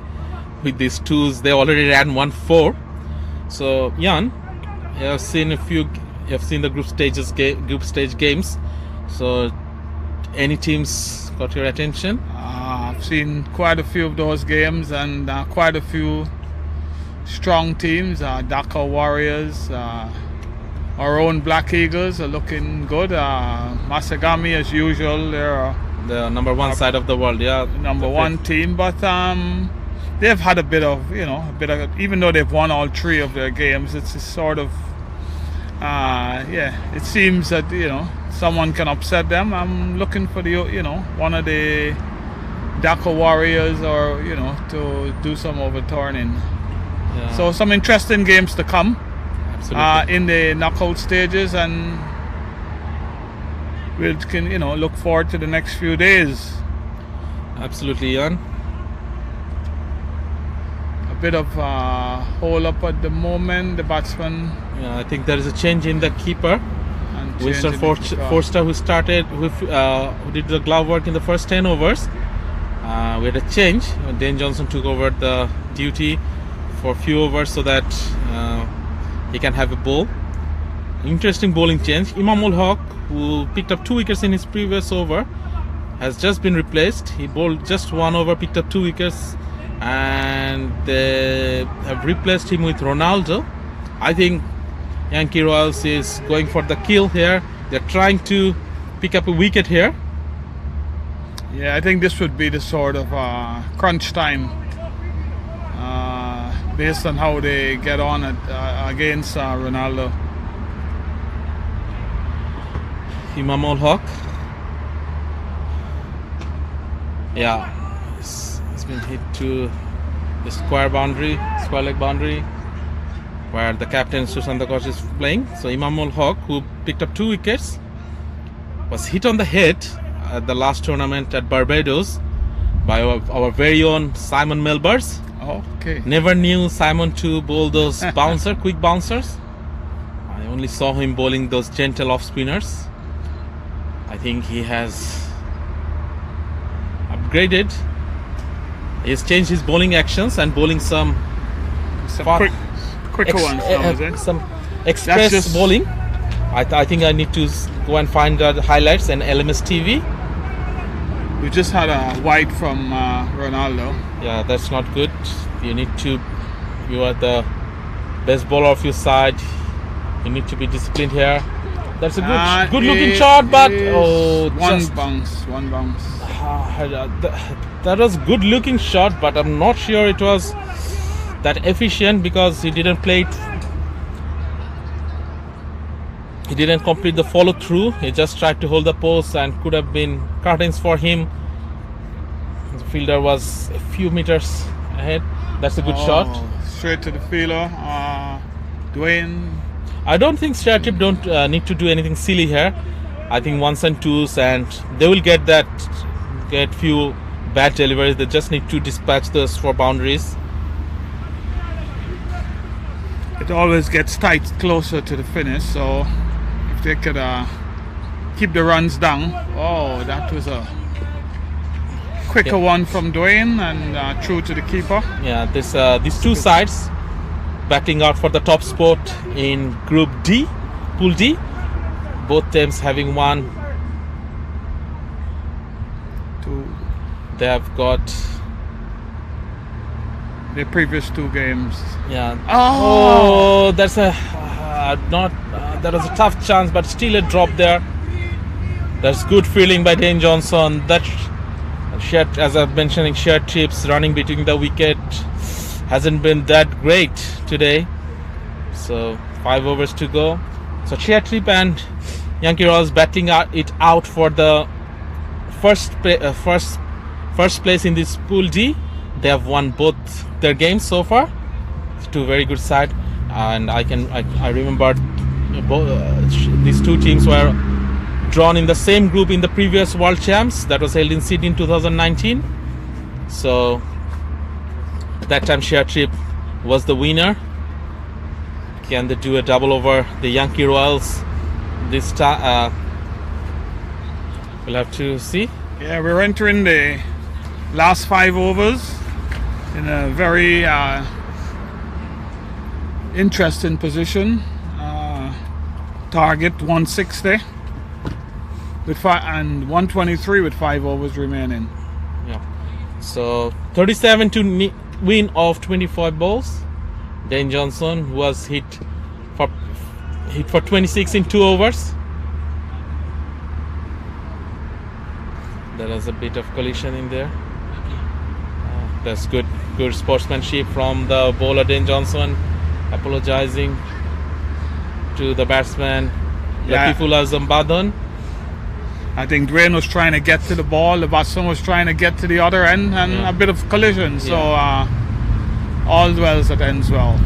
with these 2s. They already ran 1-4. So Jan, you have seen the group stage games. So any teams got your attention? I've seen quite a few of those games, and quite a few strong teams. Dhaka Warriors, our own Black Eagles are looking good. Masagami, as usual, they're the number 1 side of the world, yeah. Number 1 team, but they've had a bit of, even though they've won all 3 of their games, it's a sort of, it seems that, someone can upset them. I'm looking for one of the Dhaka Warriors or, to do some overturning. Yeah. So some interesting games to come. Absolutely. In the knockout stages, and we can look forward to the next few days. Absolutely, Jan. A bit of hole up at the moment. The batsman. Yeah, I think there is a change in the keeper. And Winston Forster, who did the glove work in the first 10 overs. We had a change. Dane Johnson took over the duty for a few overs so that he can have a bowl. Interesting bowling change. Imamul Haq, who picked up 2 wickets in his previous over, has just been replaced. He bowled just 1 over, picked up 2 wickets, and they have replaced him with Ronaldo. I think Yankee Royals is going for the kill here. They're trying to pick up a wicket here. Yeah, I think this would be the sort of crunch time based on how they get on against Ronaldo. Imamul Haq. Yeah, it's been hit to the square leg boundary, where the captain Sushant Ghosh is playing. So Imamul Haq, who picked up 2 wickets, was hit on the head at the last tournament at Barbados by our very own Simon Melbers. Okay. Never knew Simon to bowl those quick bouncers. I only saw him bowling those gentle off spinners. I think he has upgraded. He's changed his bowling actions and bowling some Quicker ones now, is it? some express just- bowling. I think I need to go and find the highlights and LMS TV. We just had a wide from Ronaldo. Yeah, that's not good. You are the best bowler of your side. You need to be disciplined here. That's a good looking It shot, but is one just bounce. that was good looking shot, but I'm not sure it was that efficient because he didn't play it. He didn't complete the follow through. He just tried to hold the post and could have been curtains for him. The fielder was a few meters ahead. That's a good shot. Straight to the fielder. Dwayne. I don't think ShareTrip don't need to do anything silly here. I think 1s and 2s, and they will get few bad deliveries. They just need to dispatch those for boundaries. It always gets tight closer to the finish, so if they could keep the runs down. Oh, that was a quicker one from Dwayne and through to the keeper. Yeah, these two sides battling out for the top spot in Group D, Pool D. Both teams having won. They have got The previous 2 games. yeah. Oh, that's a that was a tough chance, but still a drop there. That's good feeling by Dane Johnson. That as I'm mentioning, ShareTrip's running between the wicket hasn't been that great today. So 5 overs to go. So ShareTrip and Yankee Royals batting it out for the first place in this Pool D. They have won both their games so far. It's 2 very good sides, and I remember these 2 teams were drawn in the same group in the previous World Champs that was held in Sydney in 2019. So that time ShareTrip was the winner. Can they do a double over the Yankee Royals this time? We'll have to see. Yeah, we're entering the last 5 overs in a very interesting position. Target 160 with 123 with 5 overs remaining. Yeah. So 37 to win of 25 balls. Dane Johnson was hit for 26 in 2 overs. There was a bit of collision in there. That's good sportsmanship from the bowler Dane Johnson, apologizing to the batsman Latifullah Zambadon. I think Dwayne was trying to get to the ball, the batsman was trying to get to the other end, and a bit of collision. So all dwells that ends well.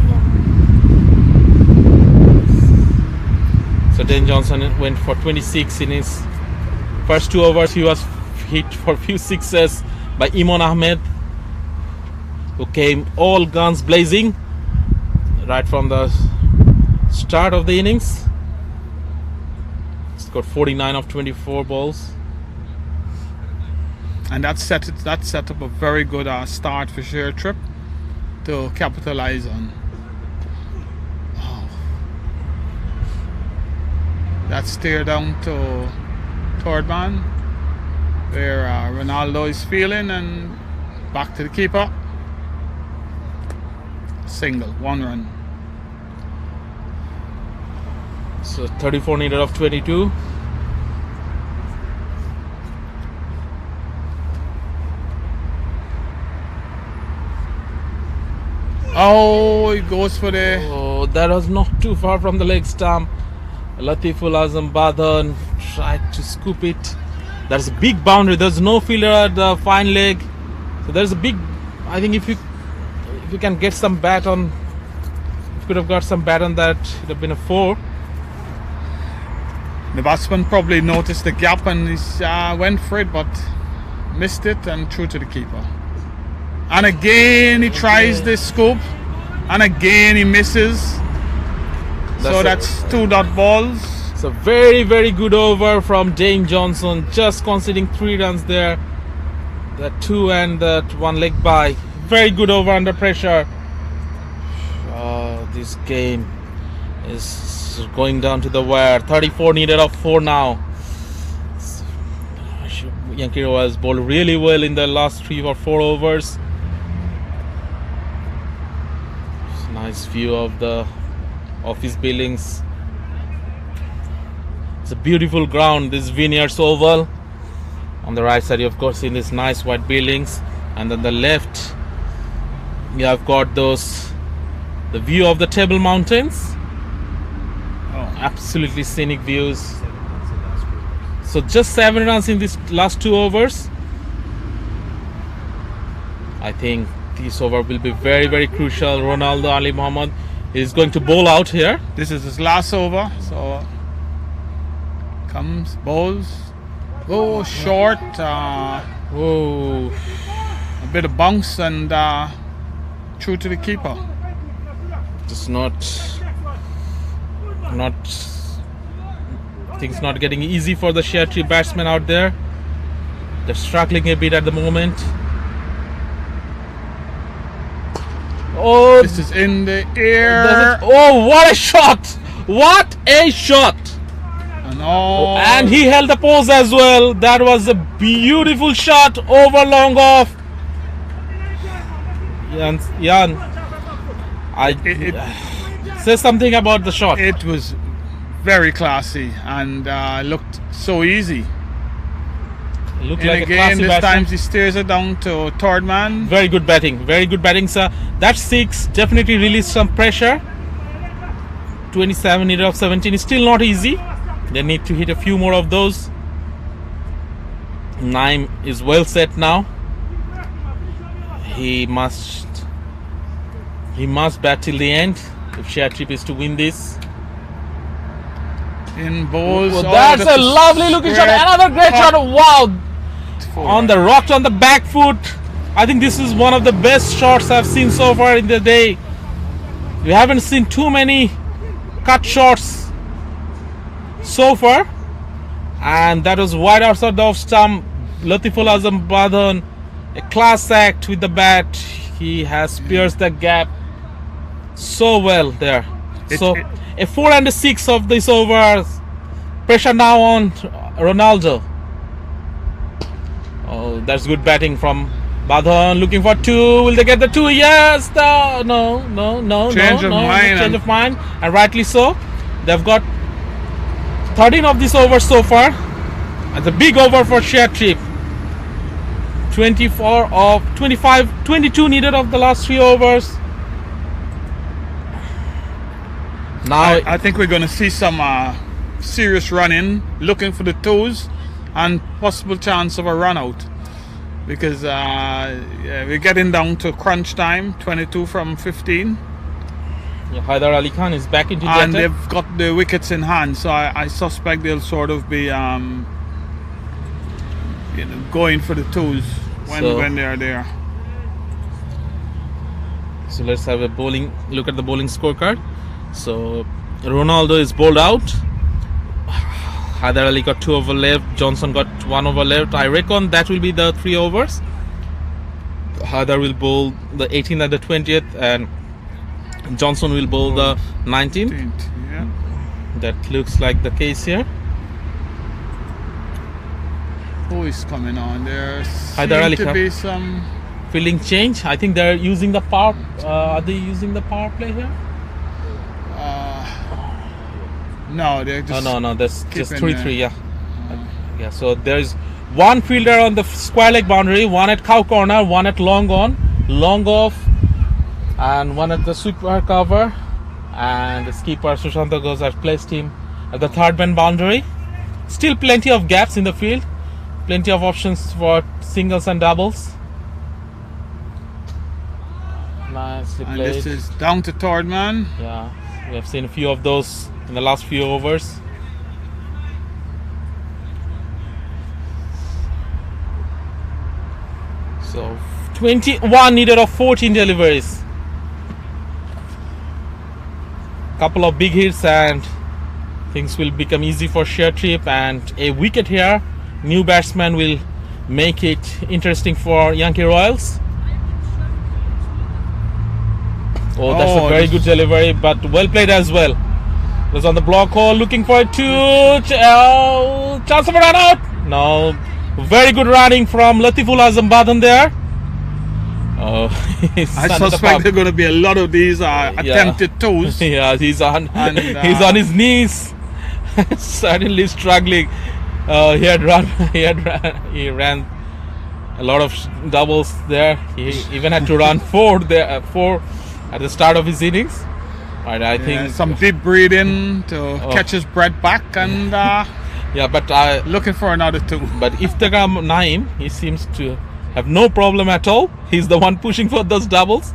So Dane Johnson went for 26 in his first 2 overs. He was hit for a few sixes by Imon Ahmed, who came all guns blazing right from the start of the innings. He's got 49 of 24 balls. And that set up a very good start for ShareTrip to capitalize on. Oh. That steer down to third man, where Ronaldo is feeling, and back to the keeper. Single, 1 run. So 34 needed of 22. Oh, he goes for the... Oh, that was not too far from the leg stump. Latiful Azam Badhan tried to scoop it. There's a big boundary. There's no fielder at the fine leg. So there's a big. I think if you can get some bat on, if you could have got some bat on that, it would have been a 4. The batsman probably noticed the gap and he went for it, but missed it and threw to the keeper. And again he tries this scoop, and again he misses. So that's 2 dot balls. It's a very, very good over from Dane Johnson, just conceding 3 runs there. That 2 and that 1 leg by. Very good over under pressure. This game is going down to the wire. 34 needed of 4 now. Yankee Royals bowled really well in the last 3 or 4 overs. Nice view of the office buildings. It's a beautiful ground, this Vineyards Oval. On the right side, of course, in this nice white buildings, and on the left, you have got the view of the Table Mountains. Absolutely scenic views. So just 7 runs in these last 2 overs. I think this over will be very, very crucial. Ronaldo Ali Muhammad is going to bowl out here. This is his last over, so comes, bowls. Oh, short. Oh, A bit of bounce and through to the keeper. just not. Things not getting easy for the ShareTrip batsmen out there. They're struggling a bit at the moment. Oh, This is in the air. oh, what a shot! What a shot! And all. And he held the pose as well. That was a beautiful shot over long off. Jan, say something about the shot. It was very classy and looked so easy. Looked And like a again, classy this batsman. time he steers it down to third man. Very good batting, sir. That 6 definitely released some pressure. 27 needed of 17 is still not easy. They need to hit a few more of those. 9 is well set now. He must bat till the end if ShareTrip is to win this. In bowls. Oh, that's a lovely looking shot. Another great shot. Wow. On the rocked on the back foot. I think this is one of the best shots I've seen so far in the day. We haven't seen too many cut shots so far. And that was wide outside the off stump. Latiful Azam Badhan, a class act with the bat. He has pierced the gap so well there. A 4 and a 6 of this overs. Pressure now on Ronaldo. Oh, that's good batting from Badhan. Looking for 2. Will they get the 2? Yes. No. Change of mind. Change of mind. And rightly so. They've got 13 of these overs so far. That's a big over for ShareTrip. 24 of 25, 22 needed of the last 3 overs. Now I think we're going to see some serious running, looking for the 2s and possible chance of a run out, because we're getting down to crunch time. 22 from 15. Haidar Ali Khan is back into And the they've got the wickets in hand, so I suspect they'll sort of be going for the 2s when they are there. So let's have a look at the bowling scorecard. So Ronaldo is bowled out. Haidar Ali got 2 over left. Johnson got 1 over left. I reckon that will be the 3 overs. Haidar will bowl the 18th and the 20th, and Johnson will bowl the 19th. Yeah. That looks like the case here. Who is coming on there? Haidar Ali Seem to Khan. be some. Fielding change. I think they're using the power. Are they using the power play here? No, they're just. No. That's just keeping 3-3. Yeah. So there's 1 fielder on the square leg boundary, 1 at cow corner, 1 at long off, and 1 at the sweeper cover. And the skipper Sushanta Ghosh has placed him at the third man boundary. Still plenty of gaps in the field, plenty of options for singles and doubles. Nicely And played. this is down to third man. Yeah, we have seen a few of those in the last few overs. So 21 needed of 14 deliveries. Couple of big hits and things will become easy for ShareTrip, and a wicket here. New batsman will make it interesting for Yankee Royals. Oh, that's a very good delivery, but well played as well. Was on the block hole, looking for a chance of a run out. No, very good running from Latiful Azam Badan there. Oh, I suspect there are going to be a lot of these attempted toes. Yeah, he's on And, he's on his knees, certainly struggling. He ran a lot of doubles there. He even had to run four at the start of his innings. But I think some deep breathing to catch his breath back, and yeah, but looking for another two. But Iftikhar Naeem, he seems to have no problem at all. He's the one pushing for those doubles.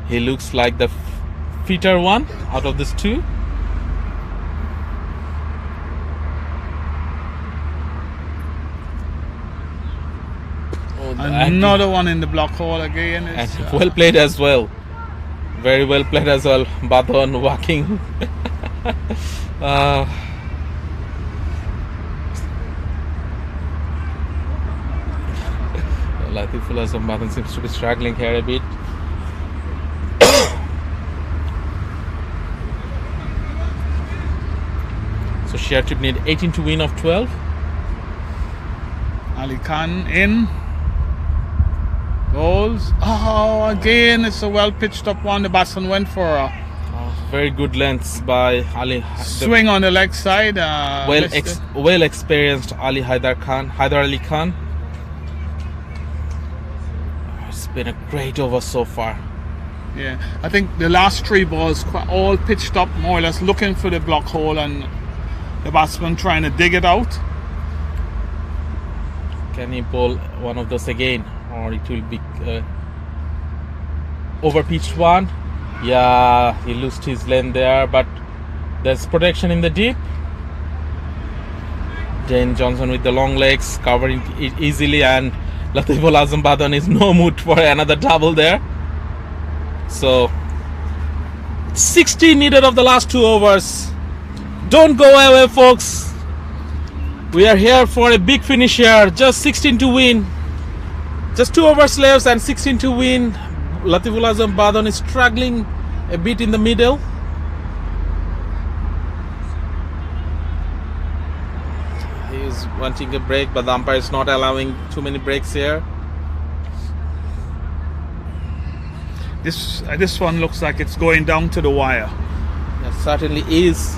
He looks like the fitter one out of these two. Another one in the block hole again. And well played as well. Very well played as well. Badon walking. Latiful Azam Badan seems to be struggling here a bit. So ShareTrip need 18 to win of 12. Ali Khan in. Goals. Oh, again, it's a well pitched up one. The batsman went for a very good lengths by Ali. Swing on the leg side. Well experienced Hyder Ali Khan. It's been a great over so far. Yeah, I think the last three balls all pitched up more or less, looking for the block hole, and the batsman trying to dig it out. Can he bowl one of those again, or it will be over pitched one? Yeah, he lost his lane there, but there's protection in the deep. Dane Johnson with the long legs covering it easily, and Latiful Azam Badan is no mood for another double there. So 60 needed of the last 2 overs. Don't go away, folks. We are here for a big finish here. Just 16 to win. Just 2 overs left and 16 to win. Latiful Azam Badan is struggling a bit in the middle. He is wanting a break, but the umpire is not allowing too many breaks here. This one looks like it's going down to the wire. It certainly is.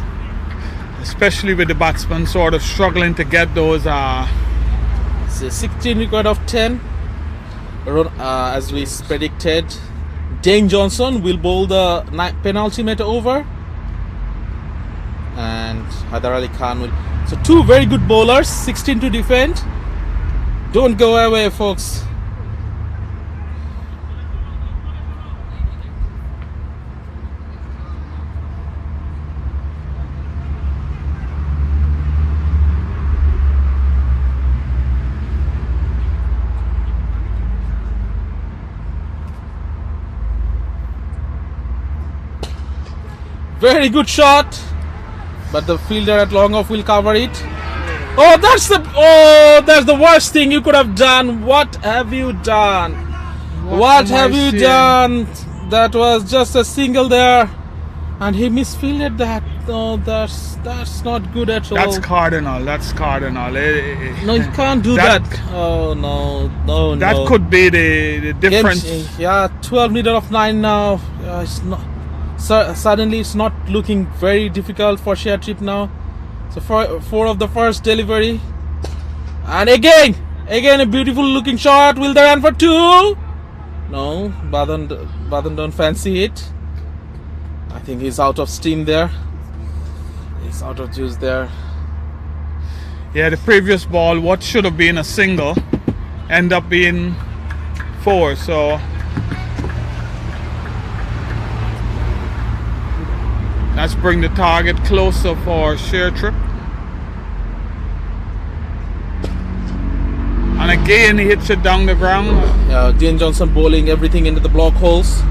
Especially with the batsman sort of struggling to get those. It's a 16 record of 10. As we predicted, Dane Johnson will bowl the penultimate over, and Hyder Ali Khan will. So 2 very good bowlers, 16 to defend. Don't go away, folks. Very good shot, but the fielder at long off will cover it. Oh, that's the worst thing you could have done. What have you done? What have you done? That was just a single there, and he misfielded that. No, that's not good at all. That's Cardinal. No, you can't do that. Oh no. That could be the difference. Yeah, 12 needed of 9 now. It's not. Suddenly it's not looking very difficult for ShareTrip now. So 4 of the first delivery, and again a beautiful looking shot. Will they run for 2? No, Badan don't fancy it. I think he's out of steam there. He's out of juice there. Yeah, the previous ball, what should have been a single, end up being 4. So let's bring the target closer for ShareTrip. And again, he hits it down the ground. Dean Johnson bowling everything into the block holes.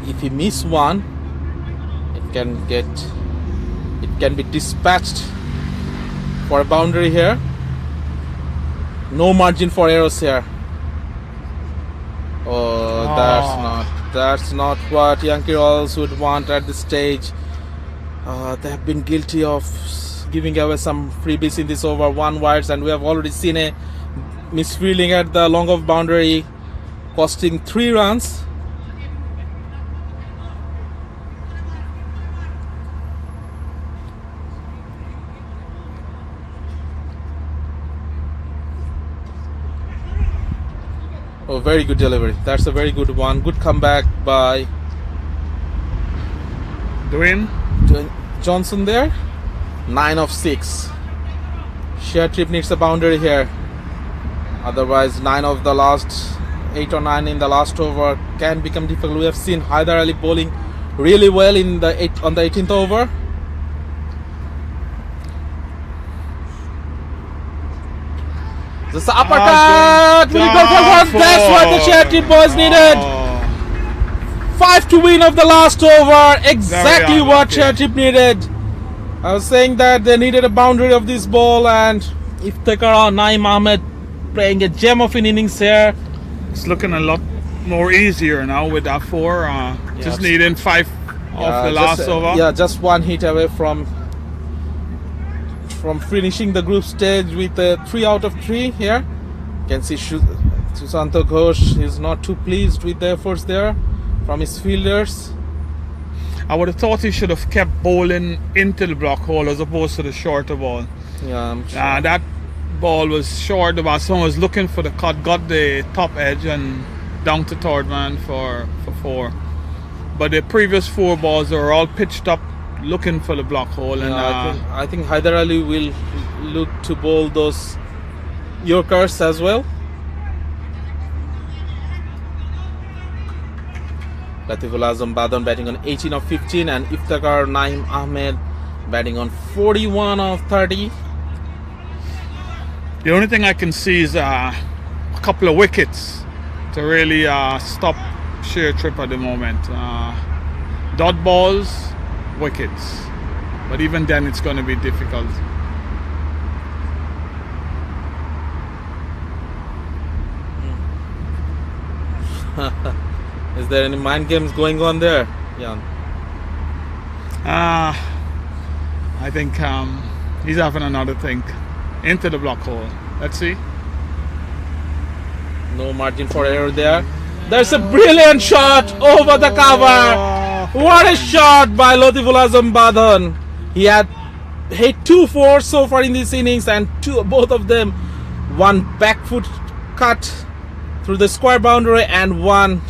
If he miss one, it can be dispatched for a boundary here. No margin for errors here. Oh, that's not what Yankee Royals would want at this stage. They have been guilty of giving away some freebies in this over 1 wides, and we have already seen a misfielding at the long off boundary costing 3 runs. Oh, very good delivery. That's a very good one. Good comeback by Dwayne Johnson there. 9 of 6. ShareTrip needs a boundary here. Otherwise, 9 of the last 8 or 9 in the last over can become difficult. We have seen Haider Ali bowling really well in the on the 18th over. This uppercut. Will he go for one? That's what the ShareTrip boys needed. 5 to win of the last over. Exactly what ShareTrip needed. I was saying that they needed a boundary of this ball, and Iftikhar Naeem Ahmed playing a gem of an innings here. It's looking a lot more easier now with that 4. Just needing 5 of the last over. Yeah, just 1 hit away from finishing the group stage with a 3 out of 3 here. You can see Susanto Ghosh is not too pleased with the efforts there from his fielders. I would have thought he should have kept bowling into the block hole as opposed to the shorter ball. Yeah, I'm sure. That ball was short. The batsman was looking for the cut, got the top edge and down to third man for 4. But the previous 4 balls were all pitched up looking for the block hole. And I think Haider Ali will look to bowl those Yorkers as well. Latiful Azam Badhan batting on 18 of 15, and Iftikhar Naeem Ahmed batting on 41 of 30. The only thing I can see is a couple of wickets to really stop ShareTrip at the moment. Dot balls, wickets. But even then it's going to be difficult. Is there any mind games going on there, Jan? I think he's having another think. Into the block hole. Let's see. No margin for error there. There's a brilliant shot over the cover. What a shot by Latiful Azam Badhan. He had hit 2 4s so far in this innings, and both of them, one back foot cut through the square boundary and one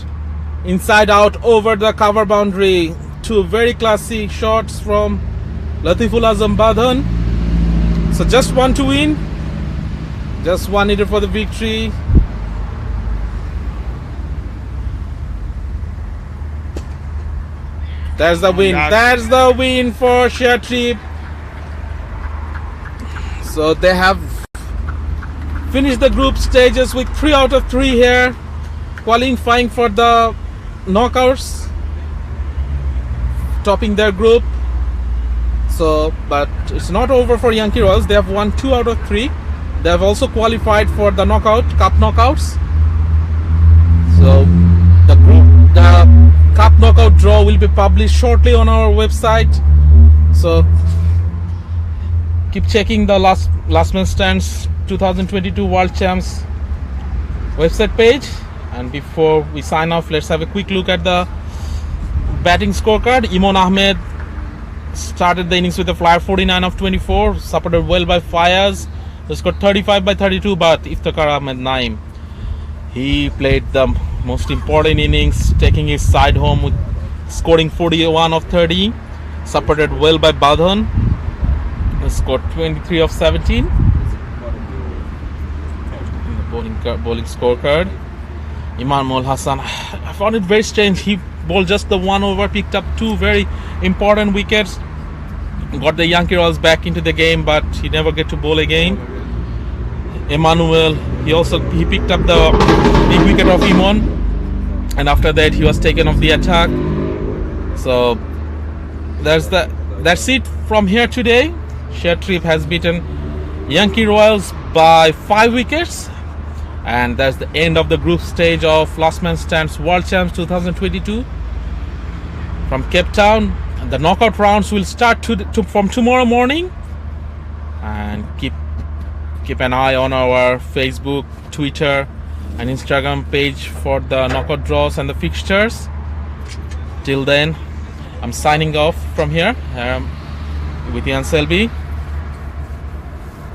inside out over the cover boundary. 2 very classy shots from Latiful Azam Badhan. So just 1 to win, just 1 needed for the victory. That's the win. That's the win for ShareTrip. So they have finished the group stages with 3 out of 3 here, qualifying for the knockouts, topping their group. So, but it's not over for Yankee Royals. They have won 2 out of 3. They have also qualified for the cup knockouts. So the cup knockout draw will be published shortly on our website. So keep checking the last man stands 2022 World Champs website page. And before we sign off, let's have a quick look at the batting scorecard. Imon Ahmed started the innings with a flyer, 49 of 24, supported well by Fayaz, who scored 35 by 32, but Iftikhar Ahmed Naeem, he played the most important innings, taking his side home with scoring 41 of 30, supported well by Badhan. He scored 23 of 17 in the bowling scorecard. Imamul Hassan, I found it very strange. He bowled just the 1 over, picked up 2 very important wickets, got the Yankee Royals back into the game, but he never get to bowl again. Emmanuel, he picked up the big wicket of Imon, and after that he was taken off the attack. So that's it from here today. ShareTrip has beaten Yankee Royals by 5 wickets, and that's the end of the group stage of Last Man Stands World Champs 2022 from Cape Town. The knockout rounds will start from tomorrow morning, and keep an eye on our Facebook, Twitter and Instagram page for the knockout draws and the fixtures. Till then, I'm signing off from here with Ian Selby.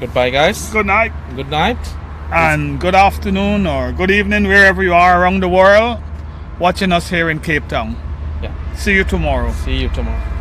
Goodbye, guys. Good night. Good night. And good afternoon or good evening wherever you are around the world watching us here in Cape Town. Yeah. See you tomorrow. See you tomorrow.